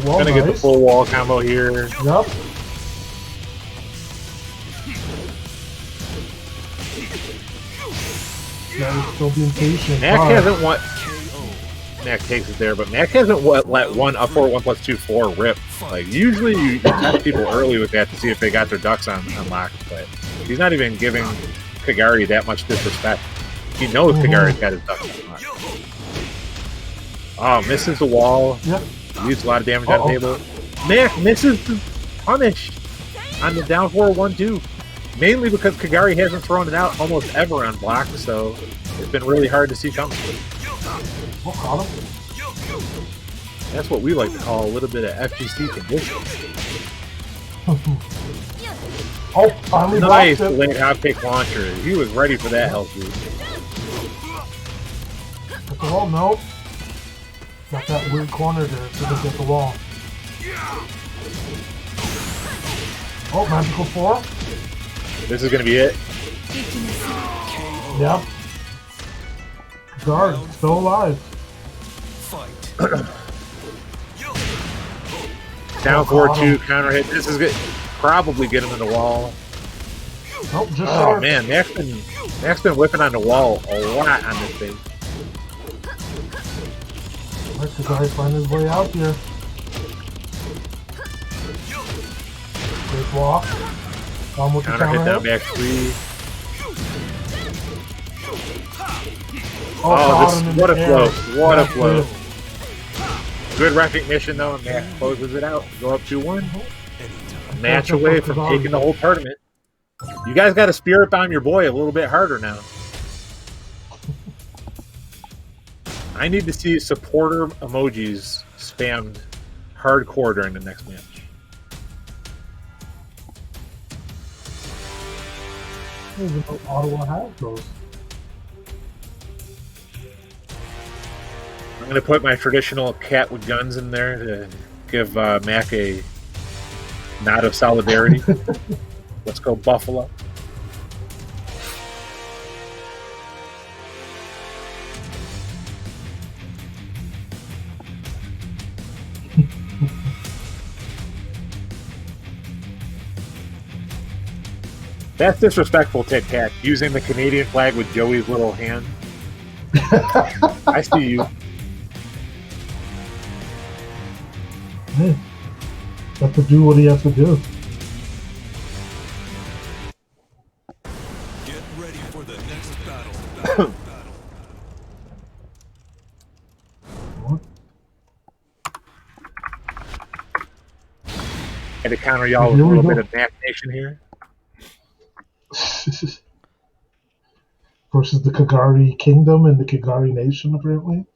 [SPEAKER 5] Gonna get the full wall combo here.
[SPEAKER 1] Yup. Yeah, still being patient.
[SPEAKER 5] Mac hasn't what. Mac takes it there, but Mac hasn't let one up or 1+2/4 rip. Like usually you test people early with that to see if they got their ducks on lock, but he's not even giving Kagari that much disrespect. He knows Kagari's got his ducks on lock. Oh, misses the wall.
[SPEAKER 1] Yep.
[SPEAKER 5] Leaves a lot of damage on the table. Mac misses the punish on the down 4-1-2. Mainly because Kagari hasn't thrown it out almost ever on block, so it's been really hard to see coming. That's what we like to call a little bit of FGC condition.
[SPEAKER 1] Oh, finally
[SPEAKER 5] nice
[SPEAKER 1] blocked it.
[SPEAKER 5] late hop kick launcher. He was ready for that health boost.
[SPEAKER 1] Get the wall, no. Got that weird corner there, so they get the wall. Oh, magical 4.
[SPEAKER 5] This is gonna be it.
[SPEAKER 1] Yep. Guard, still alive.
[SPEAKER 5] Down 4-2, counter hit. This is good. Probably get him in the wall.
[SPEAKER 1] Nope, just
[SPEAKER 5] oh
[SPEAKER 1] short.
[SPEAKER 5] Man, Mac's been whipping on the wall a lot on this thing.
[SPEAKER 1] Let the guy find his way out here. Great walk. With
[SPEAKER 5] counter hit down back 3. What a flow. What a flow. Good recognition though, and Mac closes it out. Go up 2-1. A match away from taking the whole tournament. You guys got to spirit bomb your boy a little bit harder now. I need to see supporter emojis spammed hardcore during the next match.
[SPEAKER 1] I don't even know Ottawa has those.
[SPEAKER 5] I'm going to put my traditional cat with guns in there to give Mac a nod of solidarity. Let's go Buffalo. That's disrespectful, Tit Tat. Using the Canadian flag with Joey's little hand. I see you.
[SPEAKER 1] Hey, have to do what he has to do.
[SPEAKER 4] Get ready for the next battle.
[SPEAKER 5] And to counter y'all with a little bit of Mac Nation here.
[SPEAKER 1] Versus the Kagari Kingdom and the Kagari Nation, apparently.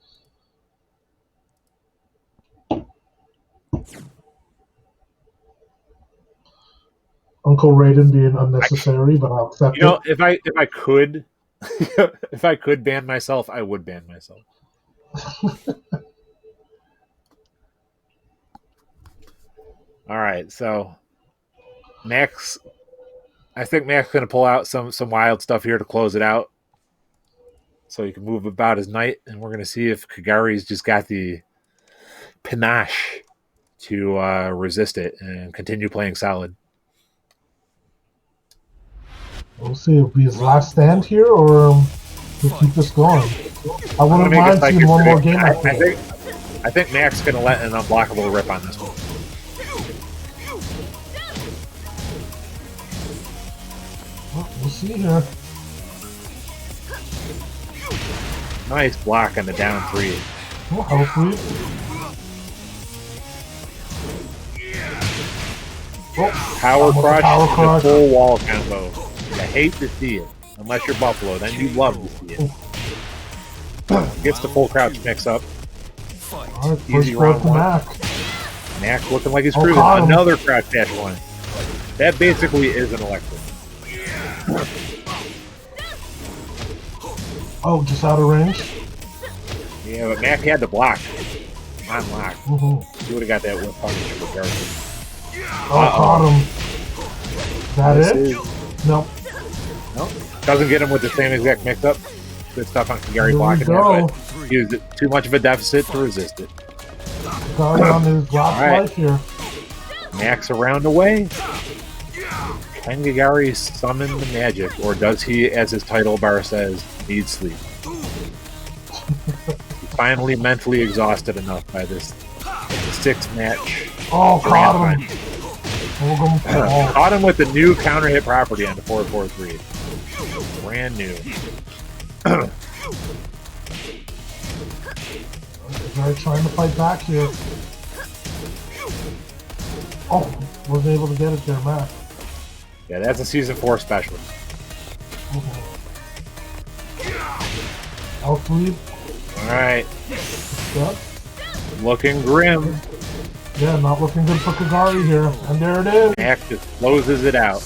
[SPEAKER 1] Uncle Raiden being unnecessary, but I'll accept it.
[SPEAKER 5] You know, if I could, if I could ban myself, I would ban myself. All right, so Max, I think Mac's going to pull out some wild stuff here to close it out, so he can move about his knight, and we're going to see if Kagari's just got the panache to resist it and continue playing solid.
[SPEAKER 1] We'll see. It'll be his last stand here, or we'll keep this going. I wouldn't mind seeing one more game.
[SPEAKER 5] I think Mac's going to let an unblockable rip on this one.
[SPEAKER 1] see here.
[SPEAKER 5] Nice block on the down 3.
[SPEAKER 1] Oh, health lead. Oh,
[SPEAKER 5] Power crush
[SPEAKER 1] power
[SPEAKER 5] and a
[SPEAKER 1] crush.
[SPEAKER 5] full wall combo. I hate to see it. Unless you're Buffalo, then you love to see it. Gets the full crouch mix up.
[SPEAKER 1] Alright,
[SPEAKER 5] Easy
[SPEAKER 1] first blood
[SPEAKER 5] round
[SPEAKER 1] to
[SPEAKER 5] 1.
[SPEAKER 1] Mac.
[SPEAKER 5] Mac looking like he's
[SPEAKER 1] Oh,
[SPEAKER 5] cruising.
[SPEAKER 1] caught him.
[SPEAKER 5] Another crouch dash 1. That basically is an electric.
[SPEAKER 1] Oh, just out of range.
[SPEAKER 5] Yeah, but Mac had to block. On lock.
[SPEAKER 1] Mm-hmm.
[SPEAKER 5] He would have got that whip punish regardless.
[SPEAKER 1] Oh, caught him. Is that
[SPEAKER 5] This
[SPEAKER 1] it?
[SPEAKER 5] is-
[SPEAKER 1] Nope.
[SPEAKER 5] Nope. Doesn't get him with the same exact mix-up. Good stuff on Kagari
[SPEAKER 1] Here we
[SPEAKER 5] blocking
[SPEAKER 1] go.
[SPEAKER 5] that, but he used it too much of a deficit to resist it.
[SPEAKER 1] Kagari on his last
[SPEAKER 5] Alright.
[SPEAKER 1] life here.
[SPEAKER 5] Max around away. Can Kagari summon the magic, or does he, as his title bar says, need sleep? He's finally mentally exhausted enough by this 6-match.
[SPEAKER 1] Oh, caught
[SPEAKER 5] grand
[SPEAKER 1] him. We'll go for all.
[SPEAKER 5] Caught him with the new counter hit property on the 4-4-3. Brand new.
[SPEAKER 1] Kagari trying to fight back here. Oh, wasn't able to get it there, Mac.
[SPEAKER 5] Yeah, that's a season 4 special.
[SPEAKER 1] Health lead.
[SPEAKER 5] Alright.
[SPEAKER 1] Yep.
[SPEAKER 5] Looking grim.
[SPEAKER 1] Yeah, not looking good for Kagari here. And there it is.
[SPEAKER 5] Mac just closes it out.